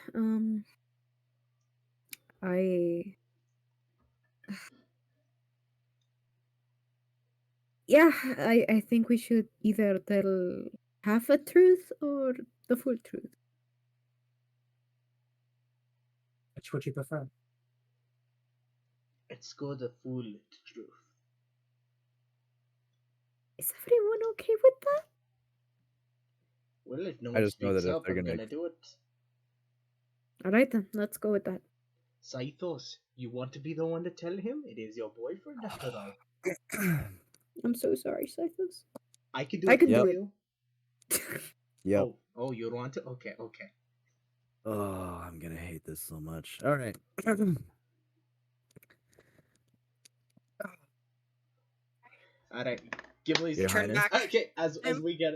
I yeah, I think we should either tell half a truth or the full truth. Which would you prefer? Let's go the full truth. Is everyone okay with that? Well, if no I one just know speaks that if up, they're I'm gonna gonna do it. Alright then, let's go with that. Saitos, you want to be the one to tell him? It is your boyfriend after all. I'm so sorry, Cyphus. I can do I it can for do Yep. you. Yep. Oh, you don't want to? Okay. Oh, I'm gonna hate this so much. All right. Alright. Ghibli's Your Turn Highness. back. okay, as him. we get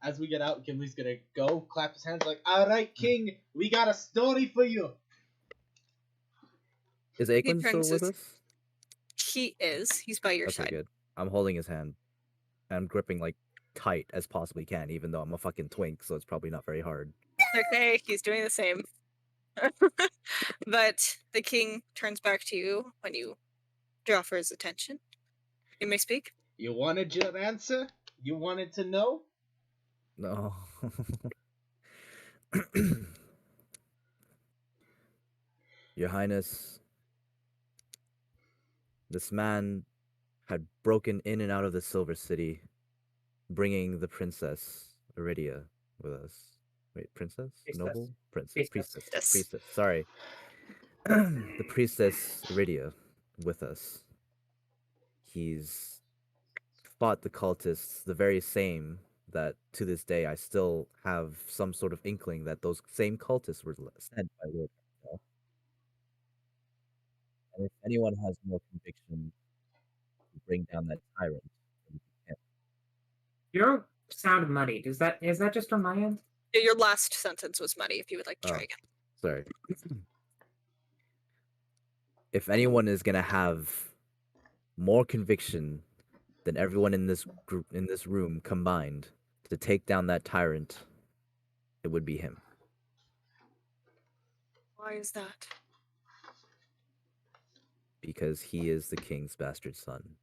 as we get out, Ghibli's gonna go, clap his hands like, alright, King, we got a story for you. Is Aikman still turns with his- us? He is. He's by your Okay, side. good. I'm holding his hand. I'm gripping like tight as possibly can, even though I'm a fucking twink, so it's probably not very hard. Okay, he's doing the same. But the king turns back to you when you draw for his attention. You may speak. You wanted your answer? You wanted to know? No. Your Highness, this man had broken in and out of the Silver City, bringing the Princess Iridia with us. Wait, princess? Priestess. Noble? Priestess. Priestess. Yes. Priestess. Sorry. The Priestess Iridia with us. He's fought the cultists, the very same that to this day I still have some sort of inkling that those same cultists were sent by Lord Raphael. And if anyone has more conviction to bring down that tyrant, it would be him. Your sound muddied. Is that just on my end? Your last sentence was muddy. If you would like to try Oh. again. Sorry. If anyone is gonna have more conviction than everyone in this group in this room combined to take down that tyrant, it would be him. Why is that? Because he is the king's bastard son.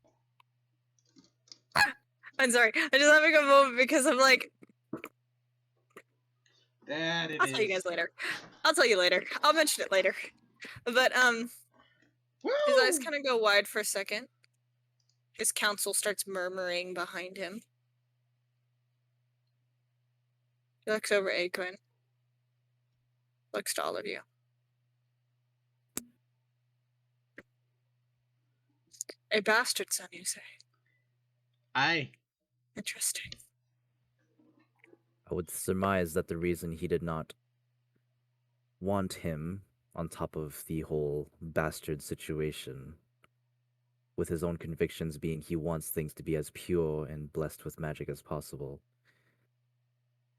I'm sorry. I'm just having a moment because I'm like, That it I'll is. tell you guys later. I'll tell you later. I'll mention it later. But his eyes Woo! kind of go wide for a second. His counsel starts murmuring behind him. He looks over at Aquin. Looks to all of you. A bastard son, you say? Aye. Interesting. I would surmise that the reason he did not want him on top of the whole bastard situation, with his own convictions being he wants things to be as pure and blessed with magic as possible,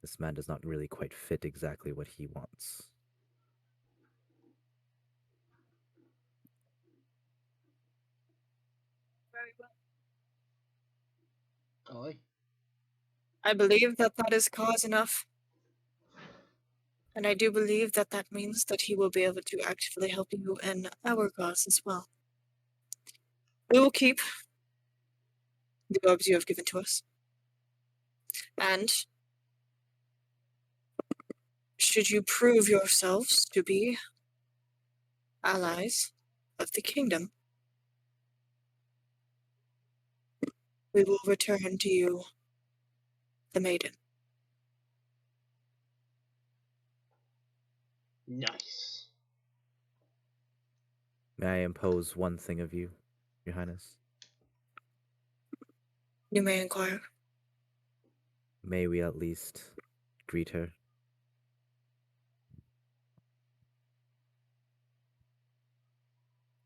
this man does not really quite fit exactly what he wants. Very well. Aye. I believe that that is cause enough. And I do believe that that means that he will be able to actively help you in our cause as well. We will keep the orbs you have given to us. And should you prove yourselves to be allies of the kingdom, we will return to you the maiden. Nice. May I impose one thing of you, Your Highness? You may inquire. May we at least greet her?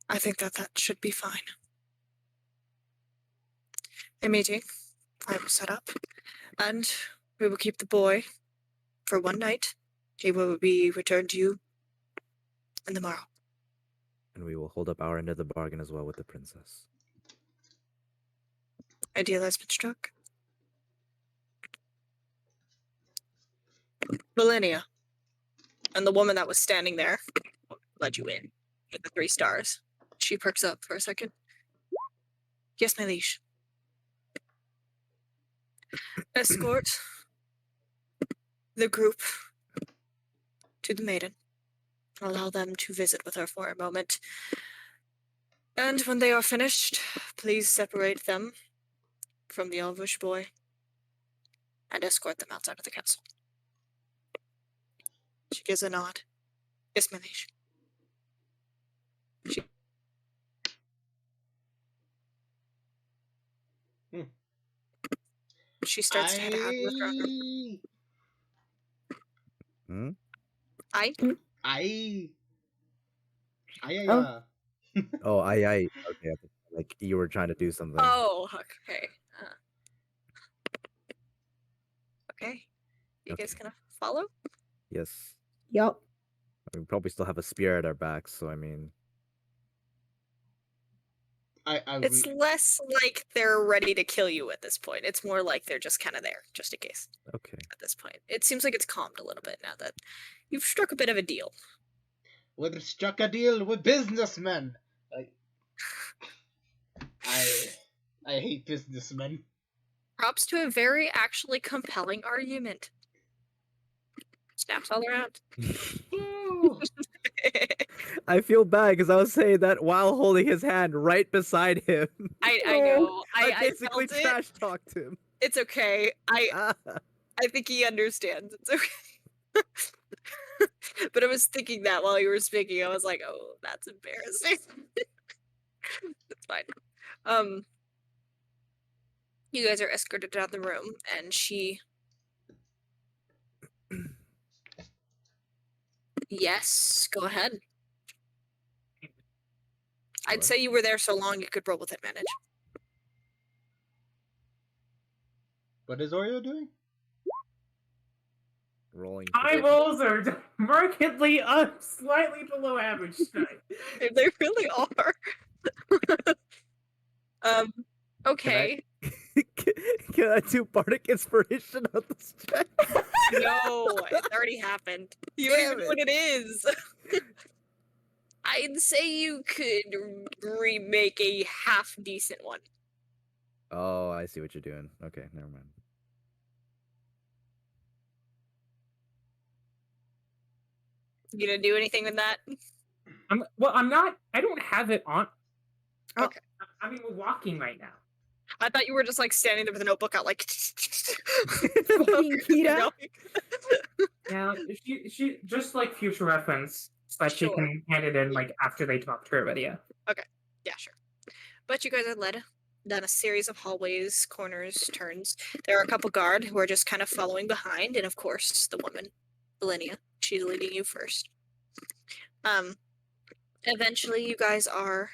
I think that should be fine. A meeting I will set up, and we will keep the boy for one night. He will be returned to you in the morrow. And we will hold up our end of the bargain as well with the princess. A deal has been struck. Millennia, and the woman that was standing there led you in with the 3 stars. She perks up for a second. Yes, my liege. Escort the group to the maiden. Allow them to visit with her for a moment. And when they are finished, please separate them from the elvish boy and escort them outside of the castle. She gives a nod. Yes, my liege. She starts to head out with her. Hmm? I? Oh. Oh, I. Okay, like you were trying to do something. Oh, okay. Okay. You guys Okay. gonna follow? Yes. Yup. We probably still have a spear at our backs, so I mean. It's less like they're ready to kill you at this point. It's more like they're just kind of there, just in case. Okay. At this point, it seems like it's calmed a little bit now that you've struck a bit of a deal. We struck a deal with businessmen. I hate businessmen. Props to a very actually compelling argument. Snaps all around. I feel bad because I was saying that while holding his hand right beside him. I know. I I basically felt it. trash talked him. It's okay. I think he understands. It's okay. But I was thinking that while you were speaking, I was like, oh, that's embarrassing. It's fine. You guys are escorted out of the room, and she... Yes, go ahead. I'd What? say you were there so long you could roll with advantage. What is Oreo doing? Rolling. My rolls are markedly slightly below average tonight. They really are. Okay. Can I do bardic inspiration on this check? No, it's already happened. You don't even know what it is. I'd say you could remake a half decent one. Oh, I see what you're doing. Okay, never mind. You gonna do anything with that? I'm not. I don't have it on. Okay. I mean, we're walking right now. I thought you were just like standing there with a notebook out, like. Fucking Kira. Yeah, she just like future reference, but she Sure. can hand it in like after they talk to her video. Okay. Yeah, sure. But you guys are led down a series of hallways, corners, turns. There are a couple guard who are just kind of following behind, and of course the woman, Linnea. She's leading you first. Eventually you guys are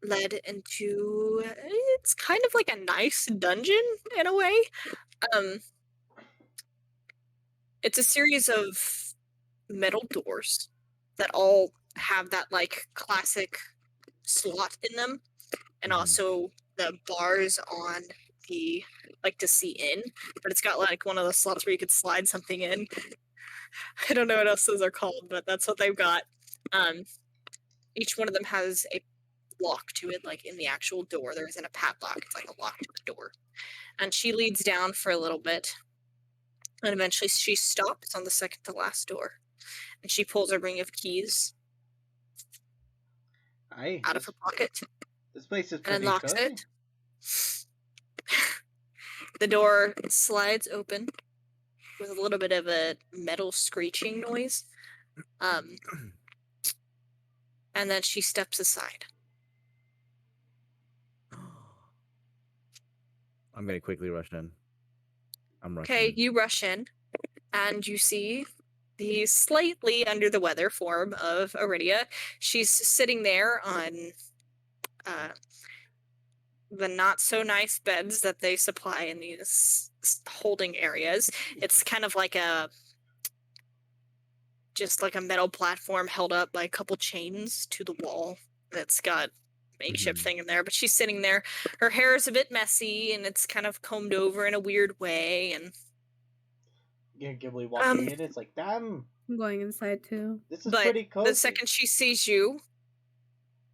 led into, it's kind of like a nice dungeon in a way. It's a series of metal doors that all have that like classic slot in them, and also the bars on the like to see in, but it's got like one of those slots where you could slide something in. I don't know what else those are called, but that's what they've got. Each one of them has a lock to it, like in the actual door. There isn't a padlock, it's like a lock to the door. And she leads down for a little bit, and eventually she stops on the second to last door, and she pulls a ring of keys out of her pocket. This place is and pretty unlocks cozy. it. The door slides open with a little bit of a metal screeching noise. And then she steps aside. I'm gonna quickly rush in. I'm rushing Okay, in. you rush in, and you see the slightly under the weather form of Iridia. She's sitting there on the not so nice beds that they supply in these holding areas. It's kind of like just like a metal platform held up by a couple chains to the wall that's got makeshift thing in there, but she's sitting there. Her hair is a bit messy and it's kind of combed over in a weird way, and Yeah, Ghibli walking in, it's like, damn, I'm going inside too. this is but pretty cozy. the second she sees you,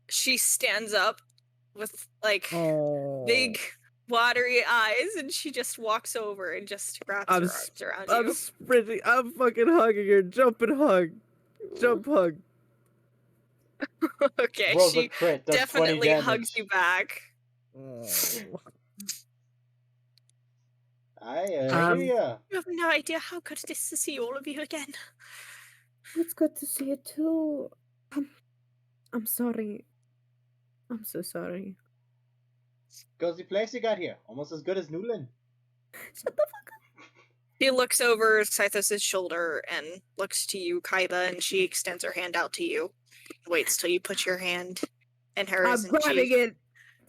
she stands up with like big watery eyes, and she just walks over and just wraps her arms around I'm you. sprinting. I'm fucking hugging her. Jump and hug. Jump hug. Okay, Rolls a she crit, does 20 definitely damage. hugs you back. Hi, Um, Iridia. You have no idea how good it is to see all of you again. It's good to see you too. I'm sorry. I'm so sorry. Cozy place you got here. Almost as good as Newland. Shut the fuck up. He looks over Scythos' shoulder and looks to you, Kaiba, and she extends her hand out to you. Waits till you put your hand in hers, I'm and grabbing it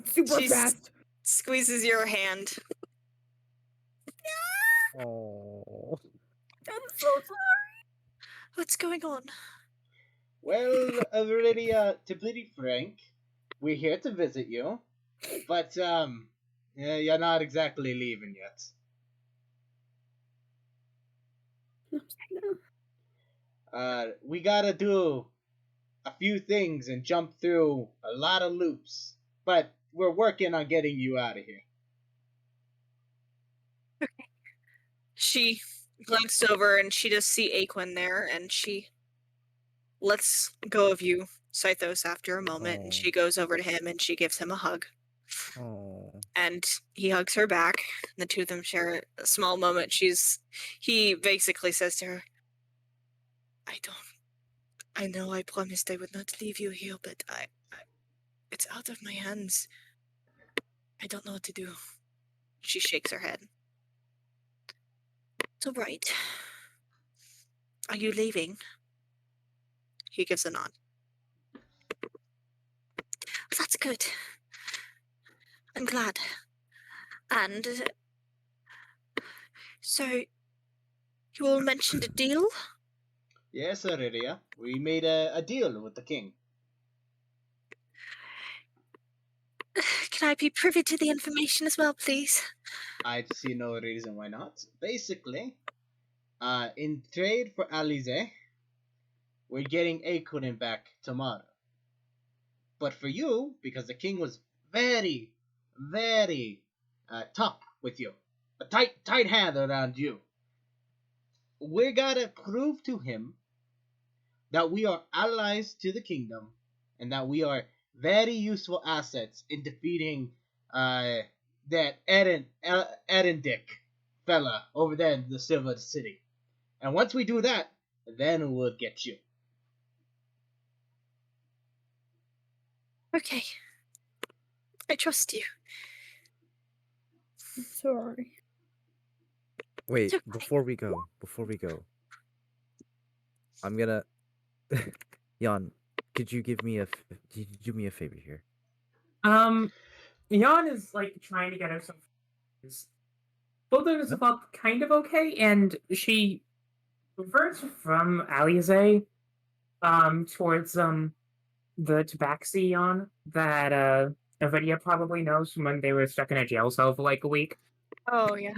super she fast. squeezes your hand. Oh. I'm so sorry. What's going on? Well, Iridia, to be frank, we're here to visit you. But, yeah, you're not exactly leaving yet. We gotta do a few things and jump through a lot of loops. But we're working on getting you out of here. She glanced over and she does see Aquin there, and she lets go of you, Scythos, after a moment, and she goes over to him and she gives him a hug. Oh. And he hugs her back. The two of them share a small moment. He basically says to her, I know I promised I would not leave you here, but it's out of my hands. I don't know what to do. She shakes her head. It's all right. Are you leaving? He gives a nod. That's good. I'm glad. And so you all mentioned a deal? Yes, Iridia. We made a deal with the king. Can I be privy to the information as well, please? I see no reason why not. Basically, in trade for Alize, we're getting Akunin back tomorrow. But for you, because the king was very, very tough with you, a tight hand around you, we gotta prove to him that we are allies to the kingdom and that we are very useful assets in defeating that Erendick fella over there in the Silver City. And once we do that, then we'll get you. Okay. I trust you. I'm sorry. Wait, It's okay. before we go, I'm gonna. Jan, could you do me a favor here? Jan is like trying to get herself. Both of us Huh? felt kind of okay, and she reverts from Alize towards the tabaxi that Avidia probably knows from when they were stuck in a jail cell for like a week. Oh, yeah.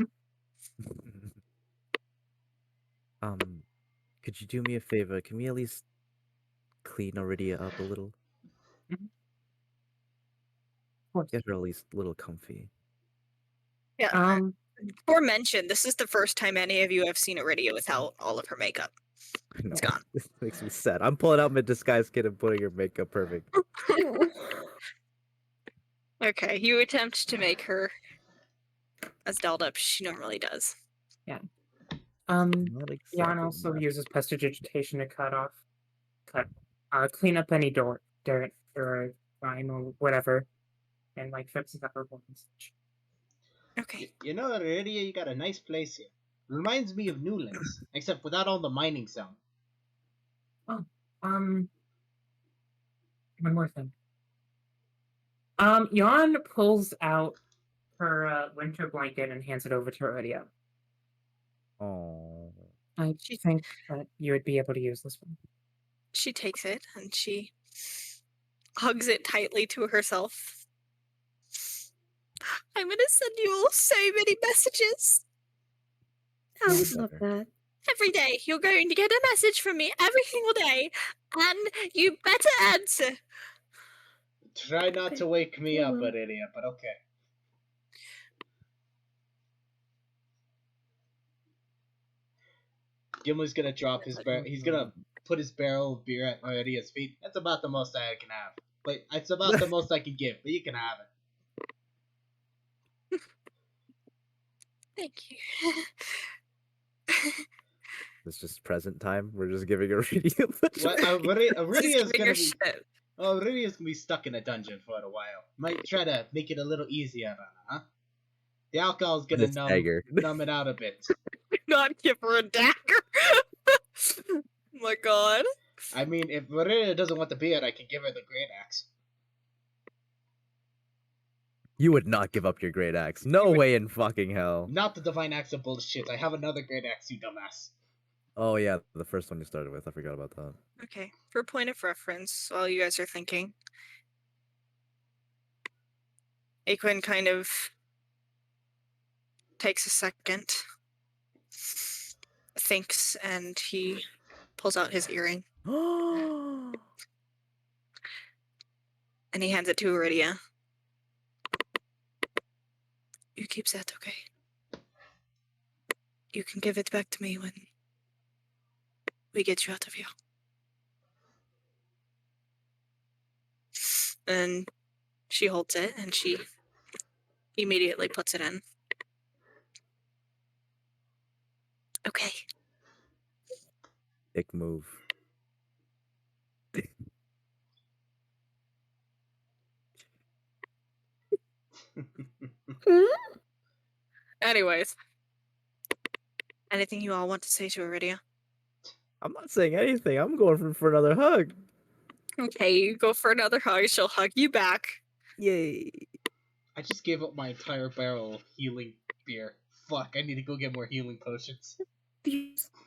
Could you do me a favor? Can we at least clean Iridia up a little? Of course. Get her at least a little comfy. Yeah. Before mentioned, this is the first time any of you have seen Iridia without all of her makeup. I know. It's gone. This makes me sad. I'm pulling out my disguise kit and putting her makeup perfect. Okay, you attempt to make her as dolled up as she normally does. Yeah. Not exactly Jan also enough. uses prestidigitation to clean up any dirt or grime or whatever, and like fixes up her wounds. Okay. You know, Iridia, you got a nice place here. Reminds me of Newlands, except without all the mining sound. Oh, one more thing. Jan pulls out her winter blanket and hands it over to Aurelia. Oh. I think that you would be able to use this one. She takes it and she hugs it tightly to herself. I'm gonna send you all so many messages. I would Yes, love sir. that. Every day you're going to get a message from me every single day, and you better answer. Try not Okay, to wake me I up, will. Iridia, but okay. Gimli's gonna drop his barrel. He's gonna put his barrel of beer at Iridia's feet. That's about the most I can have. But it's about the most I can give, but you can have it. Thank you. It's just present time. We're just giving Iridia the Well, trophy. Iridia's giving gonna her be. shit. Oh, Iridia's gonna be stuck in a dungeon for a while. Might try to make it a little easier on her, huh? The alcohol's gonna This dagger. numb it out a bit. Not give her a dagger. Oh my god. I mean, if Iridia doesn't want the beer, I can give her the great axe. You would not give up your great axe. You No would- way in fucking hell. Not the divine axe of bullshit. I have another great axe, you dumbass. Oh yeah, the first one you started with. I forgot about that. Okay, for point of reference, while you guys are thinking, Aquin kind of takes a second, thinks, and he pulls out his earring and he hands it to Iridia. You keep that, okay? You can give it back to me when we get you out of here. And she holds it and she immediately puts it in. Okay. Dick move. Anyways. Anything you all want to say to Iridia? I'm not saying anything. I'm going for another hug. Okay, you go for another hug. She'll hug you back. Yay. I just gave up my entire barrel of healing beer. Fuck, I need to go get more healing potions.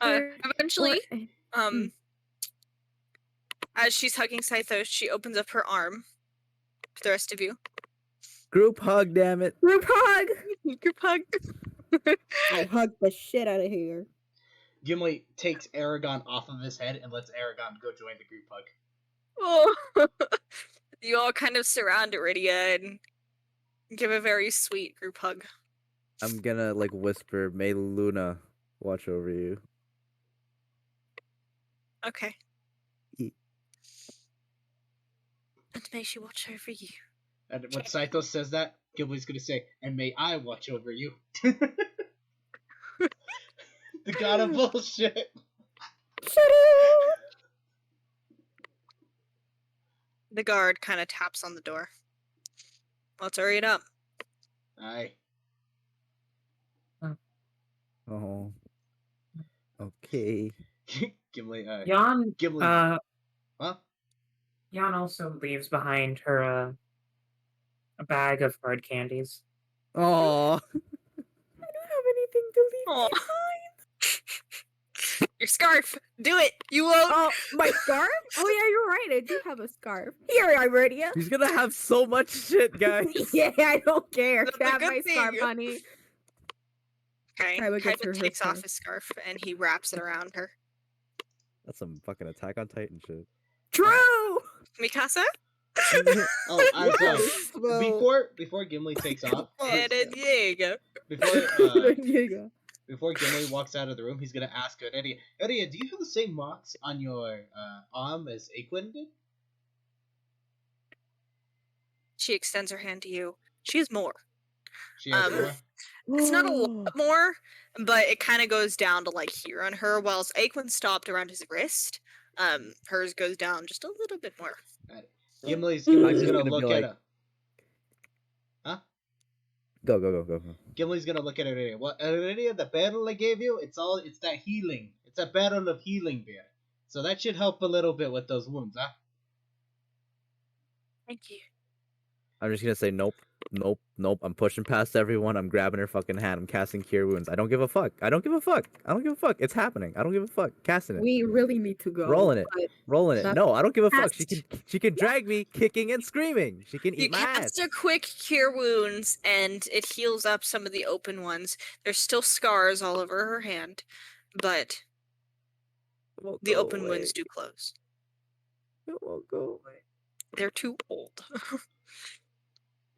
Eventually, as she's hugging Scythos, she opens up her arm for the rest of you. Group hug, damn it. Group hug! Group hug. I hugged the shit out of here. Gimli takes Aragon off of his head and lets Aragon go join the group hug. Oh. You all kind of surround Iridia and give a very sweet group hug. I'm gonna like whisper, "May Luna watch over you." Okay. Ye- And may she watch over you. And when Scythos says that, Gimli's gonna say, "And may I watch over you." The god of bullshit. The guard kind of taps on the door. Let's hurry it up. Aye. Oh. Okay. Gimli, Jan, Gimli. Huh? Jan also leaves behind her a bag of hard candies. Oh. I don't have anything to leave Aw. behind. Your scarf! Do it! You won't! Oh, my scarf? Oh yeah, you're right. I do have a scarf. Here, Iridia. He's gonna have so much shit, guys. Yeah, I don't care. That's a Have good my scarf, thing. honey. Okay, I would kind get of her takes off scarf. his scarf and he wraps it around her. That's some fucking Attack on Titan shit. True. Mikasa? Oh, I'm sorry. Yes, well- Before Gimli takes off, And Diego. before Gimli walks out of the room, he's gonna ask Iridia, "Iridia, do you have the same marks on your arm as Aquin did?" She extends her hand to you. She has more. She has more. It's not a lot more, but it kind of goes down to like here on her, whilst Aquin stopped around his wrist. Hers goes down just a little bit more. Gimli's I'm gonna just gonna be look at like- her. Huh? Go. Gimli's gonna look at Iridia. What Iridia, the barrel I gave you, it's that healing. It's a barrel of healing beer. So that should help a little bit with those wounds, huh? Thank you. I'm just gonna say nope. I'm pushing past everyone. I'm grabbing her fucking hand. I'm casting Cure Wounds. I don't give a fuck. It's happening. I don't give a fuck. Casting it. We really need to go. Rolling it. That's No, I don't give a fuck. cast. She can drag me, kicking and screaming. She can You eat my ass. cast a quick cure wounds, and it heals up some of the open ones. There's still scars all over her hand, but the open wounds do close. It won't go away. They're too old.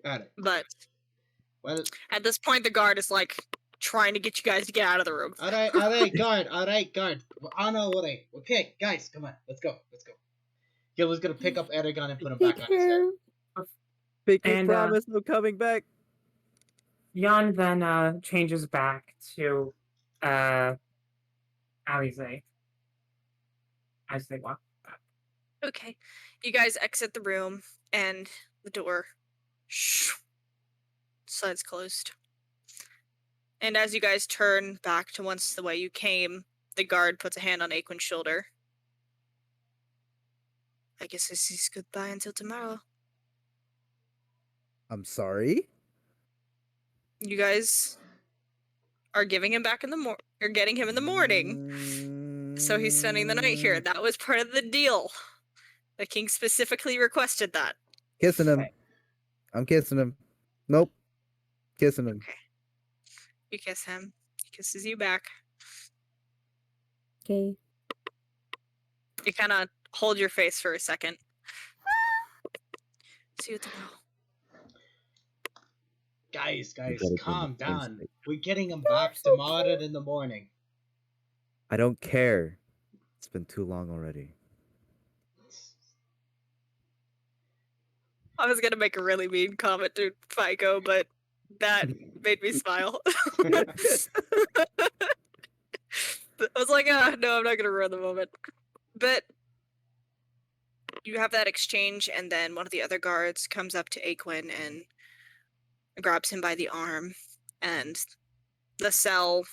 Got it. But Well, at this point, the guard is like trying to get you guys to get out of the room. all right, guard. We're on our way. Okay, guys, come on, let's go. Gimli's gonna pick up Eragon and put him back Take on his head. care. Pinky And, promise, no coming back. Jan then changes back to Alize as they walk back. Okay. You guys exit the room, and the door slides closed. And as you guys turn back to once the way you came, the guard puts a hand on Aquin's shoulder. I guess this is goodbye until tomorrow. I'm sorry. You guys are giving him back in the you're getting him in the morning. So he's spending the night here. That was part of the deal. The king specifically requested that. Kissing him. I'm kissing him. Nope. Kissing him. Okay. You kiss him. He kisses you back. Okay. You kind of hold your face for a second. See you tomorrow. Guys, gotta do calm the down. instinct. We're getting him back to Modded in the morning. I don't care. It's been too long already. I was gonna make a really mean comment to FICO, but that made me smile. I was like, no, I'm not gonna ruin the moment. But you have that exchange, and then one of the other guards comes up to Aquin and grabs him by the arm, and the cell,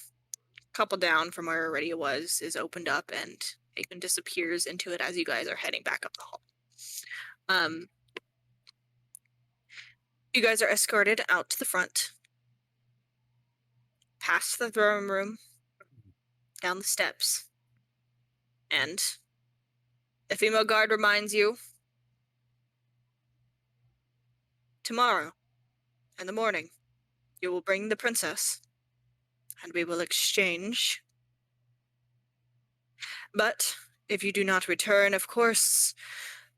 a couple down from where already it was, is opened up, and Aquin disappears into it as you guys are heading back up the hall. You guys are escorted out to the front, past the throne room, down the steps, and the female guard reminds you, tomorrow, in the morning, you will bring the princess, and we will exchange. But if you do not return, of course,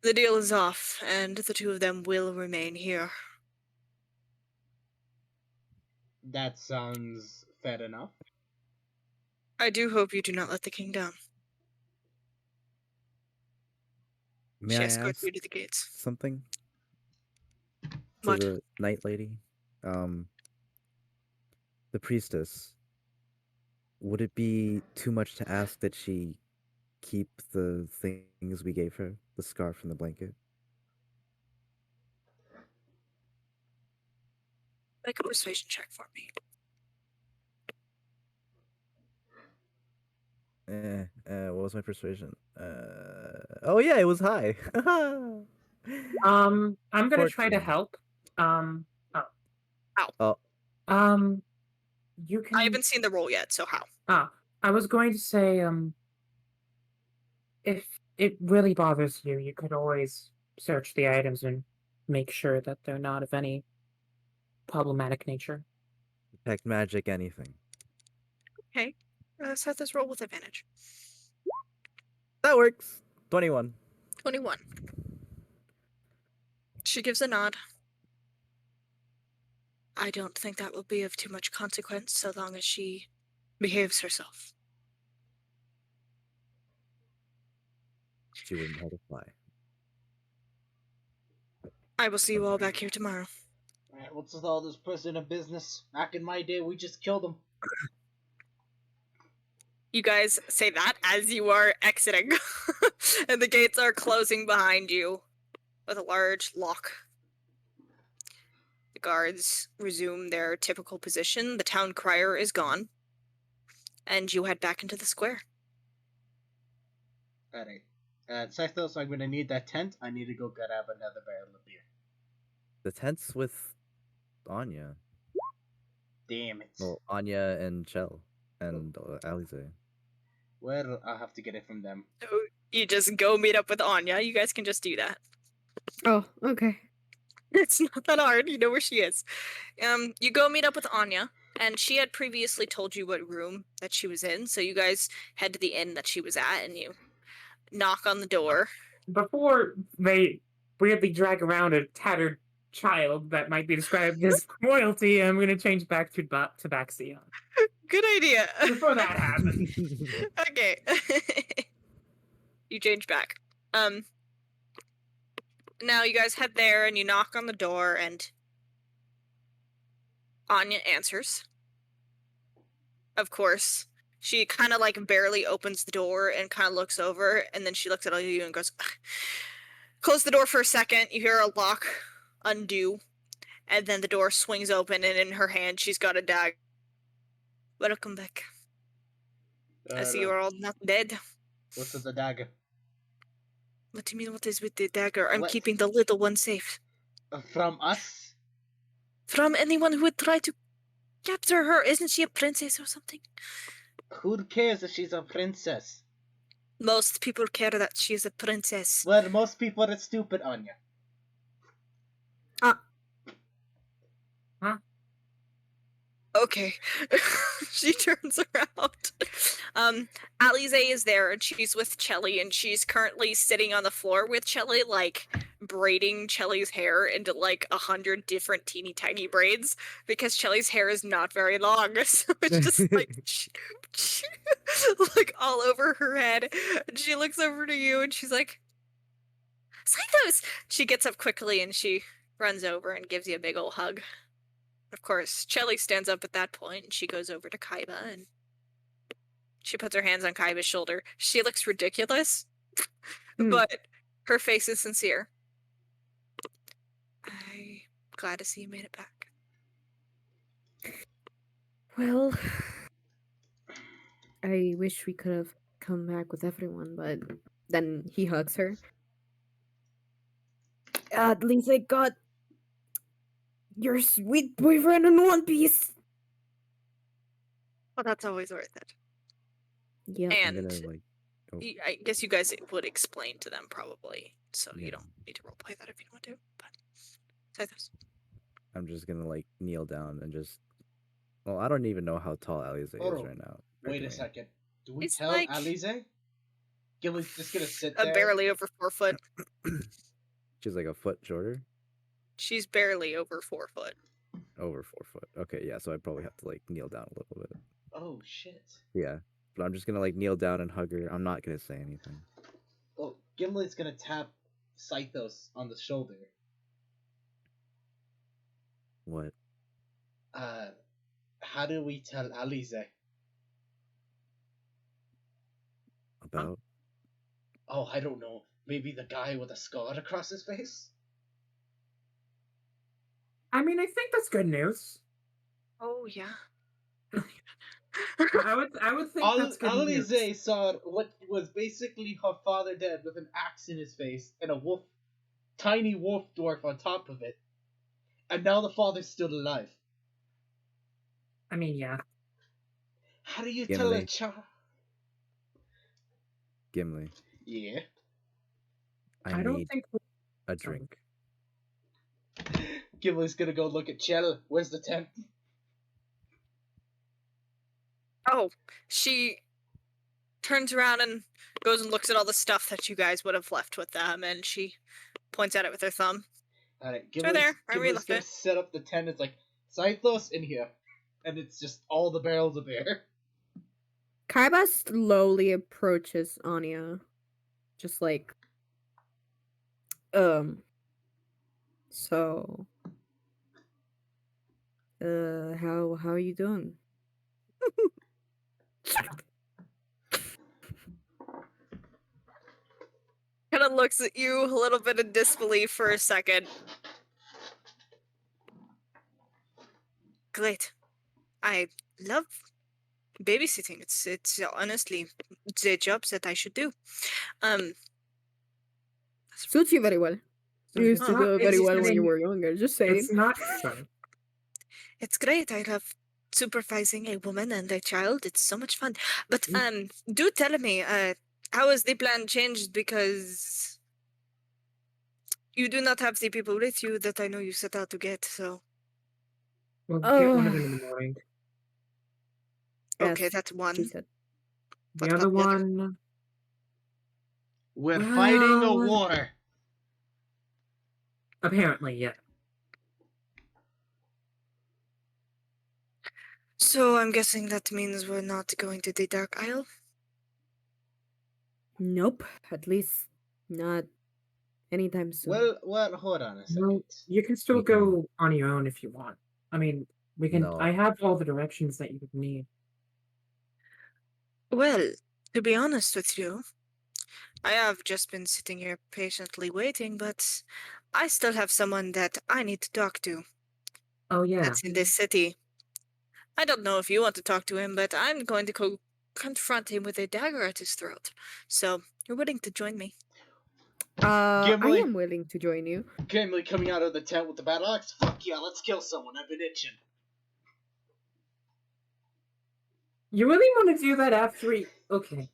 the deal is off, and the two of them will remain here. That sounds fair enough. I do hope you do not let the king down. May She I escorts ask you to the gates. something? To What? the night lady? The priestess. Would it be too much to ask that she keep the things we gave her? The scarf and the blanket? Make a persuasion check for me. What was my persuasion? Oh yeah, it was high. I'm gonna try to 14. help. Oh. You can. I haven't seen the roll yet, so how? I was going to say, if it really bothers you, you could always search the items and make sure that they're not of any problematic nature. Detect magic, anything. Okay. Set this roll with advantage. That works. 21. 21. She gives a nod. I don't think that will be of too much consequence so long as she behaves herself. She wouldn't know how to fly. I will see you all back here tomorrow. Alright, what's with all this prisoner business? Back in my day, we just killed him. You guys say that as you are exiting, and the gates are closing behind you with a large lock. The guards resume their typical position. The town crier is gone. And you head back into the square. Alright. Scythos, I'm gonna need that tent. I need to go grab another barrel of beer. The tent's with Anya. Damn it. Well, Anya and Chell and Alize. Well, I'll have to get it from them. So you just go meet up with Anya. You guys can just do that. Oh, okay. It's not that hard. You know where she is. You go meet up with Anya, and she had previously told you what room that she was in. So you guys head to the inn that she was at, and you knock on the door. Before they weirdly drag around a tattered child that might be described as royalty, I'm going to change back to Tabaxion. Good idea. Before that happens. Okay. You change back. Now you guys head there and you knock on the door and Anya answers. Of course. She kind of like barely opens the door and kind of looks over, and then she looks at all you and goes, close the door for a second. You hear a lock undo, and then the door swings open, and in her hand she's got a dagger. Welcome back. I see you're all not dead. What's with the dagger? What do you mean, what is with the dagger? I'm What? keeping the little one safe. From us? From anyone who would try to capture her. Isn't she a princess or something? Who cares if she's a princess? Most people care that she's a princess. Well, most people are stupid, Anya. Okay. She turns around. Alize is there, and she's with Chelly, and she's currently sitting on the floor with Chelly, like, braiding Chelly's hair into, like, 100 different teeny tiny braids, because Chelly's hair is not very long, so it's just, like, like, all over her head. And she looks over to you, and she's like, Scythos! She gets up quickly, and she runs over and gives you a big ol' hug. Of course, Chelly stands up at that point, and she goes over to Kaiba, and she puts her hands on Kaiba's shoulder. She looks ridiculous, but her face is sincere. I'm glad to see you made it back. Well, I wish we could have come back with everyone, but then he hugs her. At least I got your sweet boyfriend in one piece. Well, that's always worth it. Yeah. I'm And gonna like. Oh, I guess you guys would explain to them probably, so Yeah. you don't need to roleplay that if you don't want to. But Scythos. I'm just gonna like kneel down and just. Well, I don't even know how tall Alize Hold is on. right now. Wait Or a do second. Do we It's tell like- Alize? Gilly's just gonna sit there. Barely over 4 foot. She's like a foot shorter. She's barely over 4 foot. Over 4 foot. Okay, yeah. So I probably have to like kneel down a little bit. Oh shit. Yeah, but I'm just gonna like kneel down and hug her. I'm not gonna say anything. Well, Gimli's gonna tap Scythos on the shoulder. What? How do we tell Alize? About? Oh, I don't know. Maybe the guy with a scar across his face? I mean, I think that's good news. Oh, yeah. I would think that's good news. Alize saw what was basically her father dead with an axe in his face and a wolf, tiny wolf dwarf on top of it. And now the father's still alive. I mean, yeah. How do you tell a Gimli. child? Gimli, Yeah. I don't need think. a drink. Gimli's gonna go look at Chell. Where's the tent? Oh, she turns around and goes and looks at all the stuff that you guys would have left with them, and she points at it with her thumb. Alright, right there. I Gimli's left gonna it. set up the tent. It's like, Scythos in here. And it's just all the barrels of beer. Kaiba slowly approaches Anya. Just like, so, how are you doing? Kind of looks at you a little bit in disbelief for a second. Great. I love babysitting. It's honestly the job that I should do. Um, Suits you very well. You used It's to Huh. do not it very well when you babysitting. were younger. Just saying. It's not. Sorry. it's great. I love supervising a woman and a child. It's so much fun. But do tell me, how has the plan changed? Because you do not have the people with you that I know you set out to get. So We'll get one of Oh, them in the morning. okay, yes, that's one. she said. The What other about the other? one. We're fighting a Well, war. apparently, yeah. So I'm guessing that means we're not going to the Dark Isle. Nope. At least not anytime soon. Well, hold on a second. Well, you can still We can- go on your own if you want. I mean, we can. No. I have all the directions that you would need. Well, to be honest with you, I have just been sitting here patiently waiting, but I still have someone that I need to talk to. Oh yeah. That's in this city. I don't know if you want to talk to him, but I'm going to go confront him with a dagger at his throat. So, you're willing to join me? I Gimli? am willing to join you. Gimli coming out of the tent with the battle axe. Fuck yeah, let's kill someone. I've been itching. You really want to do that after he... Okay.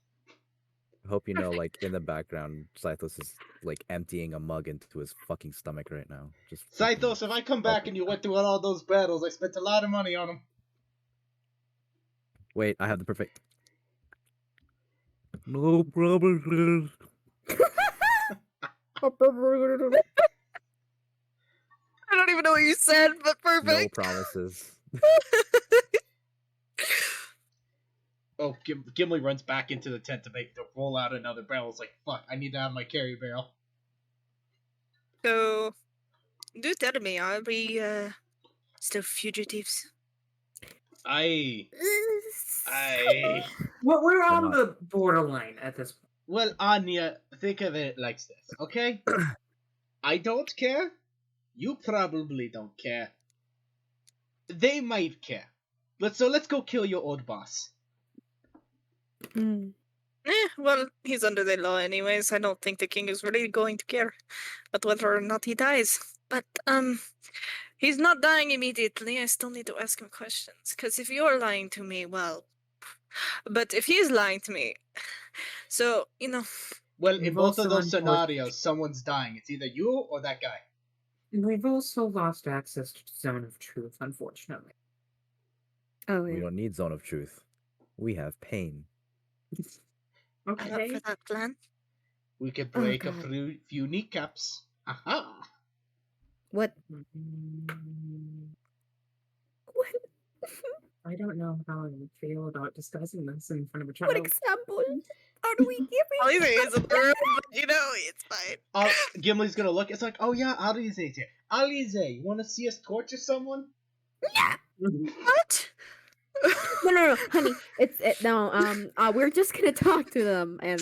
I hope you know, like, in the background, Zythos is, like, emptying a mug into his fucking stomach right now. Just fucking Zythos, if I come back gulping and you it went through all those battles, I spent a lot of money on them. Wait, I have the perfect... No promises. I don't even know what you said, but No perfect. promises. Oh, Gimli runs back into the tent to roll out another barrel. It's like, fuck, I need to have my carry barrel. So, do tell me, are we still fugitives? I. Well, we're on not. the borderline at this point. Well, Anya, think of it like this, okay? I don't care. You probably don't care. They might care. Let's go kill your old boss. Hmm. Well, he's under the law anyways. I don't think the king is really going to care about whether or not he dies. But, he's not dying immediately. I still need to ask him questions. Because if you're lying to me, well... But if he's lying to me... So, you know... Well, in We've both of also those unfortunately- scenarios, someone's dying. It's either you or that guy. And we've also lost access to Zone of Truth, unfortunately. Oh We yeah. don't need Zone of Truth. We have pain. I'm up Okay. for that plan. We could Oh, break a God. few kneecaps. Aha! What? Mm, What? I don't know how I would feel about discussing this in front of a What child. example are we giving? Alize is in the room, but you know, it's fine. Gimli's gonna look. It's like, oh yeah, Alize's here. Alize, you want to see us torture someone? What? No, honey. We're just gonna talk to them and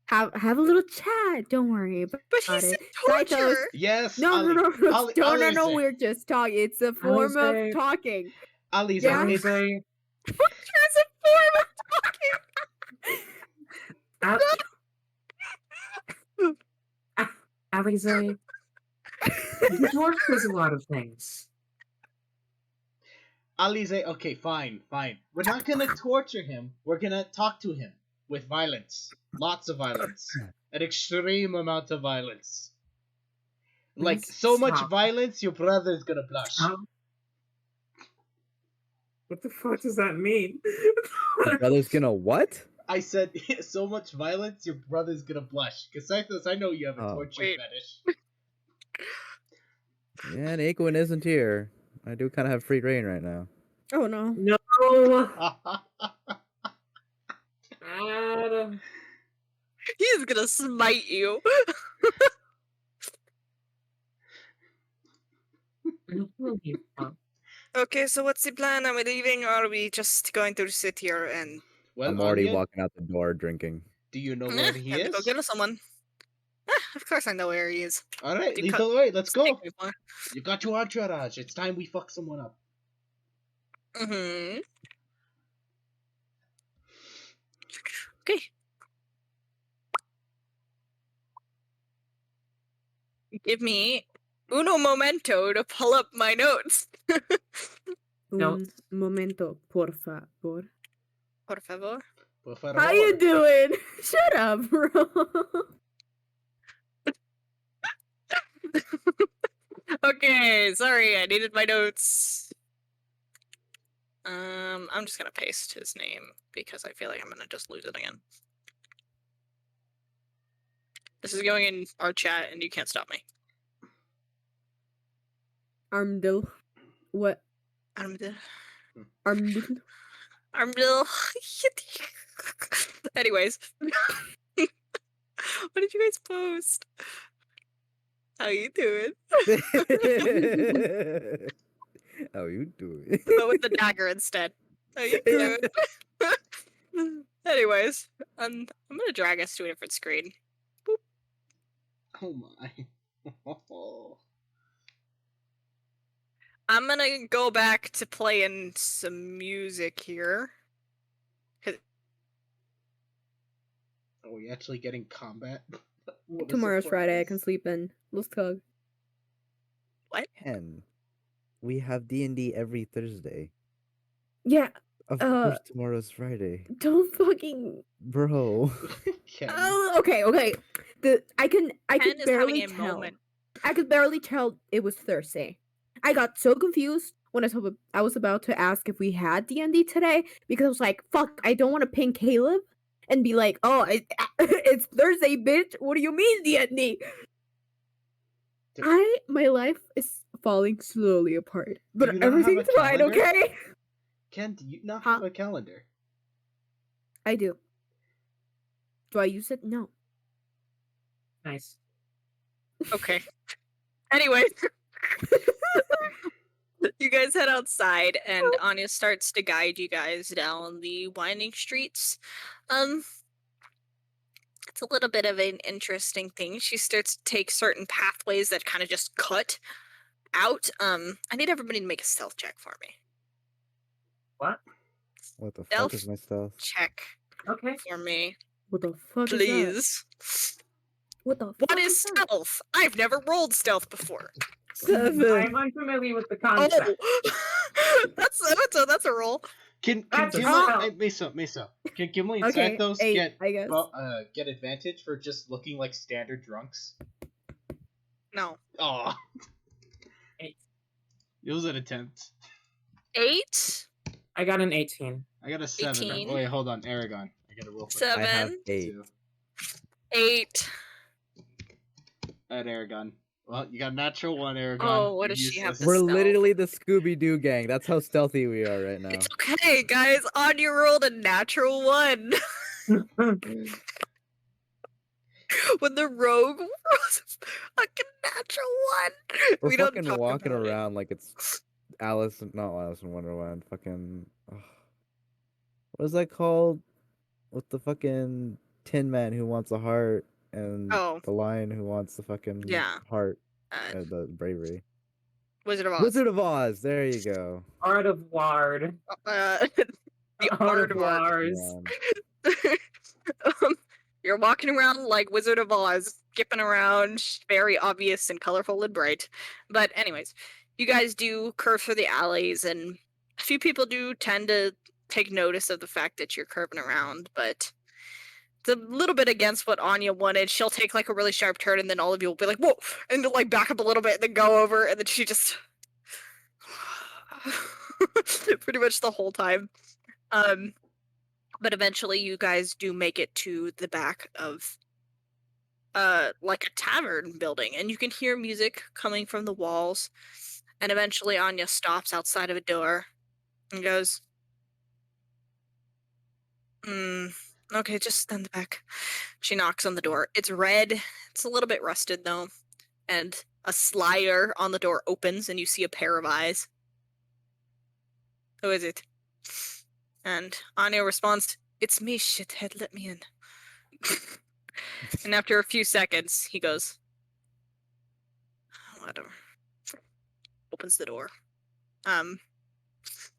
have a little chat. Don't worry about But he it. said Zythos- torture! Yes. No, Ali- no. Ali- No, Alize. we're just talking. It's a form of Alize. talking. Alize, Yeah. it's Alize, Torture is a form of talking! Alize, the dwarf does a lot of things. Alize. Okay, fine. We're not gonna torture him. We're gonna talk to him with violence, lots of violence, an extreme amount of violence. Like Please so much stop. violence, your brother's gonna blush. What the fuck does that mean? Your brother's gonna what? I said so much violence, your brother's gonna blush. Cause Cythos, I know you have a Oh. torture Wait. fetish. Yeah, and Aquin isn't here. I do kind of have free reign right now. Oh no. No. Adam. He's gonna smite you. It will be fun. Okay, so what's the plan? Are we leaving or are we just going to sit here and... Well, I'm already Anya, walking out the door drinking. do you know where he time to go is? get someone. Of course I know where he is. All right, You lead cut- the way. Let's go. Take me for- You got your entourage. It's time we fuck someone up. Mm-hmm. Okay. Give me uno momento to pull up my notes. Notes. Momento, por favor. Por favor. Por favor. How you doing? Shut up, bro. Okay, sorry, I needed my notes. I'm just gonna paste his name because I feel like I'm gonna just lose it again. This is going in our chat and you can't stop me. Armdil. What? Armdil. Armdil? Armdil. Anyways. What did you guys post? How you doing? How you doing? But with the dagger instead. How you doing? Anyways, I'm gonna drag us to a different screen. Oh my. I'm gonna go back to playing some music here. Are we actually getting combat? What a Tomorrow's Friday. I can surprise. sleep in. Let's go. Ken, we have D&D every Thursday. Yeah. Of course, tomorrow's Friday. Don't fucking. Bro. Ken. Oh, okay. I Ken could is barely having a tell. moment. I could barely tell it was Thursday. I got so confused when I was about to ask if we had D&D today because I was like, "Fuck! I don't want to ping Caleb and be like, oh, it's Thursday, bitch. What do you mean D&D?" My life is falling slowly apart, Do but you not have everything's a fine. calendar? Okay. Ken, do you not Huh? have a calendar? I do. Do I use it? No. Nice. Okay. Anyway. You guys head outside and Anya starts to guide you guys down the winding streets. It's a little bit of an interesting thing. She starts to take certain pathways that kind of just cut out. I need everybody to make a stealth check for me. What? What the Stealth fuck is my stealth? check Okay. for me, What the fuck please. What the What fuck is that? stealth? I've never rolled stealth before. 7! I'm unfamiliar with the concept. Oh, that's a roll. Can That's a Gimli, spell. hey, Mesa, can Gimli and Okay, Xathos 8, get I guess. get advantage for just looking like standard drunks? No. Aw. 8. It was an attempt. 8, I got an 18. I got a 7. 18. Oh, wait, hold on, Aragon. I gotta roll for 7, I have 8. 2. 8. At Aragon. Well, you got a natural 1, Aragon. Oh, what does she have Useless. to We're stealth? literally the Scooby-Doo gang. That's how stealthy we are right now. It's okay, guys. Anya rolled a natural 1. When the rogue rolls a fucking natural 1. We're We don't fucking talk walking about it. around like it's not Alice in Wonderland. Fucking. What is that called? With the fucking Tin Man who wants a heart and Oh. the lion who wants the fucking Yeah. heart. Uh, The bravery. Wizard of Oz. Wizard of Oz. There you go. Art of Ward. The Art of Aardvark. Wars. Yeah. You're walking around like Wizard of Oz, skipping around, very obvious and colorful and bright. But anyways, you guys do curve through the alleys, and a few people do tend to take notice of the fact that you're curving around, but it's a little bit against what Anya wanted. She'll take like a really sharp turn, and then all of you will be like, whoa, and they'll like back up a little bit and then go over, and then she just pretty much the whole time. But eventually you guys do make it to the back of like a tavern building, and you can hear music coming from the walls, and eventually Anya stops outside of a door and goes, okay, just stand back. She knocks on the door. It's red. It's a little bit rusted though, and a slider on the door opens and you see a pair of eyes. Who is it? And Anya responds, "It's me, shithead, let me in." And after a few seconds, he goes, whatever. Opens the door.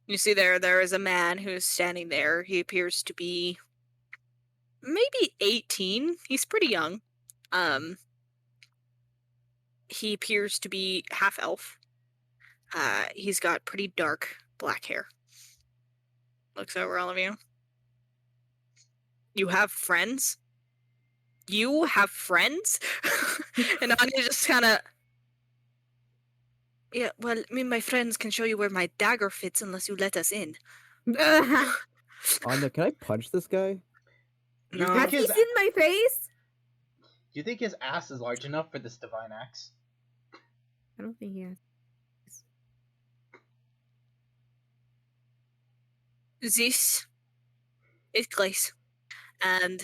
You see there is a man who's standing there. He appears to be maybe 18. He's pretty young. He appears to be half elf. He's got pretty dark black hair. Looks over all of you. You have friends? You have friends? And Anya just kind of... Yeah, well, I mean, my friends can show you where my dagger fits unless you let us in. Anya, can I punch this guy? You No. think Has he seen my face? Do you think his ass is large enough for this divine axe? I don't think he has. This is Glace. And...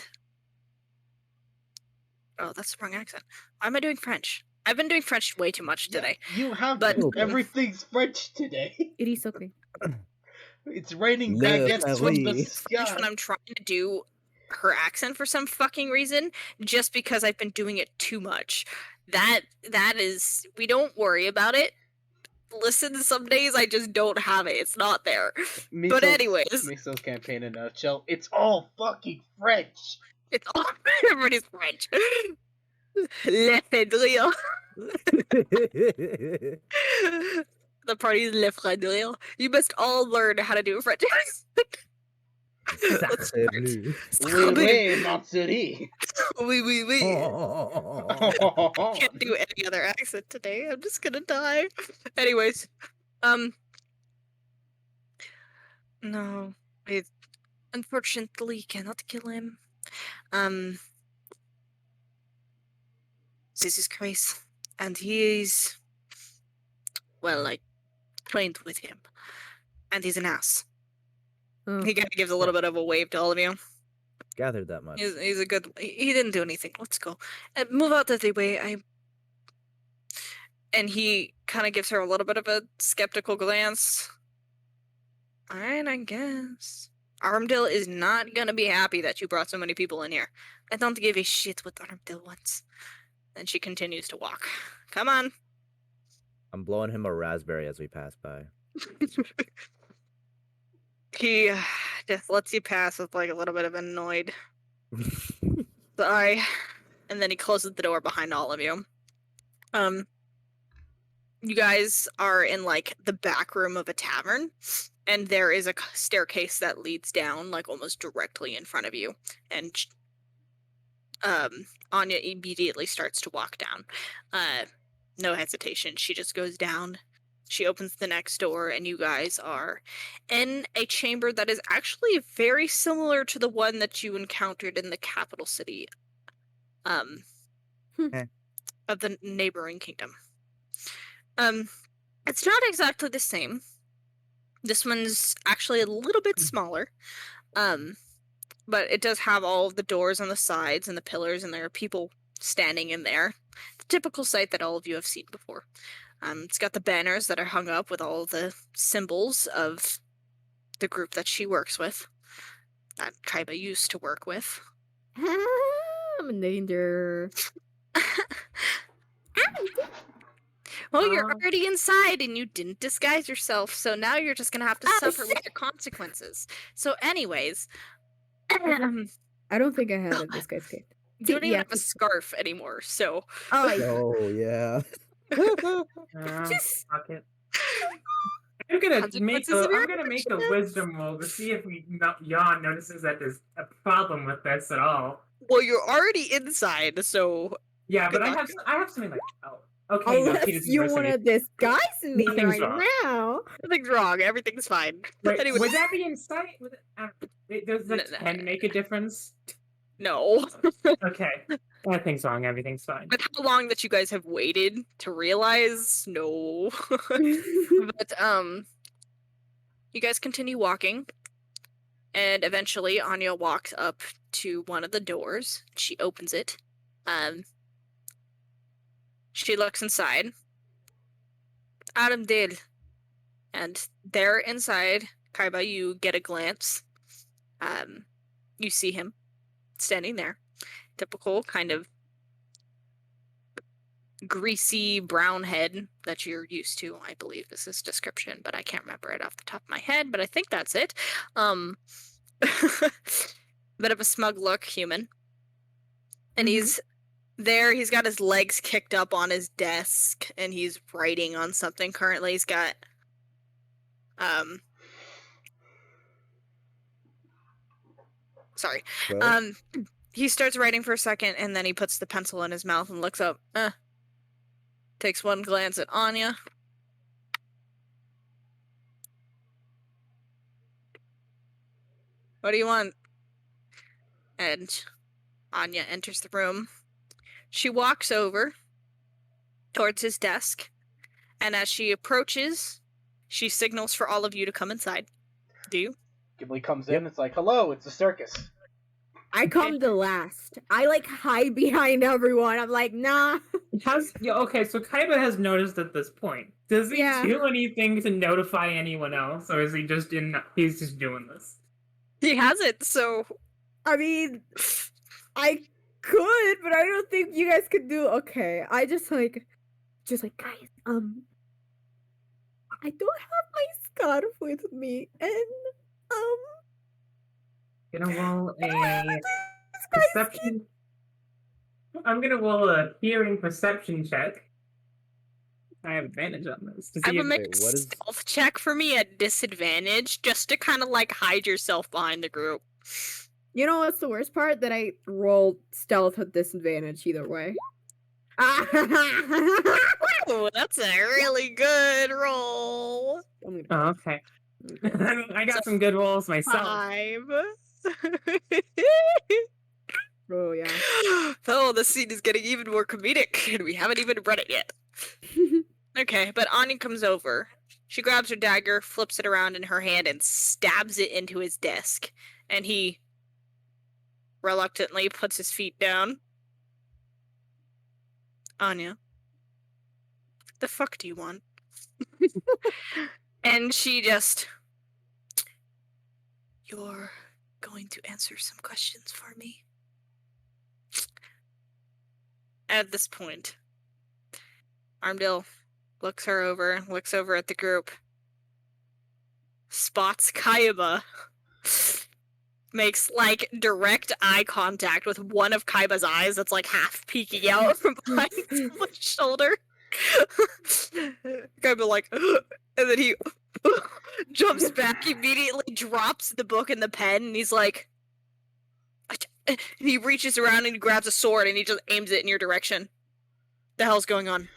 Oh, that's the wrong accent. Why am I doing French? I've been doing French way too much today. You have But- been. Everything's French today. It is okay. It's raining Le baguettes from the Paris. French sky. when I'm trying to do her accent for some fucking reason, just because I've been doing it too much. That is... We don't worry about it. Listen, some days I just don't have it. It's not there. But anyways. Miso's campaign in a nutshell. It's all fucking French. It's all... Everybody's French. Le Fenrir. The party's Le Fenrir. You must all learn how to do a French accent. Let's start. Oui, Stop oui, it. Matsuri. Oui, oui, oui. Oh. Can't do any other accent today. I'm just gonna die. Anyways, no, I unfortunately cannot kill him. This is Grace, and he's, well, like, trained with him, and he's an ass. Oh. He kind of gives a little bit of a wave to all of you. Gathered that much. He's a good. He didn't do anything. Let's go. Move out of the way. And he kind of gives her a little bit of a skeptical glance. Alright, I guess. Armdale is not gonna be happy that you brought so many people in here. I don't give a shit what Armdale wants. And she continues to walk. Come on. I'm blowing him a raspberry as we pass by. He just lets you pass with like a little bit of annoyed. Sorry. And then he closes the door behind all of you. You guys are in like the back room of a tavern, and there is a staircase that leads down like almost directly in front of you. And Anya immediately starts to walk down. No hesitation. She just goes down. She opens the next door, and you guys are in a chamber that is actually very similar to the one that you encountered in the capital city of the neighboring kingdom. It's not exactly the same. This one's actually a little bit smaller. But it does have all of the doors on the sides and the pillars, and there are people standing in there. The typical sight that all of you have seen before. It's got the banners that are hung up with all the symbols of the group that she works with, that Kaiba used to work with. I'm in danger. Well, you're already inside and you didn't disguise yourself, so now you're just gonna have to suffer with your consequences. So anyways, I don't think I had a disguise kit. you don't even Yeah, have a just- scarf anymore, so... Oh, yeah. Oh yeah. Just- Fuck it. I'm gonna make Consequences of your a actions. wisdom roll to see if Jan notices that there's a problem with this at all. Well, you're already inside, so... Yeah, Good but luck. I have something like, okay, no, Unless he doesn't you notice want to anything. disguise me Nothing's right wrong. now. Nothing's wrong, everything's fine. Wait, Anyway, would that be in sight? Does the No. 10 make a difference? no. Okay, nothing's wrong, everything's fine. With how long that you guys have waited to realize, no. But, you guys continue walking, and eventually Anya walks up to one of the doors. She opens it. She looks inside. Armdale. And there inside, Kaiba, you get a glance. You see him standing there. Typical kind of greasy brown head that you're used to, I believe is his description, but I can't remember it off the top of my head, but I think that's it. Bit of a smug look, human. And he's there, he's got his legs kicked up on his desk, and he's writing on something currently. He's got, sorry. Well, He starts writing for a second, and then he puts the pencil in his mouth and looks up. Takes one glance at Anya. What do you want? And Anya enters the room. She walks over towards his desk, and as she approaches, she signals for all of you to come inside. Do you? Ghibli comes in, it's like, hello, it's a circus. I come to last. I like hide behind everyone. I'm like, nah. Okay, so Kaiba has noticed at this point. Does he Yeah. do anything to notify anyone else, or is he just he's just doing this? He hasn't, so I mean, I could, but I don't think you guys could do. Okay, I just like, guys, I don't have my scarf with me, and Gonna roll I don't have a this guy's perception. I'm gonna roll a hearing perception check. I have advantage on this. To I see would if make Wait, a what is- stealth check for me at disadvantage, just to kind of like hide yourself behind the group. You know what's the worst part? That I rolled stealth at disadvantage either way. Oh, that's a really good roll. I'm gonna Oh, okay. I got some good rolls myself. 5. oh yeah. Oh, this scene is getting even more comedic, and we haven't even read it yet. Okay, but Anya comes over. She grabs her dagger, flips it around in her hand, and stabs it into his desk. And he reluctantly puts his feet down. Anya, the fuck do you want? And she just... You're going to answer some questions for me? At this point, Armdale looks over at the group, spots Kaiba, makes like direct eye contact with one of Kaiba's eyes that's like half peeking out from behind someone's shoulder. Kaiba like, and then he jumps back, immediately drops the book and the pen, and he's like, and he reaches around and he grabs a sword and he just aims it in your direction. The hell's going on?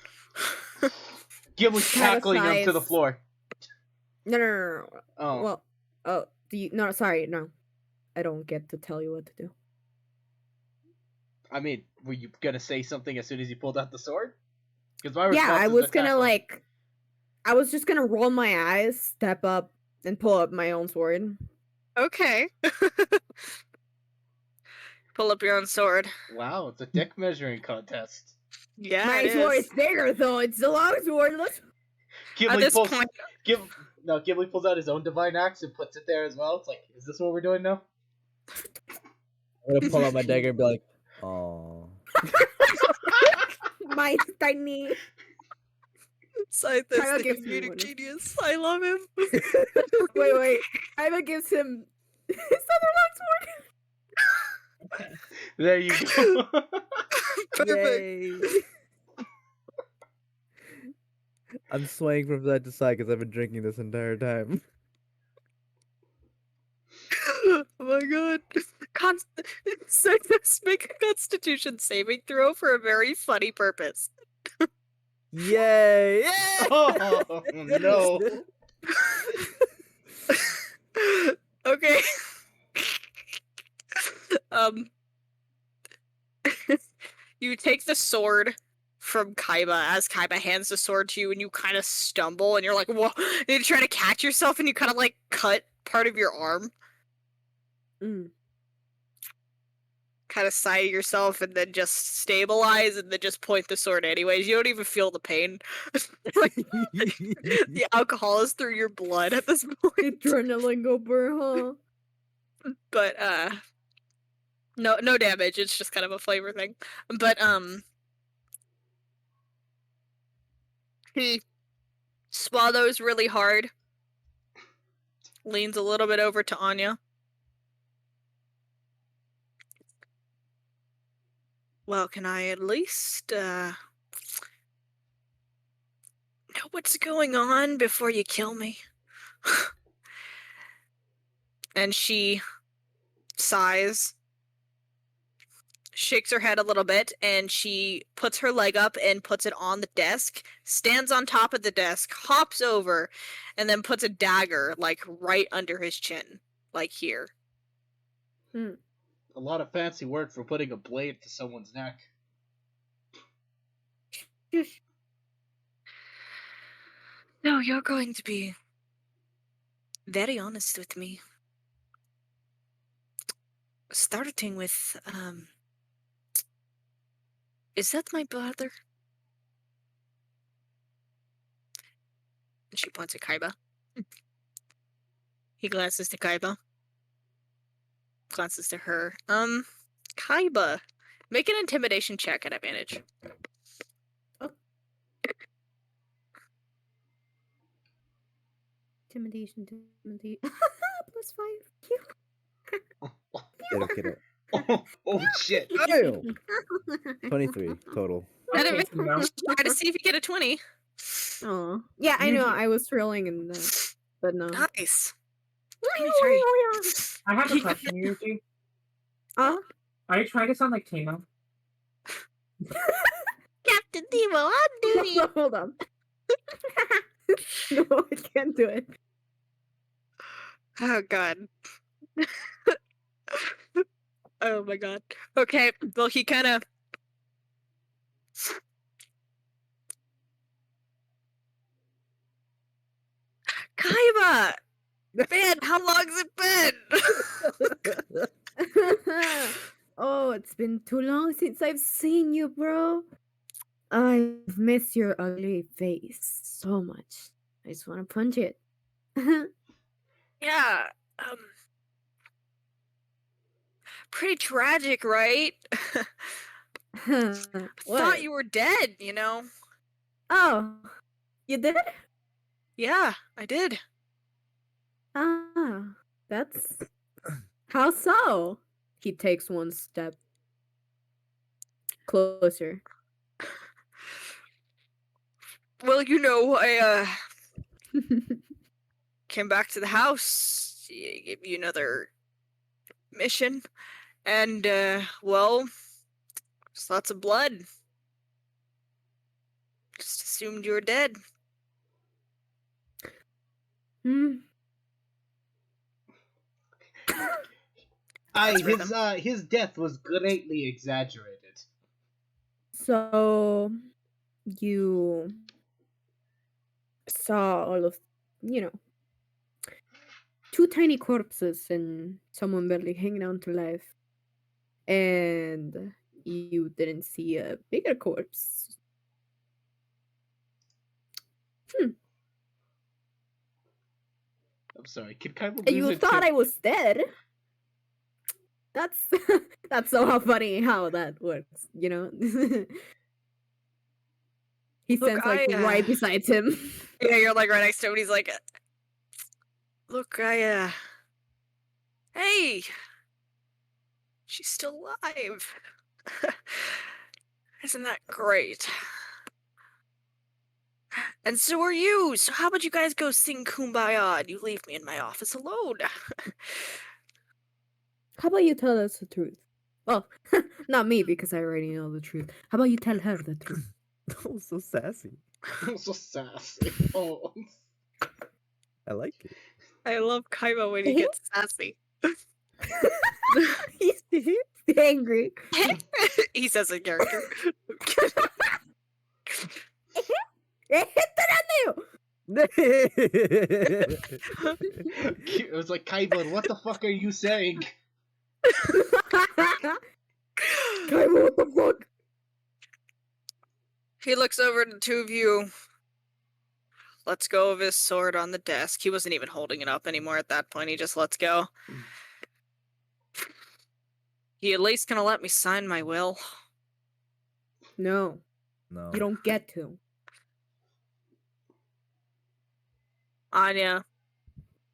Ghibli's tackling him to the size. floor. No. Oh. Well, do you? No, sorry, no. I don't get to tell you what to do. I mean, were you gonna say something as soon as he pulled out the sword? Because my Yeah, response I is was to gonna tackle him. like, I was just gonna roll my eyes, step up, and pull up my own sword. Okay. Pull up your own sword. Wow, it's a dick measuring contest. Yeah, my it sword is. is bigger though. It's a long sword. Look. At Ghibli this pulls. point, Ghibli pulls out his own divine axe and puts it there as well. It's like, is this what we're doing now? I'm gonna pull out my dagger and be like, "Oh." My tiny. Scythe Kyle is the gives me comedic one. genius. I love him. Wait. Iva gives him his other long sword. There you go. Perfect. Yay. I'm swaying from side to side because I've been drinking this entire time. Oh my god. Scythe, make a constitution saving throw for a very funny purpose. Yay! Oh no. Okay. You take the sword from Kaiba as Kaiba hands the sword to you, and you kind of stumble, and you're like, "Whoa!" And you try to catch yourself, and you kind of like cut part of your arm. Kind of sigh yourself, and then just stabilize, and then just point the sword anyways. You don't even feel the pain. Like, the alcohol is through your blood at this point. Adrenaline go burr, huh? But no damage. It's just kind of a flavor thing. But He swallows really hard. Leans a little bit over to Anya. Well, can I at least know what's going on before you kill me? And she sighs, shakes her head a little bit, and she puts her leg up and puts it on the desk, stands on top of the desk, hops over, and then puts a dagger, like, right under his chin. Like here. A lot of fancy word for putting a blade to someone's neck. No, you're going to be very honest with me. Starting with, is that my brother? And she points at Kaiba. He glances to Kaiba. Glances to her. Kaiba, make an intimidation check at advantage. Intimidation. +5. Get it. Oh shit! Ew. 23 total. At Okay, advantage, try to see if you get a 20. Oh, yeah, I know. Usually- I was rolling in that, but no. Nice. I have a question, Yuji. Huh? Are you trying to sound like Timo? Captain Nemo on duty. Hold on. No, I can't do it. Oh god. Oh my god. Okay, well he kind of Kaiba! Man, how long's it been? Oh, it's been too long since I've seen you, bro. I've missed your ugly face so much. I just want to punch it. Yeah, pretty tragic, right? What? Thought you were dead, you know? Oh, you did? Yeah, I did. Ah, that's how so? He takes one step closer. Well, you know, I came back to the house, gave you another mission, and well, there's lots of blood. Just assumed you were dead. Hmm. His death was greatly exaggerated. So you saw all of, two tiny corpses and someone barely hanging on to life, and you didn't see a bigger corpse. I'm sorry, can Kaiba And you thought I was dead. That's that's so funny how that works, He Look, stands like I, right beside him. Yeah, you're like right next to him, and he's like, look, hey, she's still alive. Isn't that great? And so are you. So how about you guys go sing Kumbaya and you leave me in my office alone? How about you tell us the truth? Well, not me because I already know the truth. How about you tell her the truth? Oh, so sassy. I'm so sassy. Oh. I like it. I love Kaiba when he gets sassy. He's angry. He says in character. It was like, Kaiba, what the fuck are you saying? Kaiba, what the fuck? He looks over at the two of you. Lets go of his sword on the desk. He wasn't even holding it up anymore at that point. He just lets go. He at least gonna let me sign my will. No, No. you don't get to. Anya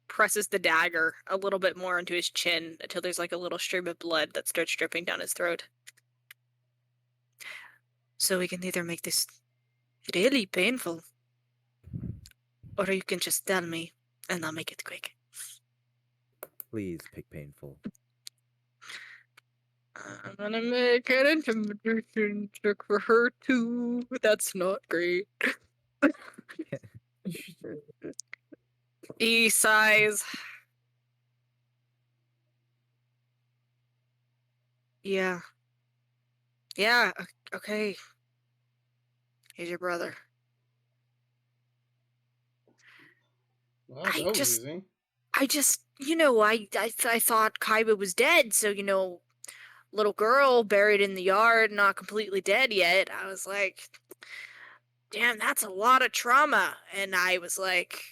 presses the dagger a little bit more into his chin until there's like a little stream of blood that starts dripping down his throat. So we can either make this really painful, or you can just tell me and I'll make it quick. Please pick painful. I'm gonna make an intimidation check for her too. That's not great. He sighs. Yeah. Yeah, okay. He's your brother. Well, that was easy. I thought Kaiba was dead, so, little girl buried in the yard, not completely dead yet. I was like, damn, that's a lot of trauma. And I was like,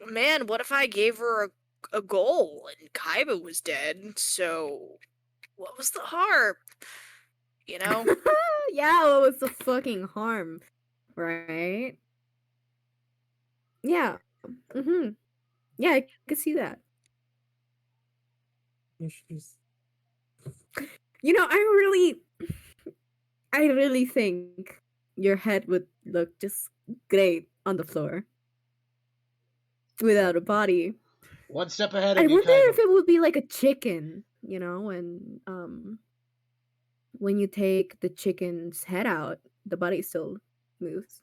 man, what if I gave her a goal and Kaiba was dead? So, what was the harm? Yeah, what was the fucking harm? Right? Yeah. Mm-hmm. Yeah, I could see that. I really think your head would look just great on the floor without a body. One step ahead I of you, wonder Kaiba. if it would be like a chicken, when you take the chicken's head out, the body still moves.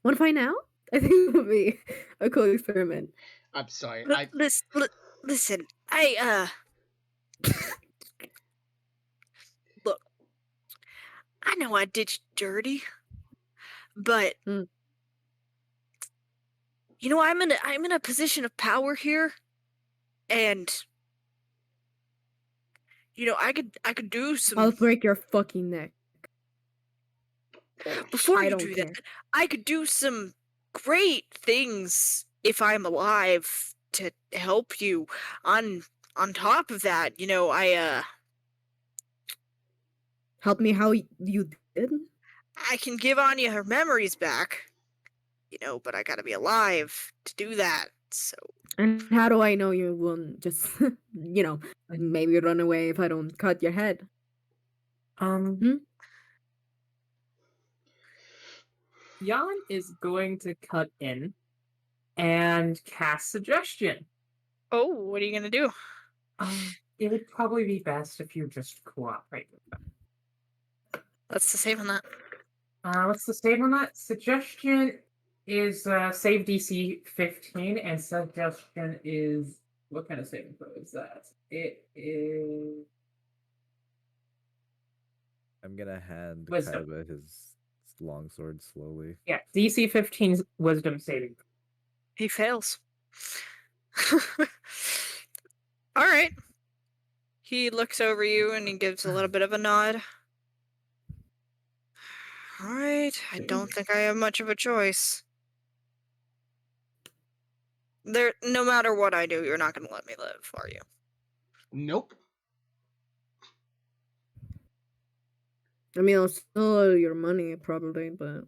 Want to find out? I think it would be a cool experiment. I'm sorry. Listen, look, I know I did you dirty, but Mm. I'm in a position of power here, and I could do some. I'll break your fucking neck. Before I you don't do care. that, I could do some great things if I'm alive to help you. On top of that, Help me how you did? I can give Anya her memories back. But I gotta be alive to do that. So And how do I know you won't just, maybe run away if I don't cut your head? Jan is going to cut in and cast suggestion. oh, what are you gonna do? It would probably be best if you just cooperate with them. What's the save on that? What's the save on that? Suggestion is save DC 15, and suggestion is what kind of saving throw is that? It is. I'm gonna hand Wisdom. Kaiba his longsword slowly. Yeah, DC 15's wisdom saving. He fails. All right. He looks over you and he gives a little bit of a nod. All right. I don't think I have much of a choice. No matter what I do, you're not going to let me live, are you? Nope. I mean, I'll still owe your money, probably, but...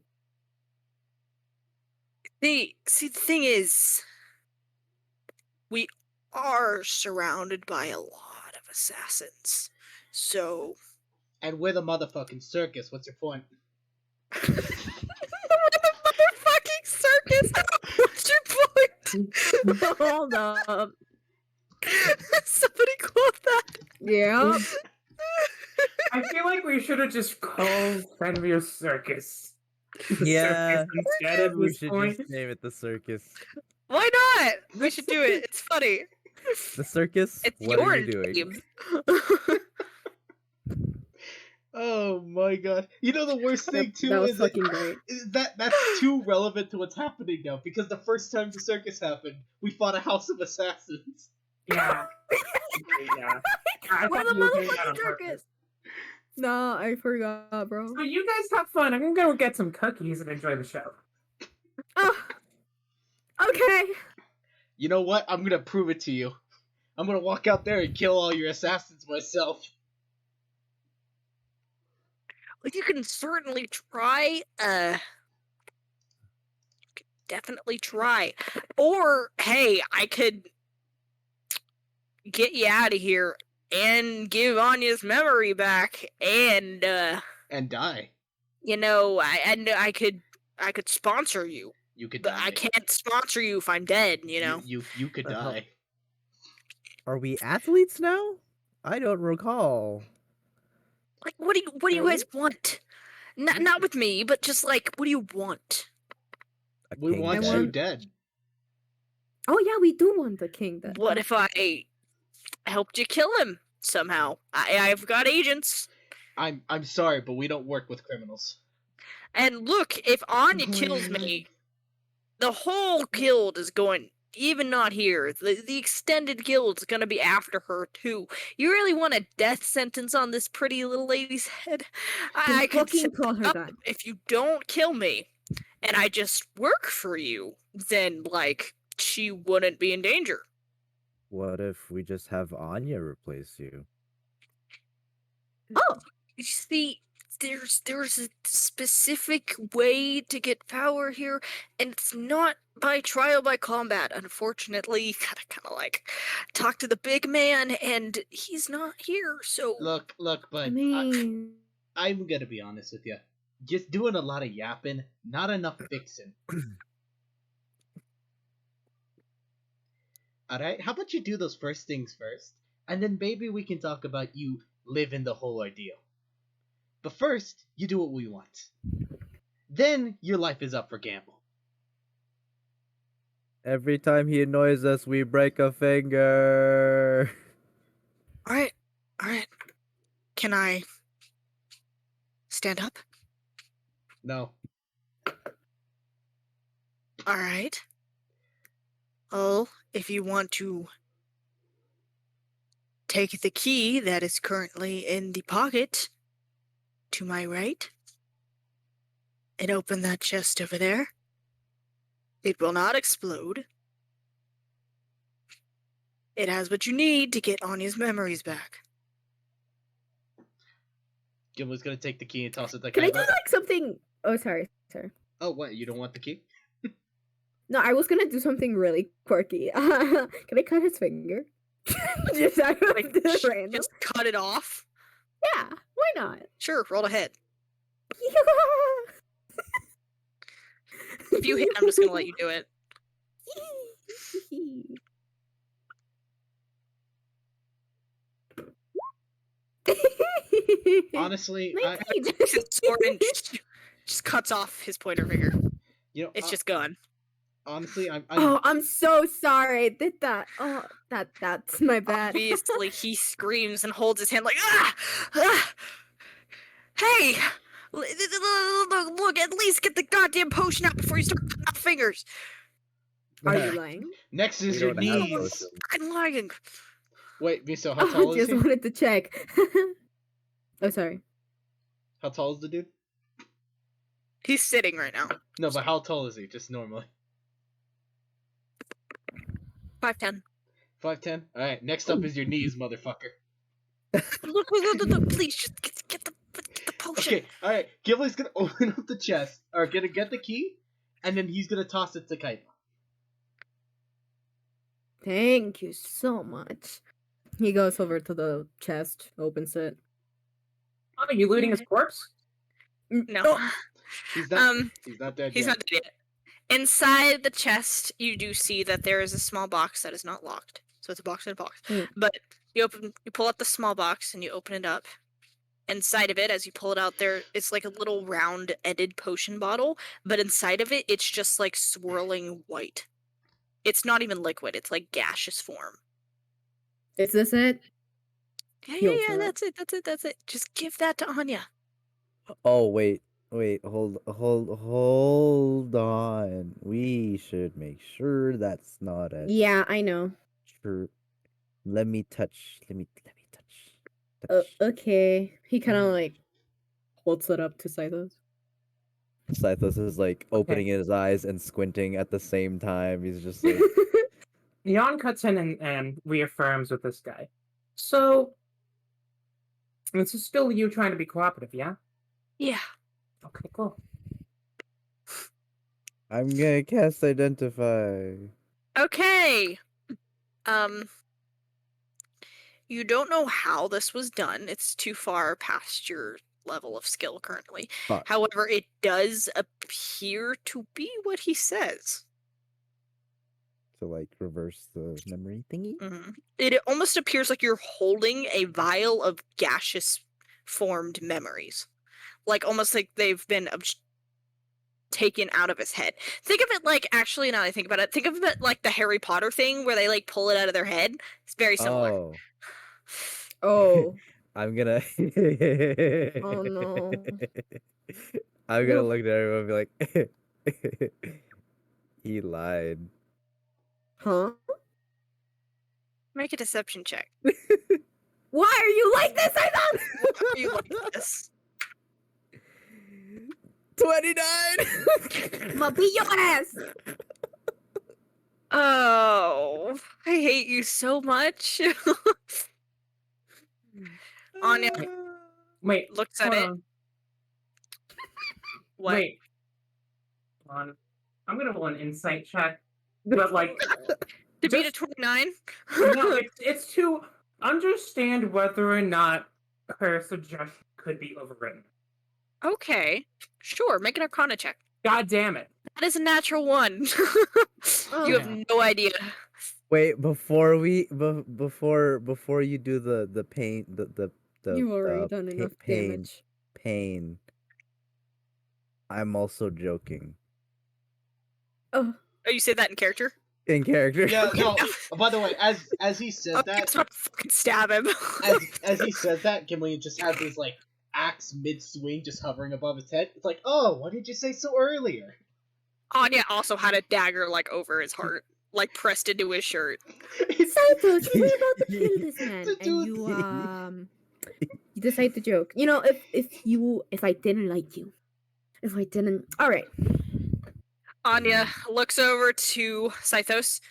See, the thing is, we are surrounded by a lot of assassins. So... And we're the motherfucking circus. What's your point? We're the motherfucking circus! What's your point? Hold up. Somebody quote that. Yeah. I feel like we should have just called Fenrir Circus. Yeah, Instead at we this should point. just name it the circus. Why not? We should do it. It's funny. The circus? It's What your are you doing? team. Oh my god. You know the worst thing too That was is fucking great. that's too relevant to what's happening now, because the first time the circus happened, we fought a house of assassins. Yeah. Yeah. I We're thought the you were doing that motherfucking on circus. purpose. No, I forgot, bro. So you guys have fun. I'm gonna go get some cookies and enjoy the show. Oh. Okay. You know what? I'm gonna prove it to you. I'm gonna walk out there and kill all your assassins myself. Well, you can certainly try. definitely try. Or, hey, I could get you out of here and give Anya's memory back, and die. I could sponsor you. You could But die. I can't sponsor you if I'm dead, You could The hell- die. Are we athletes now? I don't recall. Like, what do you Are guys want? Not with me, but just like, what do you want? A We king want I you want- dead. Oh yeah, we do want the king. What if I helped you kill him somehow? I've got agents. I'm sorry, but we don't work with criminals. And look, if Anya kills me, the whole guild is going. Even not here. The extended guild's gonna be after her too. You really want a death sentence on this pretty little lady's head? I could fucking set pull her up down. if you don't kill me, and I just work for you. Then, like, she wouldn't be in danger. What if we just have Anya replace you? Oh, You see, there's a specific way to get power here, and it's not by trial by combat. Unfortunately, you gotta kind of like talk to the big man, and he's not here. So Look, but I mean, I'm gonna be honest with you. Just doing a lot of yapping, not enough fixing. Alright, how about you do those first things first, and then maybe we can talk about you living the whole ordeal. But first, you do what we want. Then your life is up for gamble. Every time he annoys us, we break a finger. all right. Can I stand up? No. All right. Well, if you want to take the key that is currently in the pocket to my right and open that chest over there, it will not explode. It has what you need to get Anya's memories back. Gimli's gonna take the key and toss it to can I do Kaiba. like something? Oh, sorry. Oh, what? You don't want the key? No, I was gonna do something really quirky. Can I cut his finger? Just out of Like, the random. just cut it off? Yeah, why not? Sure, roll ahead. If you hit, I'm just gonna let you do it. Honestly, I, Takes his sword and just cuts off his pointer finger. you know, It's just gone. honestly, I'm Oh, I'm so sorry. I did that. Oh, that's my bad. Obviously, he screams and holds his hand like, ah! Ah! Hey! Look, at least get the goddamn potion out before you start cutting off fingers. Are you lying? next We is your don't have knees. potions. Fucking lying. Wait, Miso, how tall is Just he? wanted to check. Oh, sorry. How tall is the dude? He's sitting right now. No, but how tall is he? Just normally. 5'10". 5'10"? Alright, next up is your knees, motherfucker. Look, please just get the potion. Okay, alright. Gimli's gonna open up the chest, or gonna get the key, and then he's gonna toss it to Kaiba. Thank you so much. He goes over to the chest, opens it. Oh, are you looting his corpse? No. He's not dead He's yet. not dead yet. Inside the chest, you do see that there is a small box that is not locked. So it's a box in a box. Mm. But you pull out the small box and you open it up. Inside of it, as you pull it out, there it's like a little round-ended potion bottle, but inside of it, it's just like swirling white. It's not even liquid; it's like gaseous form. Is this it? Yeah, open it. that's it. Just give that to Anya. Oh, wait, hold on. We should make sure that's not a Yeah, I know. true. Let me touch. Touch. Okay. He kind of like holds it up to Scythos. Scythos is like opening his eyes and squinting at the same time. He's just like, Jan cuts in and reaffirms with this guy. So, this is still you trying to be cooperative, yeah? Yeah. Okay, cool. I'm gonna cast identify. Okay. Um, you don't know how this was done. It's too far past your level of skill currently. Fuck. However, it does appear to be what he says. To like reverse the memory thingy. It almost appears like you're holding a vial of gaseous formed memories. Like almost like they've been taken out of his head. Think of it like, actually, now that I think about it, think of it like the Harry Potter thing where they like pull it out of their head. It's very similar. Oh. Oh. I'm gonna. Oh no. I'm gonna No. look at everyone and be like, he lied. Huh? Make a deception check. Why are you like this? I thought. Why are you like this? 29. I'ma beat your ass. Oh, I hate you so much. Anya Wait, looks at hold it. on. What? Wait. Hold on. I'm gonna roll an insight check. But like To beat a just- 29? no, it's to understand whether or not her suggestion could be overwritten. Okay. Sure, make an Arcana check. God damn it. That is a natural one. You have Yeah. no idea. Wait, before you do the pain, the You've already done enough damage. pain. I'm also joking. Oh. Oh, you say that in character? In character. Yeah, no. By the way, as he said Okay, that, so fucking stab him. as he said that, Gimli just has his like axe mid swing just hovering above his head. It's like, oh, why did you say so earlier? Anya also had a dagger like over his heart, like pressed into his shirt. Cyphos, you were about to kill this man, To and do you decide to joke. You know, if I didn't like you, if I didn't, all right. Anya looks over to Scythos.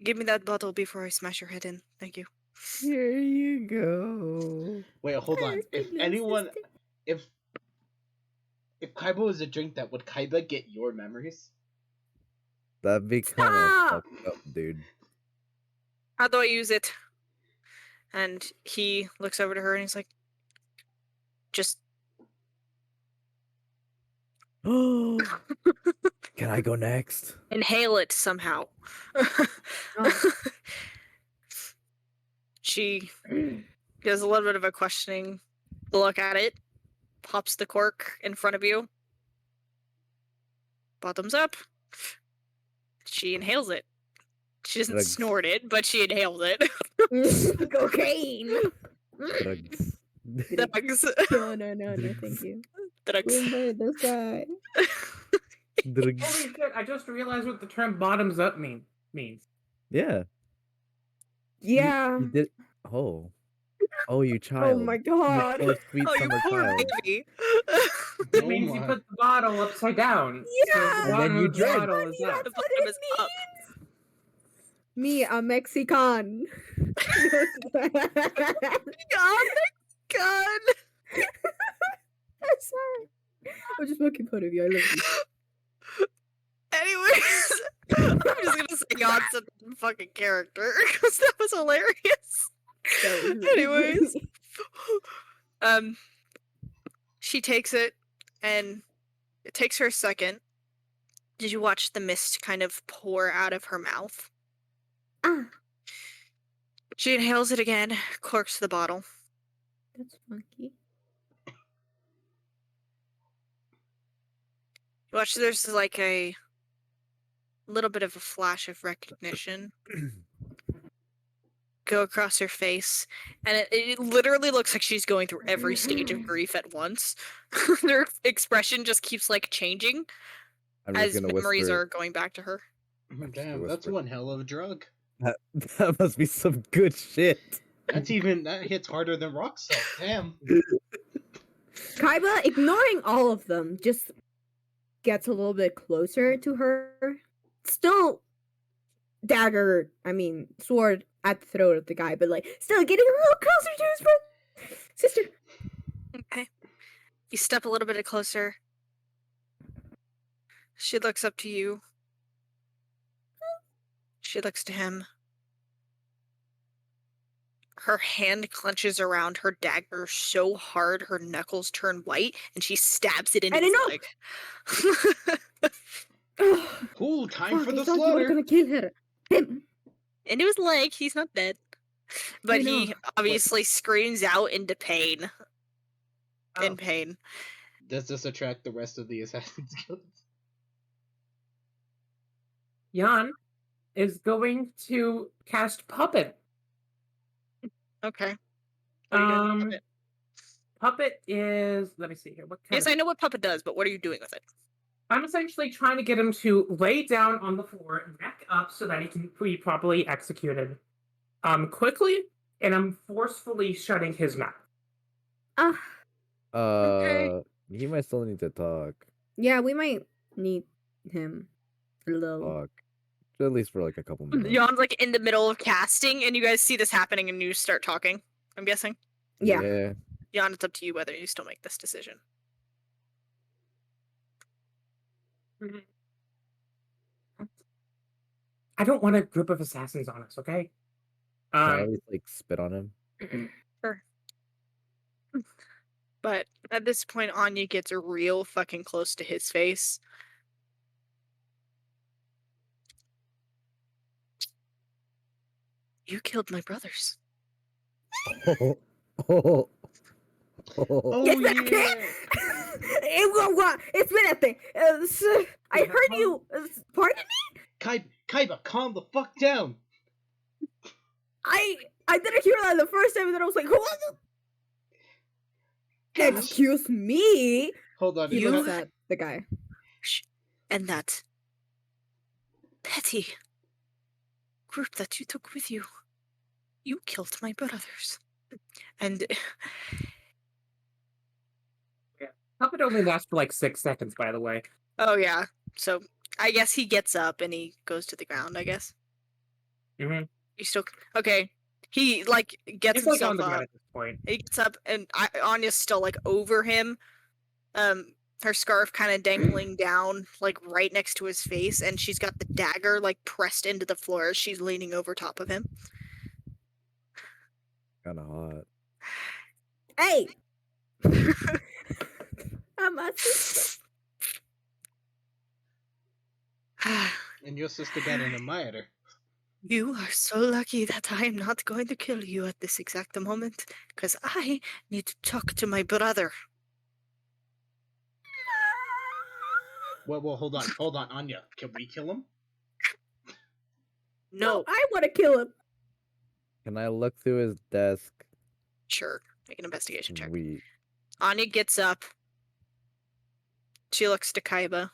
Give me that bottle before I smash your head in. Thank you. Here you go. Wait, hold on. If Perfect, anyone, sister. if Kaiba was a drink, that would Kaiba get your memories? That'd be kind of Stop! fucked up, dude. How do I use it? And he looks over to her and he's like, just Can I go next? inhale it somehow. Oh. She does a little bit of a questioning look at it, pops the cork in front of you, bottoms up. She inhales it. She doesn't Drugs. snort it, but she inhales it. Cocaine. Drugs. Drugs. No, thank you. Drugs. This guy. Drugs. Holy shit, I just realized what the term bottoms up means. Yeah. Yeah. You did. Oh. Oh, you child. Oh my You god. poor sweet Oh, you summer poor child. baby. It Oh means you my. put the bottle upside down. Yeah, So the And then bottom you of the drink. bottle is up. The That's what bottom it is up. means. Me, a Mexican. God. I'm sorry. I'm just making fun of you. I love you. Anyways, I'm just gonna say God's a fucking character because that was hilarious. Anyways, she takes it, and it takes her a second. Did you watch the mist kind of pour out of her mouth? Ah, She inhales it again, corks the bottle. that's funky. You watch, there's like a little bit of a flash of recognition go across her face, and it literally looks like she's going through every stage of grief at once. Her expression just keeps like changing I'm just as gonna memories whisper. are going back to her. Damn, that's whisper. one hell of a drug. That must be some good shit. That hits harder than rock salt. Damn. Kaiba, ignoring all of them, just gets a little bit closer to her. Still sword at the throat of the guy, but like still getting a little closer to his friend. Sister. Okay. You step a little bit closer. She looks up to you. She looks to him. Her hand clenches around her dagger so hard her knuckles turn white, and she stabs it into I his didn't leg. Cool, time Fuck, for I the thought you were slaughter. gonna kill her. Him. Into his leg. He's not dead. But he know. obviously screams out into pain. Oh. In pain. Does this attract the rest of the Assassin's Guild? Jan is going to cast Puppet. Okay. What are you doing with Puppet? Puppet is, let me see here. What kind Yes, I know what Puppet does, but what are you doing with it? I'm essentially trying to get him to lay down on the floor, neck up, so that he can be properly executed quickly, and I'm forcefully shutting his mouth. Okay. He might still need to talk. Yeah, we might need him a little. Talk. At least for like a couple minutes. Jan's like in the middle of casting, and you guys see this happening, and you start talking. I'm guessing. Yeah. Jan, it's up to you whether you still make this decision. I don't want a group of assassins on us, okay? Can I at least like spit on him? Sure. But at this point, Anya gets real fucking close to his face. You killed my brothers. Oh Yes, I can. Espérate. I heard you. Pardon me? Kaiba, calm the fuck down. I didn't hear that the first time, and then I was like, what? Excuse me. Hold on. He You- looks at the guy. And that petty group that you took with you. You killed my brothers. And Puppet only lasts for like 6 seconds, by the way. oh yeah. So I guess he gets up and he goes to the ground, I guess. Mm-hmm. You still okay. He like gets It's like on himself the up. ground at this point. He gets up and Anya's still like over him. Her scarf kind of dangling down like right next to his face, and she's got the dagger like pressed into the floor as she's leaning over top of him. Kind of hot. Hey. I'm a sister. And your sister got an admirer. You are so lucky that I am not going to kill you at this exact moment, because I need to talk to my brother. Well, hold on, Anya. Can we kill him? No, I want to kill him. Can I look through his desk? sure. Make an investigation check. Sweet. Anya gets up. She looks to Kaiba.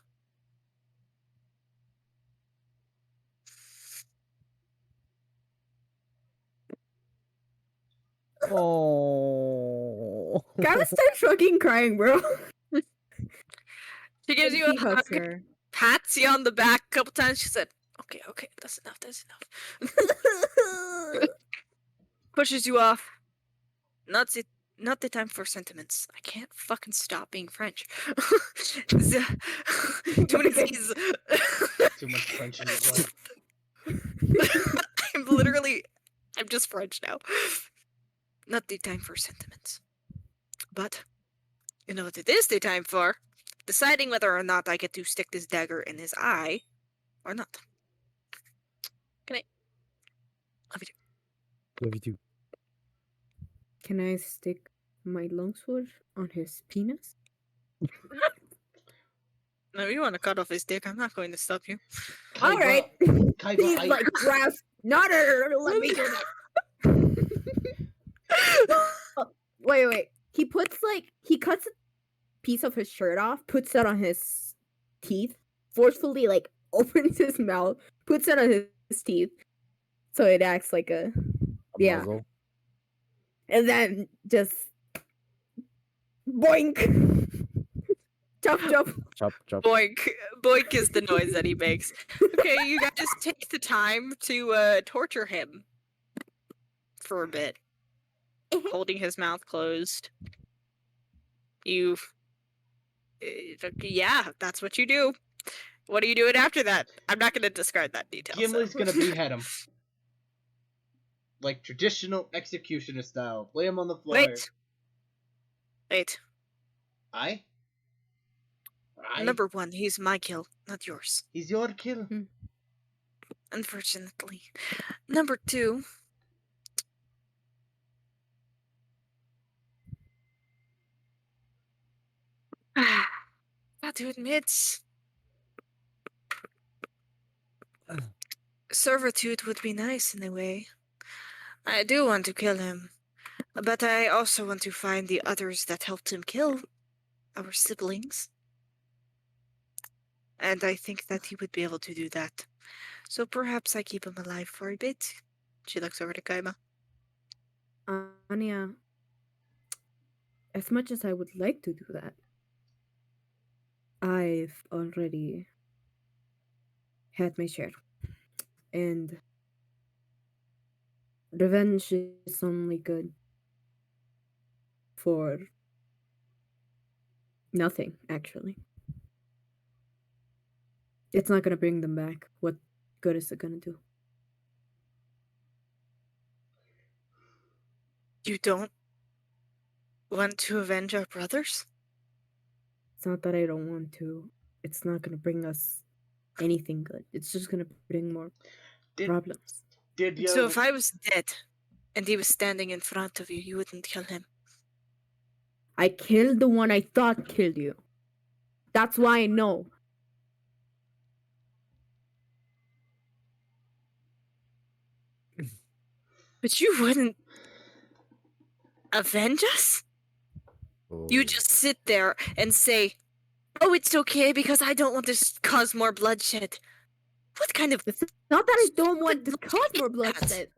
Oh. Gotta start fucking crying, bro. She gives you He a hugs hug, her. pats you on the back a couple times. She said, okay, that's enough. Pushes you off. Not the time for sentiments. I can't fucking stop being French. Too many Z's. Too much French in his life. I'm just French now. Not the time for sentiments. But, you know what it is the time for? Deciding whether or not I get to stick this dagger in his eye or not. Can I? Love you. Love you too. Can I stick my longsword on his penis? No, you want to cut off his dick? I'm not going to stop you. All right. Kaiba, He's like grabs. No, let me do that. Oh, wait. He cuts a piece of his shirt off, puts that on his teeth, forcefully like opens his mouth, puts it on his teeth, so it acts like a yeah, Muzzle. and then just boink, chop. Chop. Boink. Boink is the noise that he makes. Okay, you guys take the time to torture him for a bit. Holding his mouth closed. Yeah, that's what you do. What are you doing after that? I'm not going to discard that detail. Gimli's so. gonna behead him. Like traditional executioner style. Lay him on the floor. Wait. I? Number one, he's my kill, not yours. He's your kill. Unfortunately. Number two. Got to admit, servitude would be nice in a way. I do want to kill him, but I also want to find the others that helped him kill our siblings. And I think that he would be able to do that. So perhaps I keep him alive for a bit. She looks over to Kaima. Anya, as much as I would like to do that, I've already had my share. And revenge is only good for nothing, actually. It's not gonna bring them back. What good is it gonna do? You don't want to avenge our brothers? It's not that I don't want to. It's not gonna bring us anything good. It's just gonna bring more problems. Did you? So if I was dead and he was standing in front of you, you wouldn't kill him? I killed the one I thought killed you. That's why I know. But you wouldn't avenge us? You Oh. just sit there and say, oh, it's okay because I don't want to cause more bloodshed. What kind of... It's not that I don't want to Look cause more at that. bloodshed.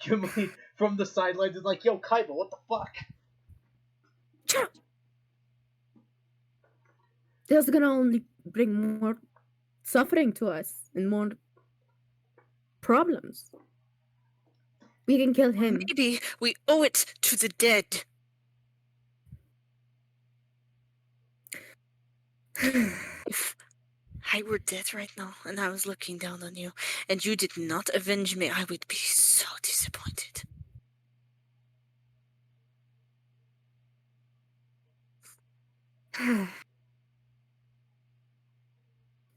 Gimli from the sidelines is like, yo, Kaiba, what the fuck? That's gonna only bring more suffering to us and more problems. We can kill him. Maybe we owe it to the dead. If I were dead right now and I was looking down on you and you did not avenge me, I would be so disappointed.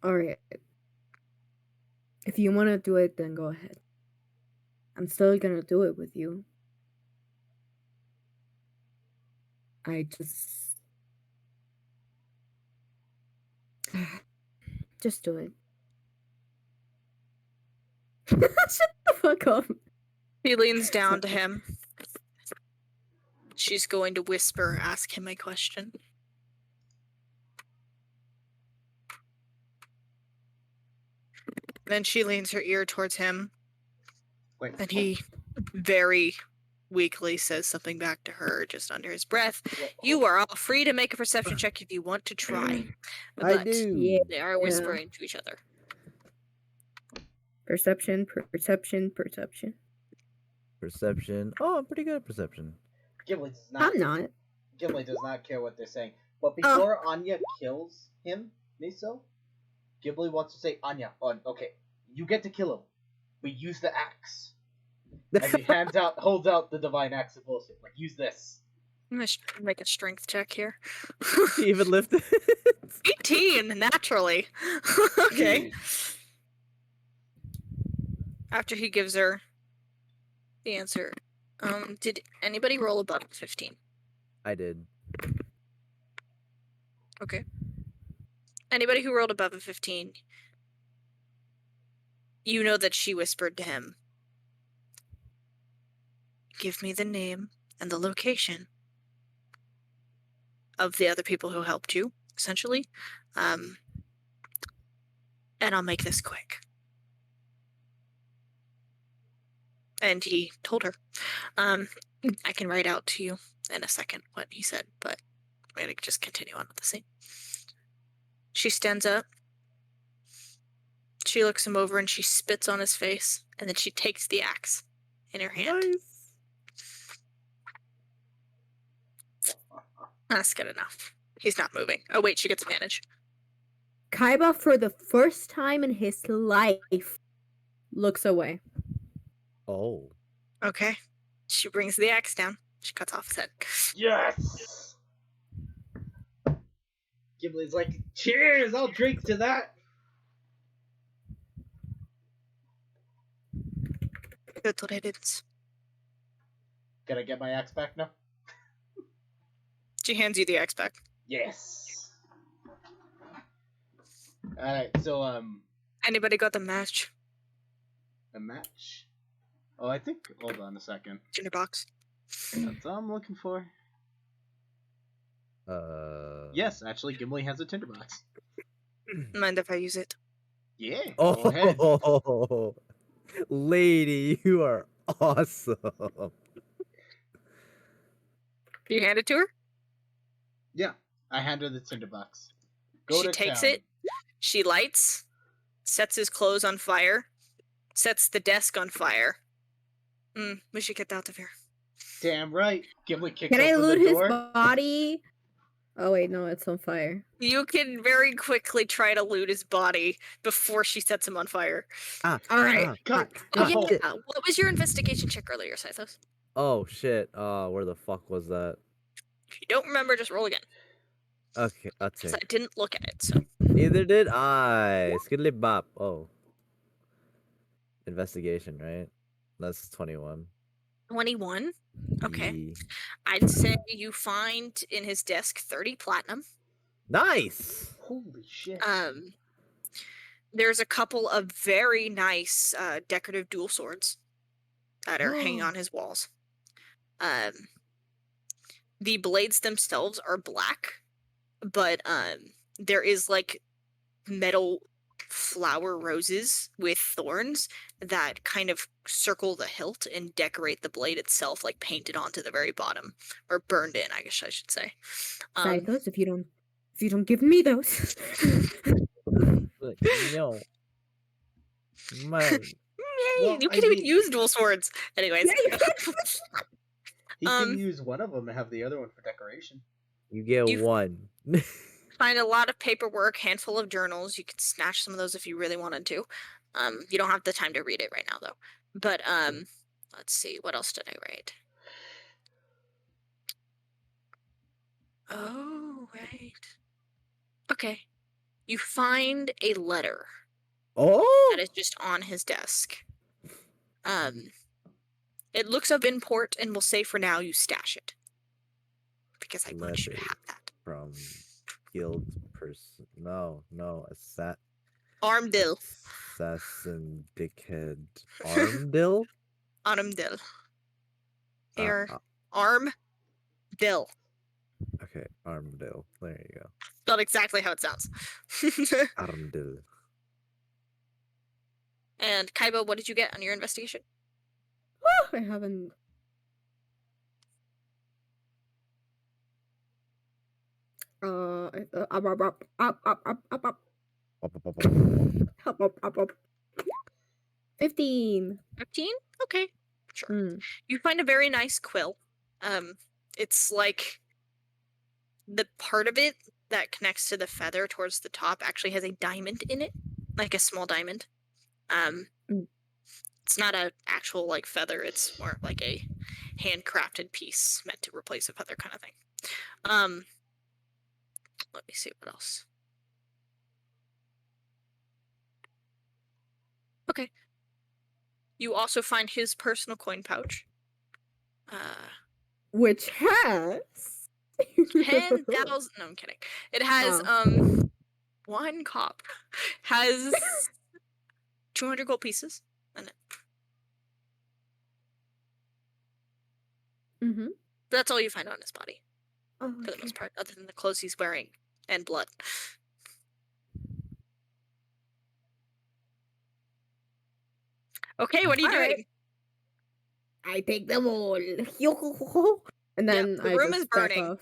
Alright. If you want to do it, then go ahead. I'm still gonna do it with you. I just... Just do it. Shut the fuck up. He leans down to him. She's going to whisper, ask him a question. Then she leans her ear towards him, Wait. and he very weakly says something back to her just under his breath. You are all free to make a perception check if you want to try. I But do. Yeah. they are whispering to each other. Perception, perception, perception. Perception. Oh, I'm pretty good at perception. Gimli does not. I'm not. Gimli does not care what they're saying. But before Anya kills him, Miso, Gimli wants to say, Anya, okay, you get to kill him, but use the axe. And he holds out the divine axe of bullshit. Like, use this. I'm gonna make a strength check here. She even lifted. 18, naturally. Okay. After he gives her the answer, did anybody roll above 15? I did. Okay. Anybody who rolled above a 15, you know that she whispered to him, give me the name and the location of the other people who helped you, essentially. And I'll make this quick. And he told her. I can write out to you in a second what he said, but I'm going to just continue on with the scene. She stands up. She looks him over and she spits on his face, and then she takes the axe in her hand. Nice. That's good enough. He's not moving. Oh, wait, she gets advantage. Kaiba, for the first time in his life, looks away. Oh. Okay. She brings the axe down. She cuts off his head. Yes! Ghibli's like, cheers! I'll drink to that! Good. Can I get my axe back now? She hands you the axe back. Yes! Alright, so, Anybody got the match? a match? Oh, I think, hold on a second. It's in your box. That's all I'm looking for. Yes, actually, Gimli has a tinderbox. Mind if I use it? Yeah, go ahead. Oh, lady, you are awesome. You hand it to her? Yeah, I hand her the tinderbox. Go She to takes town. it. She lights, sets his clothes on fire, sets the desk on fire. We should get out of here. Damn right. Gimli kicks Can I open loot the his door. body? Oh wait, no, it's on fire. You can very quickly try to loot his body before she sets him on fire. Ah, All right. Cut. Oh, Go. yeah. What was your investigation check earlier, Scythos? Oh shit. Where the fuck was that? If you don't remember, just roll again. Okay, that's Because it. I didn't look at it, so. Neither did I. Skiddly bop. Oh. Investigation, right? That's 21. 21? Okay. Yee. I'd say you find in his desk 30 platinum. Nice. Holy shit. There's a couple of very nice decorative dual swords that are hanging on his walls. The blades themselves are black, but there is like metal flower roses with thorns that kind of circle the hilt and decorate the blade itself, like painted onto the very bottom, or burned in, I guess I should say. Cythos, if you don't give me those. Like, no. Man. Well, you I can't even mean- use dual swords. Anyways. Yeah, you He can use one of them and have the other one for decoration. You get You- one. Find a lot of paperwork, handful of journals. You could snatch some of those if you really wanted to. You don't have the time to read it right now though. But let's see, what else did I write? Oh, right. Okay. You find a letter Oh. that is just on his desk. It looks of import and will say for now you stash it. Because I want you to Letter have that. from guild person. No, Armdill. assassin dickhead. Armdill? Armdill. Here. Ah, Armdill. okay, Armdill. There you go. Not exactly how it sounds. Armdill. And Kaiba, what did you get on your investigation? I haven't. Up. 15. 15? Okay. Sure. Mm. You find a very nice quill. It's like the part of it that connects to the feather towards the top actually has a diamond in it, like a small diamond. It's not an actual like feather, it's more like a handcrafted piece meant to replace a feather kind of thing. Let me see what else. Okay. You also find his personal coin pouch. Which has 10,000. No, I'm kidding. It has one cop has 200 gold pieces in it. Mm-hmm. That's all you find on his body Oh, for the most part, other than the clothes he's wearing and blood. Okay, what are you Alright. doing? I take them all. And then the I room just is back burning. off.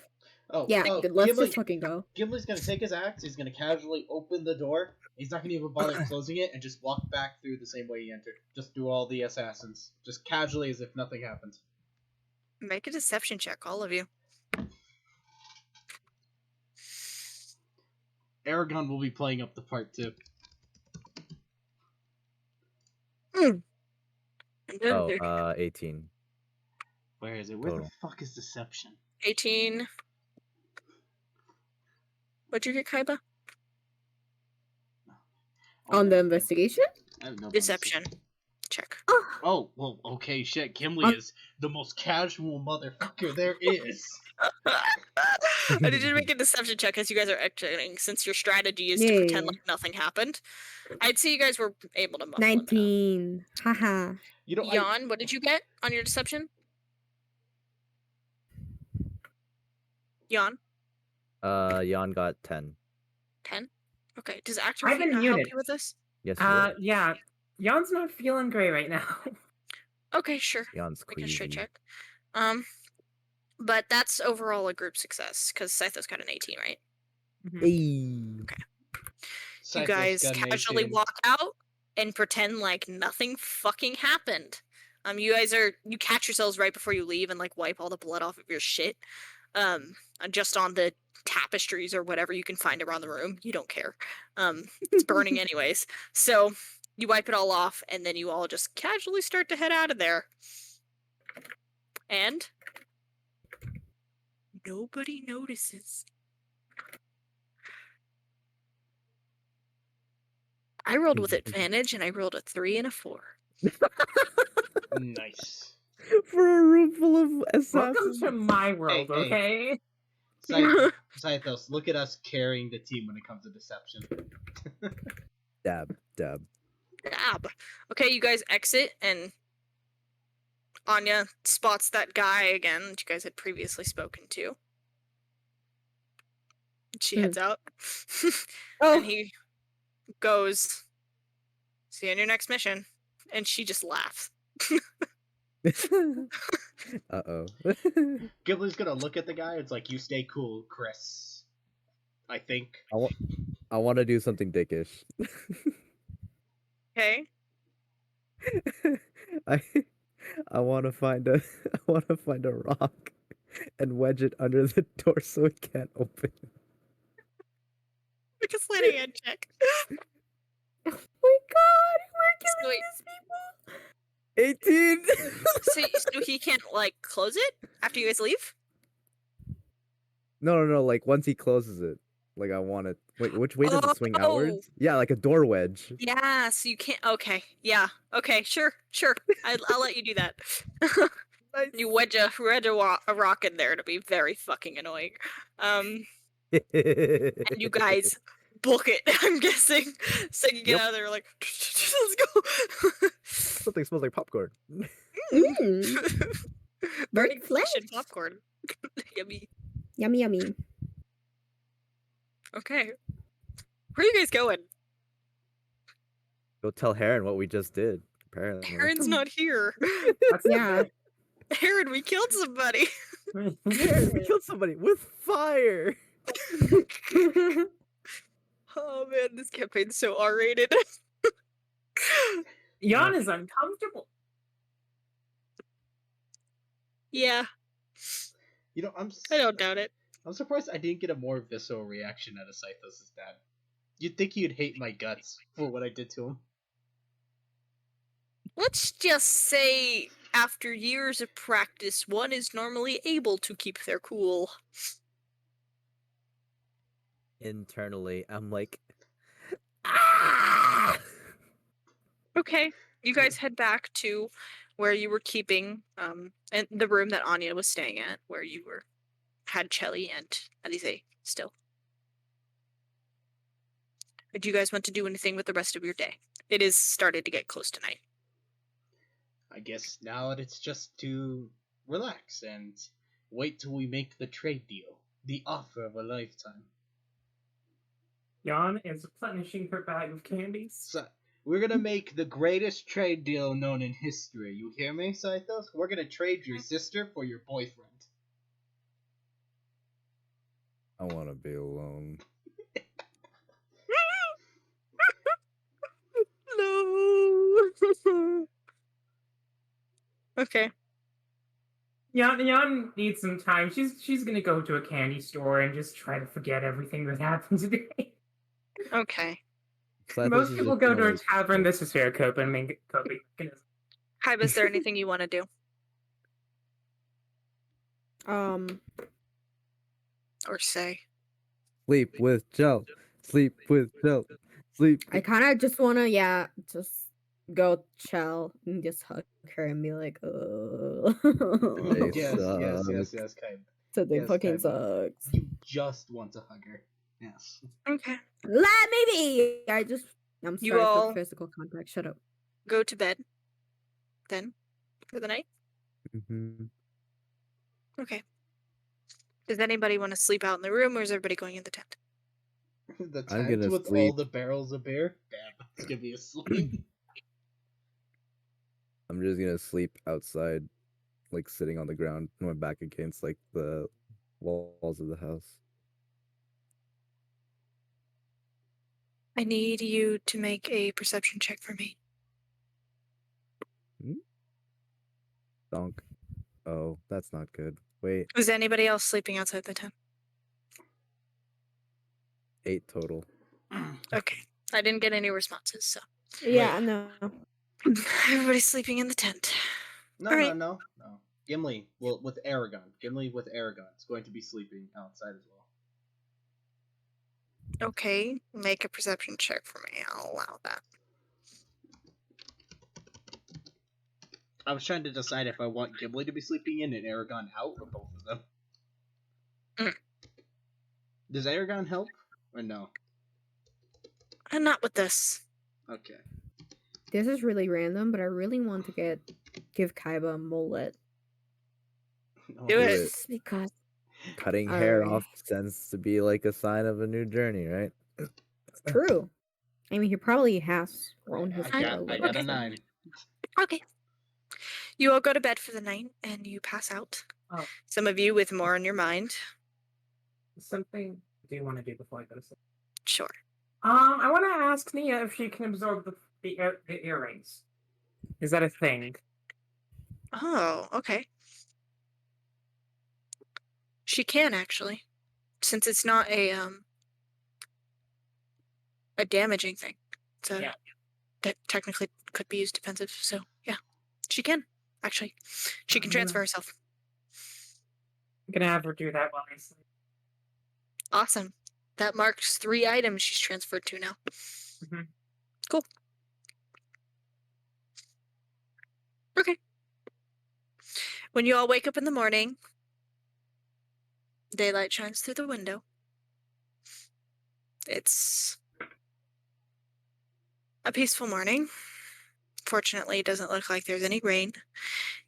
Oh, Yeah, oh, let's Gimli, just fucking go. Gimli's gonna take his axe, he's gonna casually open the door, he's not gonna even bother closing it, and just walk back through the same way he entered. Just do all the assassins. Just casually as if nothing happened. Make a deception check, all of you. Aragon will be playing up the part too. Oh, 18 Where is it? Where total. the fuck is deception? 18. What'd you get, Kaiba? Oh, On the yeah, investigation? I have no Deception. Check. Oh, Oh, well, okay, shit. Kimley On- is the most casual motherfucker there is. I need you to make a deception check as you guys are exiting, since your strategy is to pretend Yeah. like nothing happened. I'd say you guys were able to muffle 19. Haha. You know, him out. Jan, what did you get on your deception? Jan? Jan got 10. 10? Okay. Does Actor I've Feet been not help muted. you with this? Yes, you did. Yeah. Jan's not feeling great right now. Okay, sure. Jan's Make a straight queasy. check. But that's overall a group success, because Scythos got an 18, right? Hey. Okay. Scythos You guys got an casually 18. walk out and pretend like nothing fucking happened. You catch yourselves right before you leave and like wipe all the blood off of your shit. Just on the tapestries or whatever you can find around the room. You don't care. It's burning anyways. So you wipe it all off and then you all just casually start to head out of there. And nobody notices. I rolled with advantage and I rolled a 3 and a 4. Nice. For a room full of Welcome assassins. to my world, hey. okay? Scythos, look at us carrying the team when it comes to deception. Dab. Dab. Okay, you guys exit and Anya spots that guy again that you guys had previously spoken to. She heads out. Oh. And he goes, "See you on your next mission." And she just laughs. Uh-oh. Ghibli's gonna look at the guy. It's like, you stay cool, Chris. I think. I want to do something dickish. Okay. I want to find a rock and wedge it under the door so it can't open. Make a sleight of hand check. Oh my god, we're killing Wait. these people. 18. So he can't like close it after you guys leave? No. Like once he closes it, like I want it. Wait, which way does it swing outwards? Yeah, like a door wedge. Yeah, so you can't. Okay, yeah, okay, sure. I'll let you do that. Nice. You wedge a rock in there to be very fucking annoying. And you guys book it. I'm guessing. So you get Yep. out of there like, let's go. Something smells like popcorn. Burning Burnt flesh flesh. and popcorn. Yummy. Yummy, yummy. Okay. Where are you guys going? Go tell Heron what we just did. Apparently. Heron's not here. That's Yeah. Heron, we killed somebody. Heron, we killed somebody with fire. Oh man, this campaign's so R-rated. Jan is uncomfortable. Yeah, You know, I don't doubt it. I'm surprised I didn't get a more visceral reaction out of Scythos' dad. You'd think he'd hate my guts for what I did to him. Let's just say, after years of practice, one is normally able to keep their cool. Internally, I'm like, ah! Okay, you guys head back to where you were keeping, and the room that Anya was staying at, where you had Chelly and Alize still. Do you guys want to do anything with the rest of your day? It is started to get close to night. I guess now it's just to relax and wait till we make the trade deal. The offer of a lifetime. Jan is replenishing her bag of candies. So, we're gonna make the greatest trade deal known in history. You hear me, Scythos? We're gonna trade your sister for your boyfriend. I want to be alone. No. Okay. Jan needs some time. She's gonna go to a candy store and just try to forget everything that happened today. Okay. Cythos Most is people just go gonna, to a like, tavern. go- This is their coping mechanism. Hybe, is there anything you want to do Um, or say? sleep with Joe. Sleep with Joe. Sleep. I kind of just want to, just go chill and just hug her and be like, oh. They Yes, suck. kind. Something Yes, fucking Kaiba. sucks. You just want to hug her. Yes. Okay. Maybe. I'm You sorry for all- physical contact. Shut up. Go to bed then for the night. Mhm. Okay. Does anybody want to sleep out in the room, or is everybody going in the tent? The I'm tent gonna with all sleep. the barrels of beer? Damn, it's gonna be asleep. I'm just gonna sleep outside, like sitting on the ground, my back against like the walls of the house. I need you to make a perception check for me. Donk. Oh, that's not good. Wait, Is anybody else sleeping outside the tent? 8 total. Okay. I didn't get any responses, so Yeah, Wait. no. everybody's sleeping in the tent. No, All no, right. no, no. Gimli, well, with Aragon. Gimli with Aragon is going to be sleeping outside as well. Okay, make a perception check for me. I'll allow that. I was trying to decide if I want Gimli to be sleeping in and Aragon out, or both of them. Does Aragon help, or no? And not with this. Okay. This is really random, but I really want to give Kaiba a mullet. Oh, Do it. Just because. Cutting hair Alright. off tends to be like a sign of a new journey, right? True. I mean, he probably has grown his I hair a got little. a Okay. 9. Okay. You all go to bed for the night and you pass out. Oh. Some of you with more on your mind. Something I do want to do before I go to sleep. Sure. I want to ask Nia if she can absorb the earrings. Is that a thing? Oh, okay. She can actually, since it's not a damaging thing. So Yeah. that technically could be used defensive. So yeah, she can actually. She can transfer herself. I'm gonna have her do that while I sleep. Awesome. That marks 3 items she's transferred to now. Mhm. Cool. Okay. When you all wake up in the morning, daylight shines through the window. It's a peaceful morning. Fortunately, it doesn't look like there's any rain.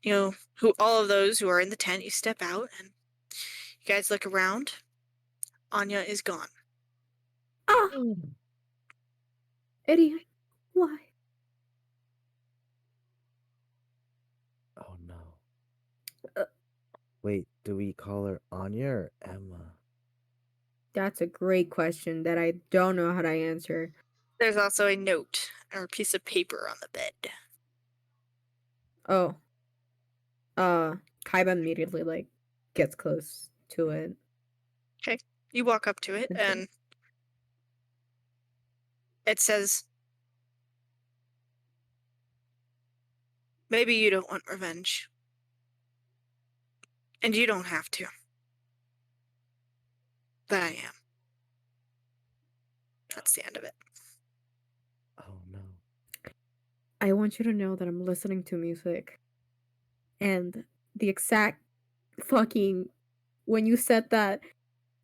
You know, all of those who are in the tent, you step out and you guys look around. Anya is gone. Ah! Idiot. Why? Oh no. Uh. Wait, do we call her Anya or Emma? That's a great question that I don't know how to answer. There's also a note or a piece of paper on the bed. Oh. Kaiba immediately, gets close to it. Okay. You walk up to it and it says, maybe you don't want revenge. And you don't have to. But I am. That's the end of it. Oh no. I want you to know that I'm listening to music. And the exact fucking when you said that,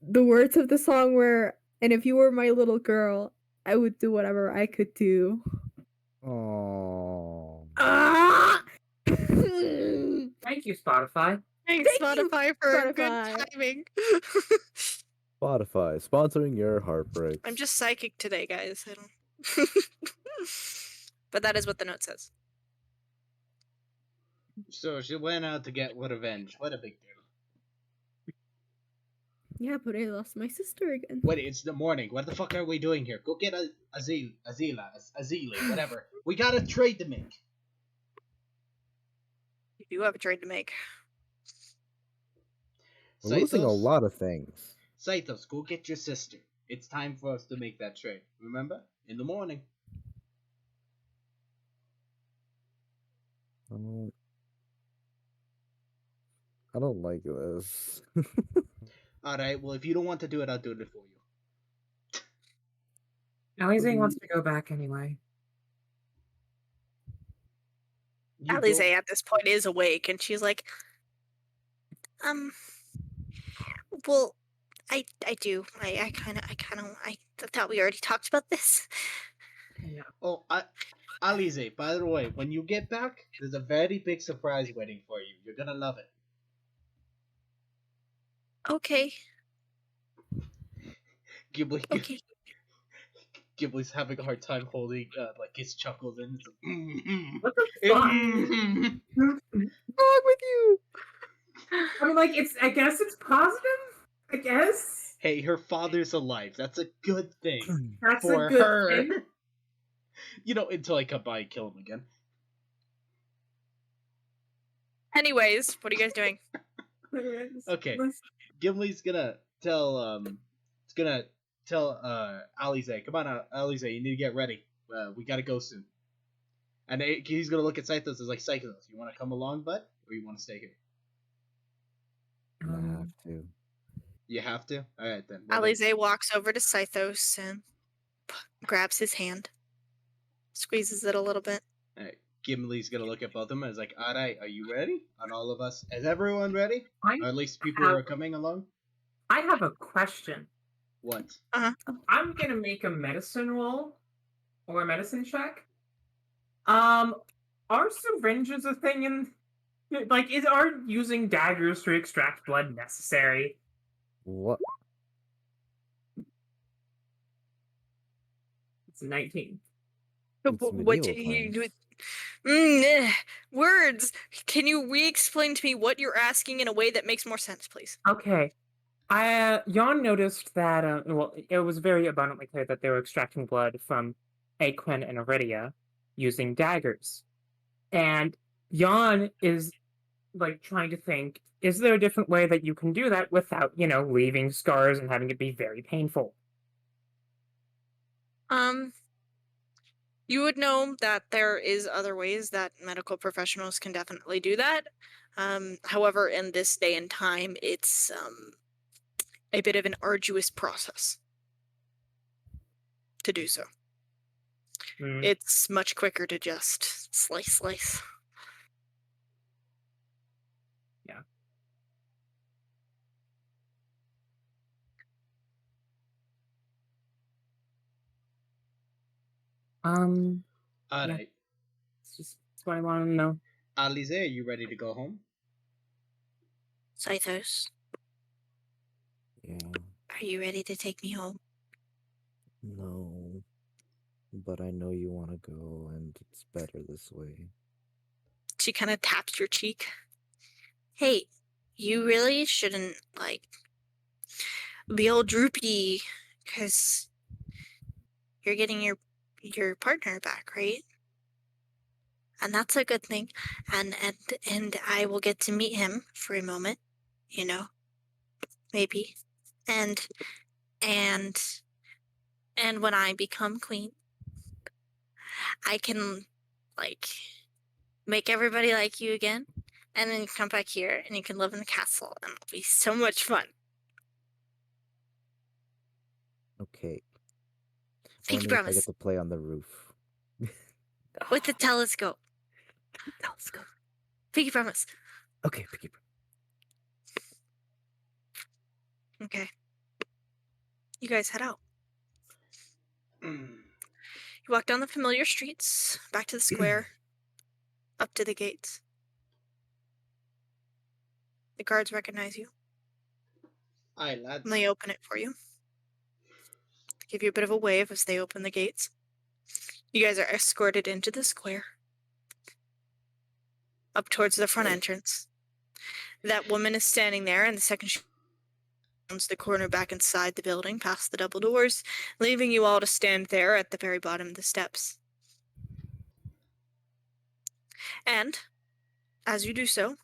the words of the song were, and if you were my little girl, I would do whatever I could do. Oh. Ah! Thank you, Spotify. Thanks, Thank you, Spotify, for good Spotify. timing. Spotify sponsoring your heartbreaks. I'm just psychic today, guys. I don't... But that is what the note says. So she went out to get revenge. What a big deal. Yeah, but I lost my sister again. Wait, it's the morning. What the fuck are we doing here? Go get Azili, whatever. We got a trade to make. You do have a trade to make. We're losing a lot of things. Cythos, go get your sister. It's time for us to make that trade. Remember? In the morning. I don't like this. Alright, well, if you don't want to do it, I'll do it for you. Alize wants to go back anyway. You Alize go. at this point is awake, and she's like, well, I do. I thought we already talked about this. Yeah. Oh, Alize, by the way, when you get back, there's a very big surprise waiting for you. You're gonna love it. Okay. Ghibli, Okay. Ghibli's having a hard time holding like his chuckles in. It's like, What the fuck? What's wrong with you? I mean, like, I guess it's positive. I guess Hey, her father's alive. That's a good thing that's for a good her. thing. You know, until I come by and kill him again. Anyways, what are you guys doing? Okay. Gimli's gonna tell Alize, come on, Alize, you need to get ready. We gotta go soon. And he's gonna look at Scythos as like, Scythos, you want to come along, bud, or you want to stay here? I have to. You have to. All right then. Well, Alize walks over to Scythos and grabs his hand, squeezes it a little bit. all right. Gimli's gonna look at both of them and is like, all right, are you ready? On all of us, is everyone ready? Or at least people who are coming along. I have a question. What? I'm gonna make a medicine roll or a medicine check. Are syringes a thing in like are using daggers to extract blood necessary? What? It's 19. It's What medieval you times. words? Can you re-explain to me what you're asking in a way that makes more sense, please? Okay. Jan noticed that, well, it was very abundantly clear that they were extracting blood from Aquin and Iridia using daggers. And Jan is, like, trying to think, is there a different way that you can do that without, leaving scars and having it be very painful? You would know that there is other ways that medical professionals can definitely do that. However, in this day and time, it's a bit of an arduous process to do so. It's much quicker to just slice. Yeah. All Yeah. right. It's what I want to know. Alize, are you ready to go home? Scythos, Yeah. are you ready to take me home? No. But I know you want to go, and it's better this way. She kind of taps your cheek. Hey, you really shouldn't, be all droopy, because you're getting your partner back, right? And that's a good thing. And I will get to meet him for a moment, maybe. And when I become queen, I can, make everybody like you again, and then you come back here and you can live in the castle, and it'll be so much fun. Okay. Pinky Only if I promise. get to play on the roof. With the telescope. Pinky promise. Okay, Pinky. Okay. You guys head out. You walk down the familiar streets, back to the square, up to the gates. The guards recognize you, Aye, lads. and they open it for you. Give you a bit of a wave as they open the gates. You guys are escorted into the square, up towards the front entrance. That woman is standing there, and the second she rounds the corner back inside the building, past the double doors, leaving you all to stand there at the very bottom of the steps. And, as you do so,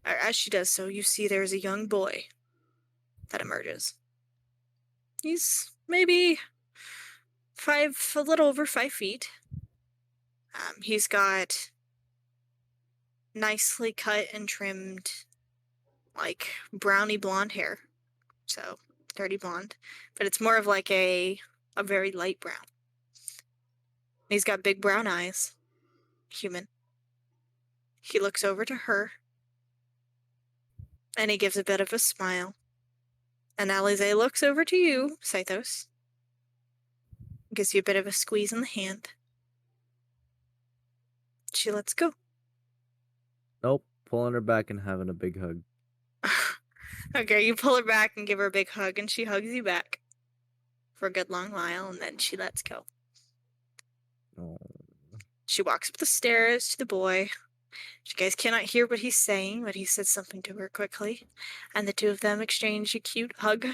or as she does so, you see there is a young boy that emerges. He's maybe a little over 5 feet. He's got nicely cut and trimmed, like browny blonde hair. So dirty blonde, but it's more of like a very light brown. He's got big brown eyes. Human. He looks over to her, and he gives a bit of a smile. And Alize looks over to you, Scythos. Gives you a bit of a squeeze in the hand. She lets go. Nope. Pulling her back and having a big hug. Okay, you pull her back and give her a big hug, and she hugs you back for a good long while, and then she lets go. Oh. She walks up the stairs to the boy. You guys cannot hear what he's saying, but he says something to her quickly, and the two of them exchange a cute hug.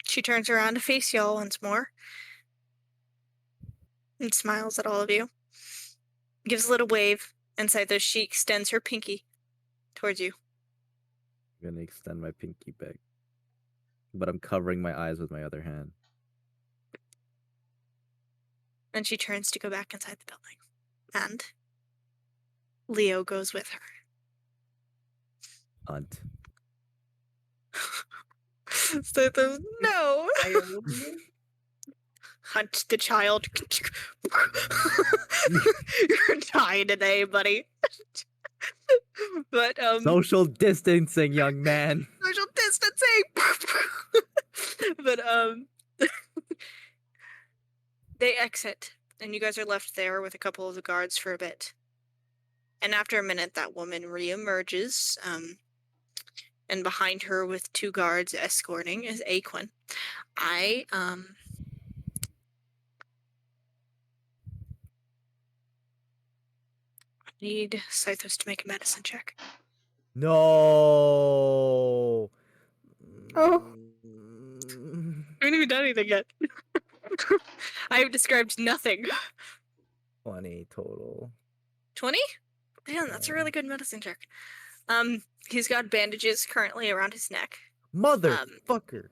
She turns around to face y'all once more and smiles at all of you. Gives a little wave, and Scythos, she extends her pinky towards you. I'm gonna extend my pinky back. But I'm covering my eyes with my other hand. And she turns to go back inside the building. And Leo goes with her. Hunt. Scythos, no! Hunt the child. You're dying today, buddy. But Social distancing, young man. social distancing. But they exit, and you guys are left there with a couple of the guards for a bit. And after a minute, that woman reemerges. And behind her, with 2 guards escorting, is Aquin. I need Scythos to make a medicine check. No. Oh. I haven't even done anything yet. I have described nothing. 20 total. 20? Damn, that's a really good medicine check. He's got bandages currently around his neck. Motherfucker.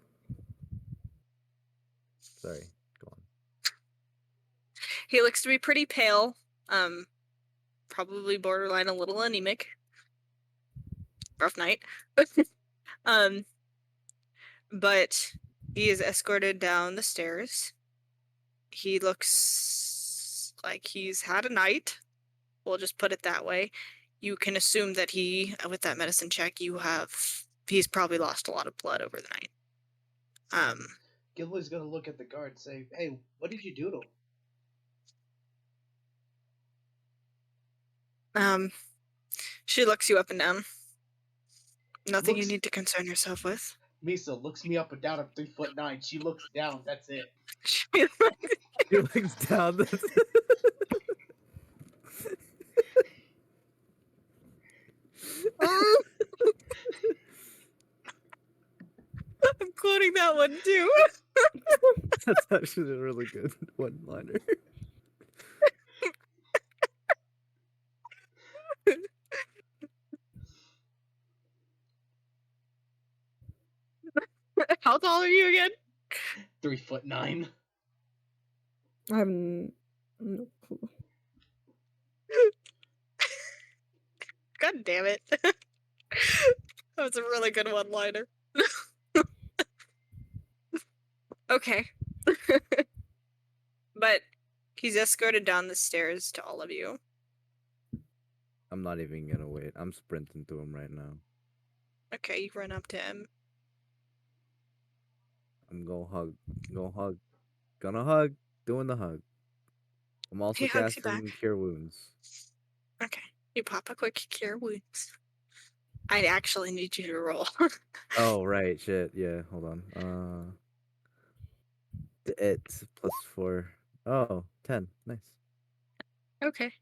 Sorry, go on. He looks to be pretty pale. Probably borderline a little anemic. Rough night. But he is escorted down the stairs. He looks like he's had a night. We'll just put it that way. You can assume that with that medicine check, he's probably lost a lot of blood over the night. Gilroy's gonna look at the guard and say, "Hey, what did you do to him?" She looks you up and down. Nothing you Looks- need to concern yourself with. Misa looks me up and down. I'm 3'9". She looks down. That's it. He looks down. I'm quoting that one too. That's actually a really good one-liner. How tall are you again? 3'9". I have no clue. God damn it. That was a really good one-liner. Okay. But he's escorted down the stairs to all of you. I'm not even gonna wait. I'm sprinting to him right now. Okay, you run up to him. I'm gonna hug. Gonna hug. Doing the hug. I'm also He hugs you casting back. Cure Wounds. Okay. You pop a quick cure wounds. I actually need you to roll. Oh, right. Shit. Yeah, hold on. It's +4. Oh, 10. Nice. Okay.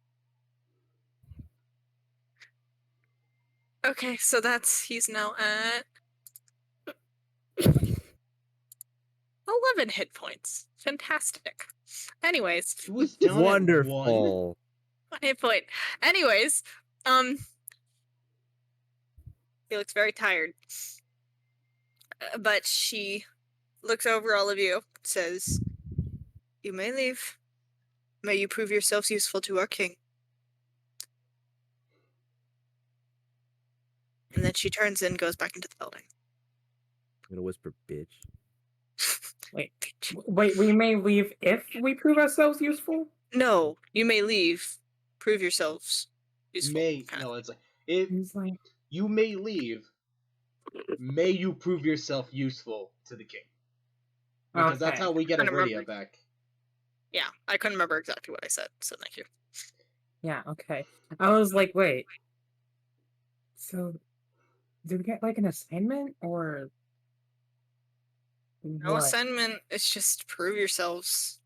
Okay, so he's now at 11 hit points. Fantastic. Anyways, He was down at 1. Wonderful. 1 hit point. Anyways, He looks very tired. But she looks over all of you, says, "You may leave. May you prove yourselves useful to our king." And then she turns and goes back into the building. I'm gonna whisper, bitch. Wait, we may leave if we prove ourselves useful? No, you may leave. Prove yourselves useful. It's like if He's like, you may leave, may you prove yourself useful to the king. Because that's okay. how we get Kinda Iridia remember. back. Yeah, I couldn't remember exactly what I said, so thank you. Yeah, okay. I was like, wait. So, do we get like an assignment or No what? assignment, it's just prove yourselves.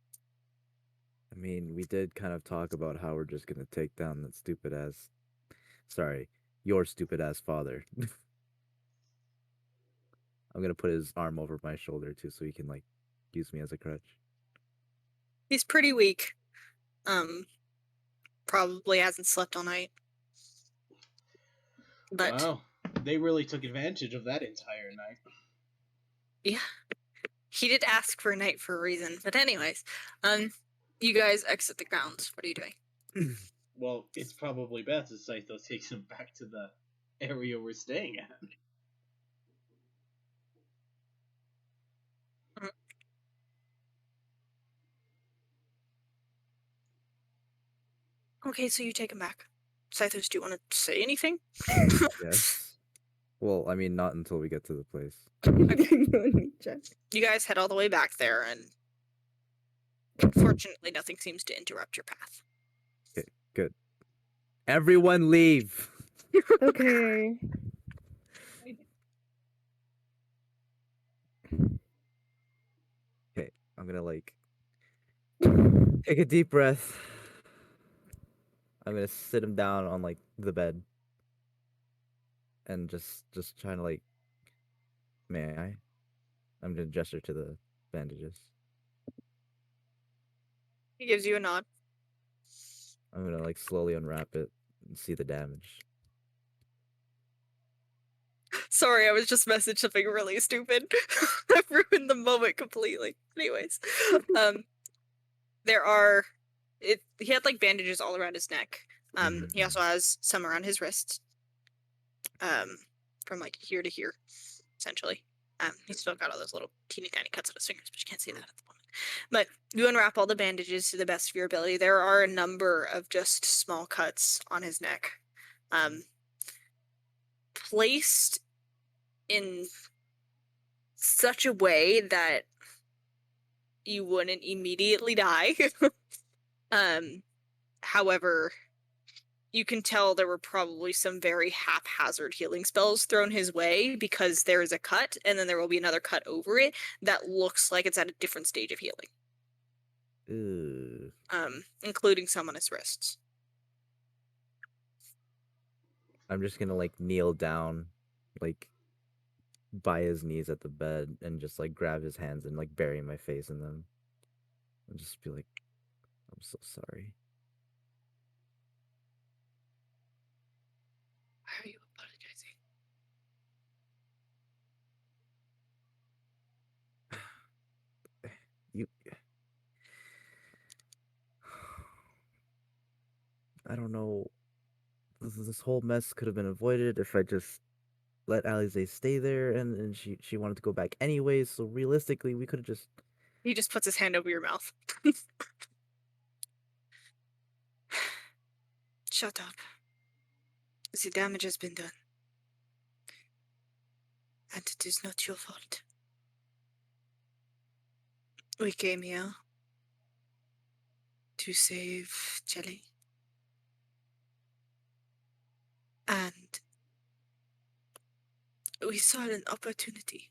I mean, we did kind of talk about how we're just gonna take down that stupid ass. Sorry, your stupid ass father. I'm gonna put his arm over my shoulder too, so he can like use me as a crutch. He's pretty weak. Probably hasn't slept all night. But Wow, they really took advantage of that entire night. yeah, he did ask for a night for a reason. But anyways, you guys exit the grounds. What are you doing? Well, it's probably best if Saito takes him back to the area we're staying at. Okay, so you take him back. Scythos, do you want to say anything? Yes. Well, I mean, not until we get to the place. You guys head all the way back there, and fortunately, nothing seems to interrupt your path. Okay, good. Everyone leave. Okay. Okay, I'm gonna like take a deep breath. I'm gonna sit him down on like the bed and just trying to like, may I? I'm gonna gesture to the bandages. He gives you a nod. I'm gonna like slowly unwrap it and see the damage. Sorry, I was just messaged something really stupid. I've ruined the moment completely. Anyways, there are. He had like bandages all around his neck. He also has some around his wrists. From like here to here, essentially. He's still got all those little teeny tiny cuts on his fingers, but you can't see that at the moment. But you unwrap all the bandages to the best of your ability. There are a number of just small cuts on his neck, placed in such a way that you wouldn't immediately die. However, you can tell there were probably some very haphazard healing spells thrown his way because there is a cut and then there will be another cut over it that looks like it's at a different stage of healing. Ew. Including some on his wrists. I'm just gonna like kneel down, like by his knees at the bed and just like grab his hands and like bury my face in them. And just be like, I'm so sorry. Why are you apologizing? You I don't know. This whole mess could have been avoided if I just let Alize stay there, and she wanted to go back anyways. So realistically, we could have just. He just puts his hand over your mouth. Shut up. The damage has been done. And it is not your fault. We came here to save Jelly. And we saw an opportunity.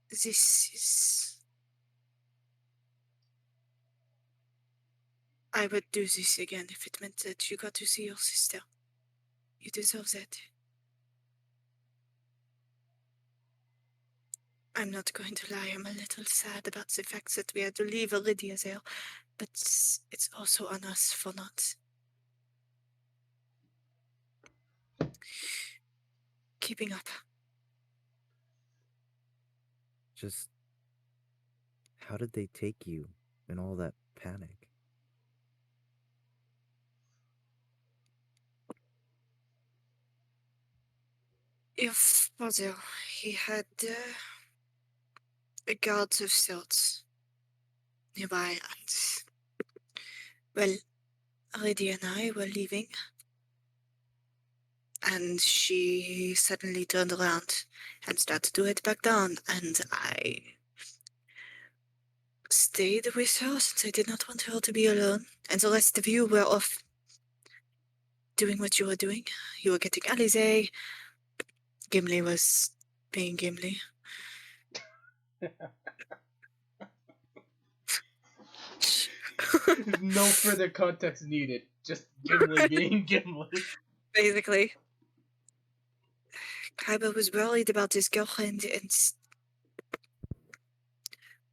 This is... I would do this again if it meant that you got to see your sister. You deserve that. I'm not going to lie, I'm a little sad about the fact that we had to leave Iridia there, but it's also on us for not keeping up. Just how did they take you in all that panic? Your father, he had a guard of sorts nearby, and well, Lydia and I were leaving, and she suddenly turned around and started to head back down, and I stayed with her since I did not want her to be alone, and the rest of you were off doing what you were doing. You were getting Alizé. Gimli was being Gimli. No further context needed. Just Gimli being Gimli. Basically. Kaiba was worried about his girlfriend, and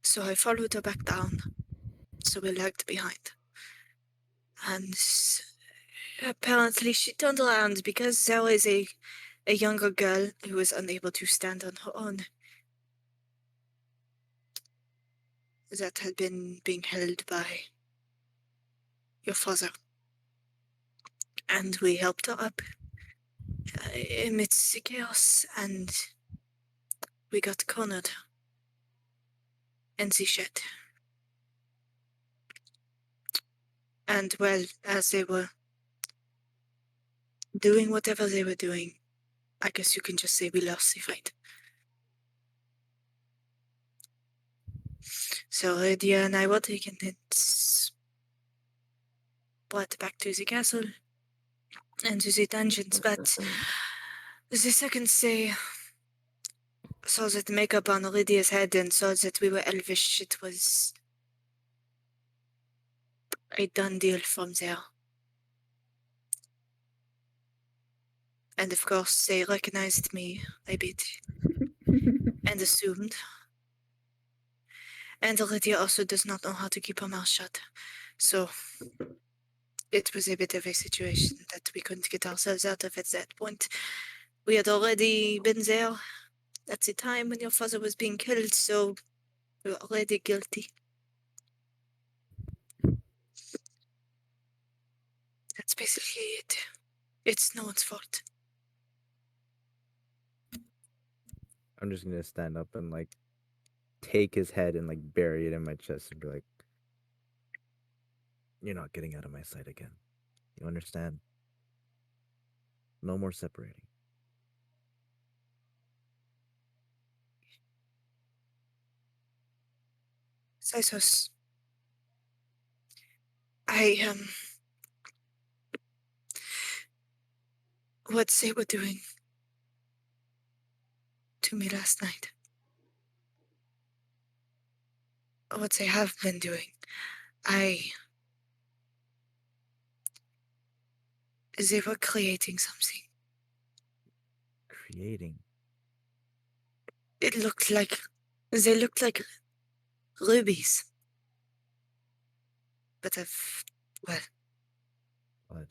so I followed her back down. So we lagged behind. And apparently she turned around because there was a younger girl who was unable to stand on her own that had been being held by your father. And we helped her up amidst the chaos, and we got cornered in the shed. And well, as they were doing whatever they were doing, I guess you can just say we lost the fight. So Lydia and I were taken and brought back to the castle and to the dungeons, but the second they saw that makeup on Lydia's head and saw that we were elvish, it was a done deal from there. And of course, they recognized me a bit and assumed. And Lydia also does not know how to keep her mouth shut. So it was a bit of a situation that we couldn't get ourselves out of at that point. We had already been there at the time when your father was being killed, so we were already guilty. That's basically it. It's no one's fault. I'm just gonna stand up and like take his head and like bury it in my chest and be like, "You're not getting out of my sight again. You understand? No more separating." Sisos, what they were doing to me last night, what they have been doing, they were creating something. Creating. They looked like rubies. But well, Blood.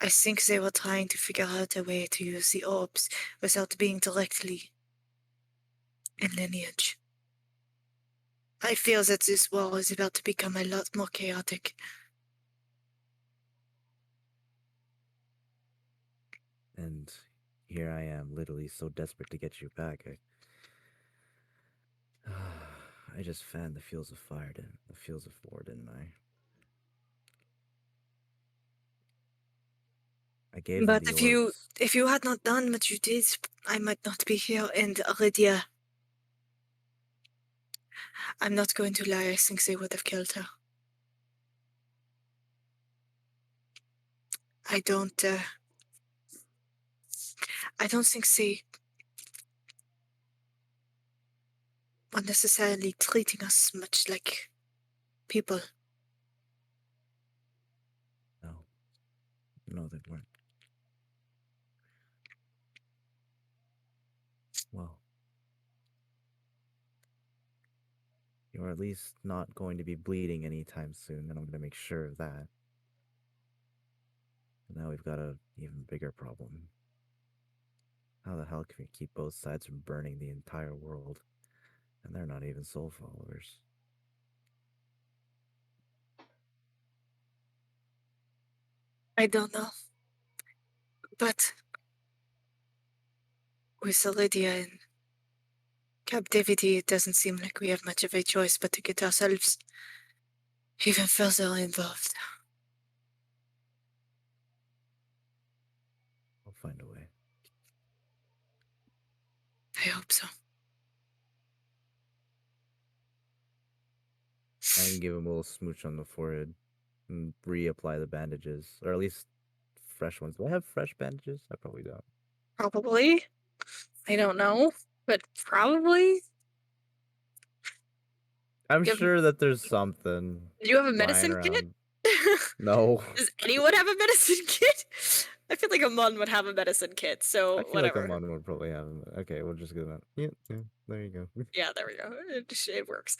I think they were trying to figure out a way to use the orbs without being directly in lineage. I feel that this war is about to become a lot more chaotic. And here I am, literally so desperate to get you back. I just fanned the fields of fire, the fields of war, didn't I? I gave them But the if orbs. you had not done what you did, I might not be here. And Lydia, I'm not going to lie. I think they would have killed her. I don't think they are necessarily treating us much like people. No. No, they weren't. Well, Or at least not going to be bleeding anytime soon, and I'm going to make sure of that. Now we've got a even bigger problem. How the hell can we keep both sides from burning the entire world? And they're not even soul followers. I don't know. But with Lydia in captivity, it doesn't seem like we have much of a choice but to get ourselves even further involved. I'll find a way. I hope so. I can give him a little smooch on the forehead and reapply the bandages, or at least fresh ones. Do I have fresh bandages? I probably don't. Probably. I don't know, but probably. I'm You have- sure that there's something Do you have a lying medicine kit? around. No. Does anyone have a medicine kit? I feel like a Mun would have a medicine kit, so I feel whatever. like Amon would probably have them. Okay, we'll just go that. Yeah, there you go. Yeah, there we go. It works.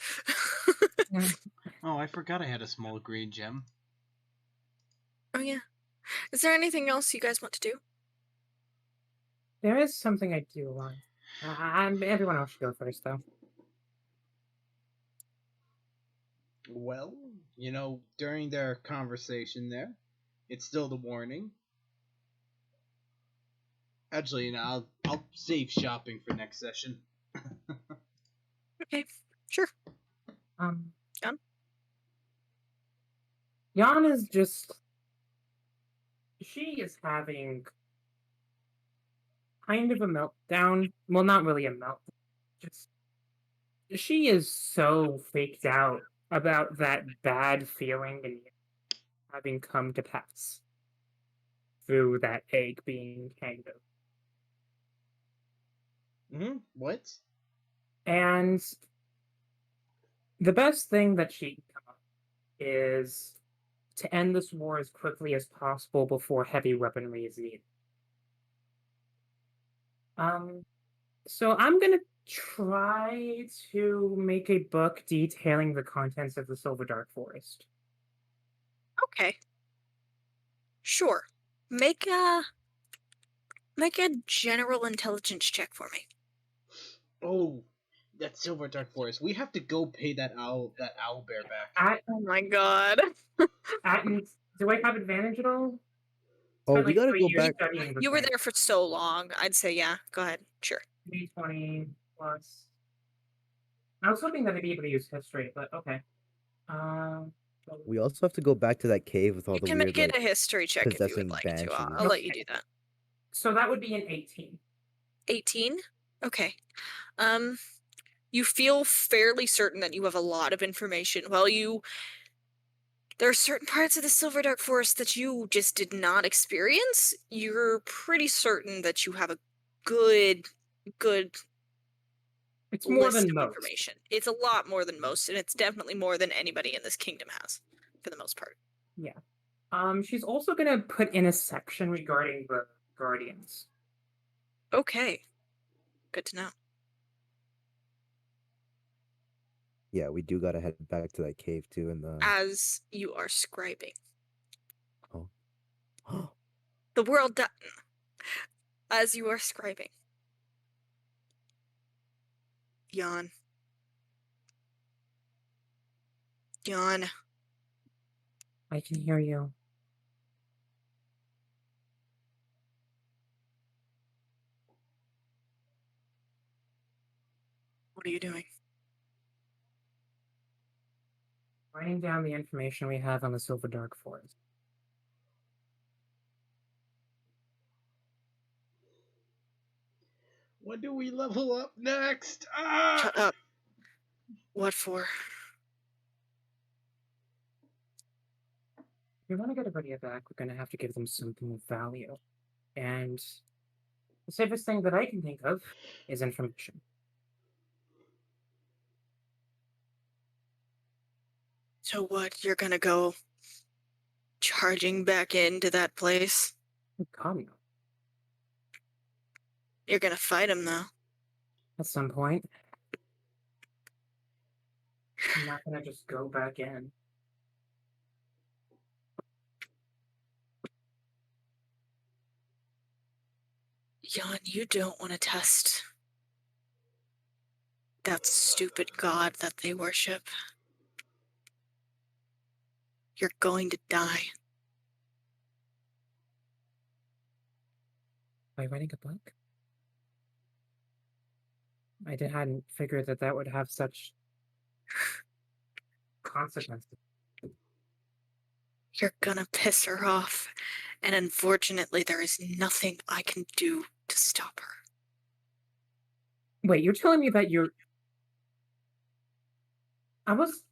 Oh, I forgot I had a small green gem. Oh yeah. Is there anything else you guys want to do? There is something I do want. Everyone else should go first, though. Well, during their conversation there, it's still the morning. Actually, I'll save shopping for next session. Okay, sure. Jan? Jan is just. She is having kind of a meltdown. Well, not really a meltdown. Just. She is so faked out about that bad feeling and having come to pass through that egg being kind of. What? And the best thing that she can come up is to end this war as quickly as possible before heavy weaponry is needed. So I'm gonna try to make a book detailing the contents of the Silver Dark Forest. Okay. Sure. Make a general intelligence check for me. Oh, that Silver Dark Forest. We have to go pay that owl bear back. Oh my god. Do I have advantage at all? Oh, Spent we like gotta 3 go years back. studying this You were thing. there for so long. I'd say yeah. Go ahead. Sure. D20 plus. I was hoping that I'd be able to use history, but okay. We also have to go back to that cave with all You the can weird, make it like, a history check if you would possessing like to. I'll banshees. let you do that. So that would be an 18. 18? Okay. You feel fairly certain that you have a lot of information. Well, there are certain parts of the Silver Dark Forest that you just did not experience. You're pretty certain that you have a good It's more list than of most. information. It's a lot more than most, and it's definitely more than anybody in this kingdom has, for the most part. Yeah. She's also gonna put in a section regarding the Guardians. Okay. Good to know. Yeah, we do gotta head back to that cave too, and the. As you are scribing. Oh. The world done. As you are scribing. Yawn. Yawn. I can hear you. What are you doing? Writing down the information we have on the Silver Dark Forest. When do we level up next? Ah! Shut up. What for? If we want to get everybody back, we're gonna have to give them something of value. And the safest thing that I can think of is information. So what, you're gonna go charging back into that place? God, no. You're gonna fight him, though. At some point. I'm not gonna just go back in. Jan, you don't want to test that stupid god that they worship. You're going to die. By writing a book? Hadn't figured that would have such consequences. You're gonna piss her off, and unfortunately there is nothing I can do to stop her. Wait, you're telling me that you're... I was...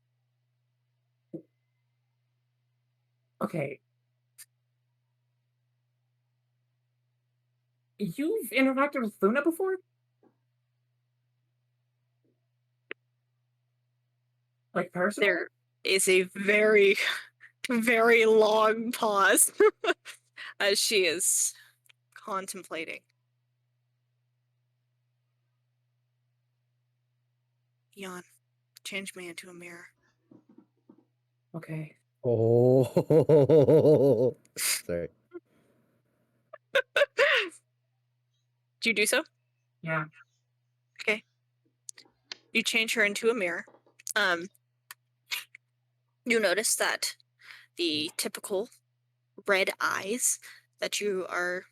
Okay. You've interacted with Luna before? Like, personally? There is a very, very long pause as she is contemplating. Jan, change me into a mirror. Okay. Oh, sorry. Do you do so? Yeah. Okay. You change her into a mirror. You notice that the typical red eyes that you are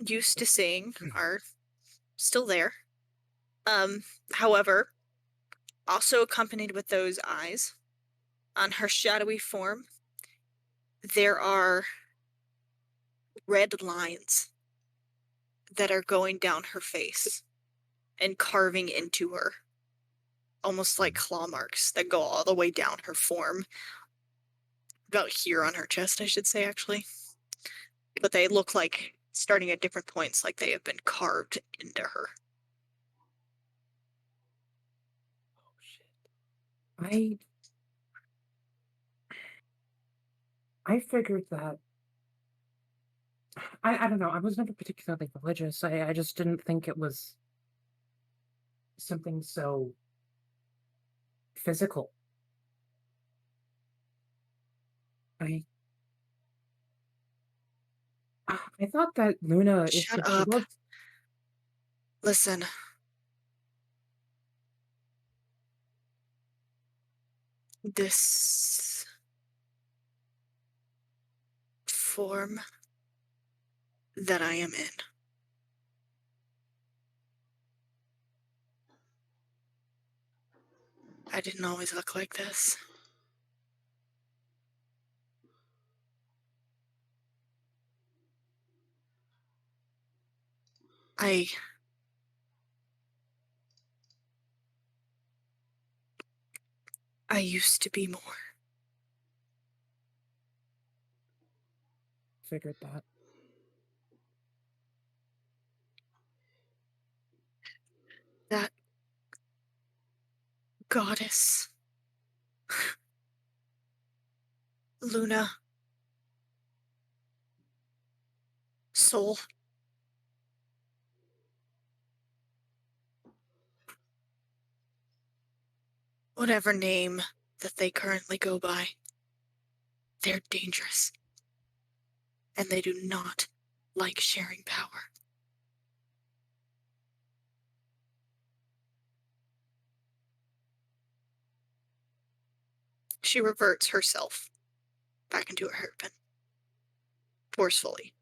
used to seeing are still there. However, also accompanied with those eyes, on her shadowy form, there are red lines that are going down her face and carving into her, almost like claw marks that go all the way down her form. About here on her chest, I should say, actually. But they look like, starting at different points, like they have been carved into her. I figured that... I don't know, I was never particularly religious. I just didn't think it was something so physical. I thought that Luna is Shut she up. was... Listen. This form that I am in. I didn't always look like this. I used to be more. Figured that. That goddess. Luna. Soul. Whatever name that they currently go by. They're dangerous. And they do not like sharing power. She reverts herself back into her hairpin. Forcefully.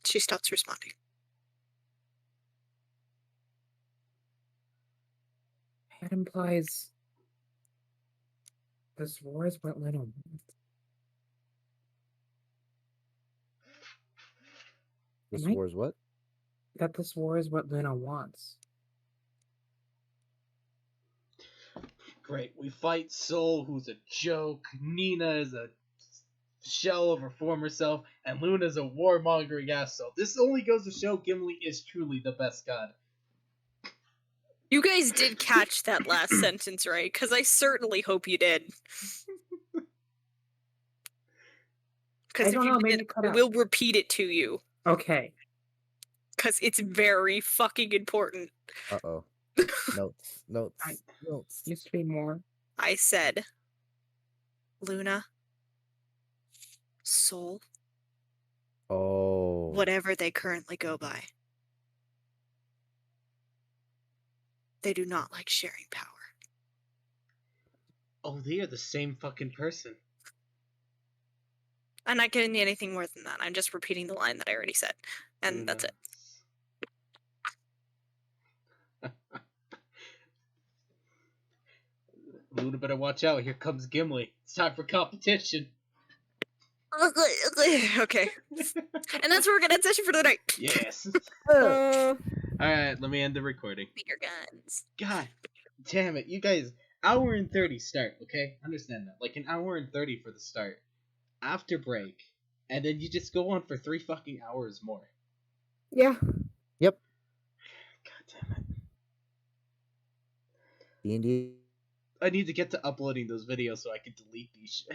She stops responding. That implies this war is what Luna wants. This Am I- war is what? That this war is what Luna wants. Great. We fight Soul, who's a joke. Nina is a shell of her former self, and Luna's a warmongering asshole. This only goes to show Gimli is truly the best god. You guys did catch that last sentence, right? Because I certainly hope you did. Because if don't you know, maybe did, cut I out. will repeat it to you. Okay. because it's very fucking important. Uh-oh. Notes. Used to be more. I said, Luna, Soul, Oh. whatever they currently go by. They do not like sharing power. Oh, they are the same fucking person. I'm not getting anything more than that. I'm just repeating the line that I already said. And that's it. Luna better watch out. Here comes Gimli. It's time for competition. Okay. And that's where we're gonna end session for the night. Yes. Alright, let me end the recording. Beat your guns. God damn it. You guys, hour and 30 start, okay? Understand that. Like an hour and 30 for the start. After break. And then you just go on for 3 fucking hours more. Yeah. Yep. God damn it. D&D. I need to get to uploading those videos so I can delete these shit.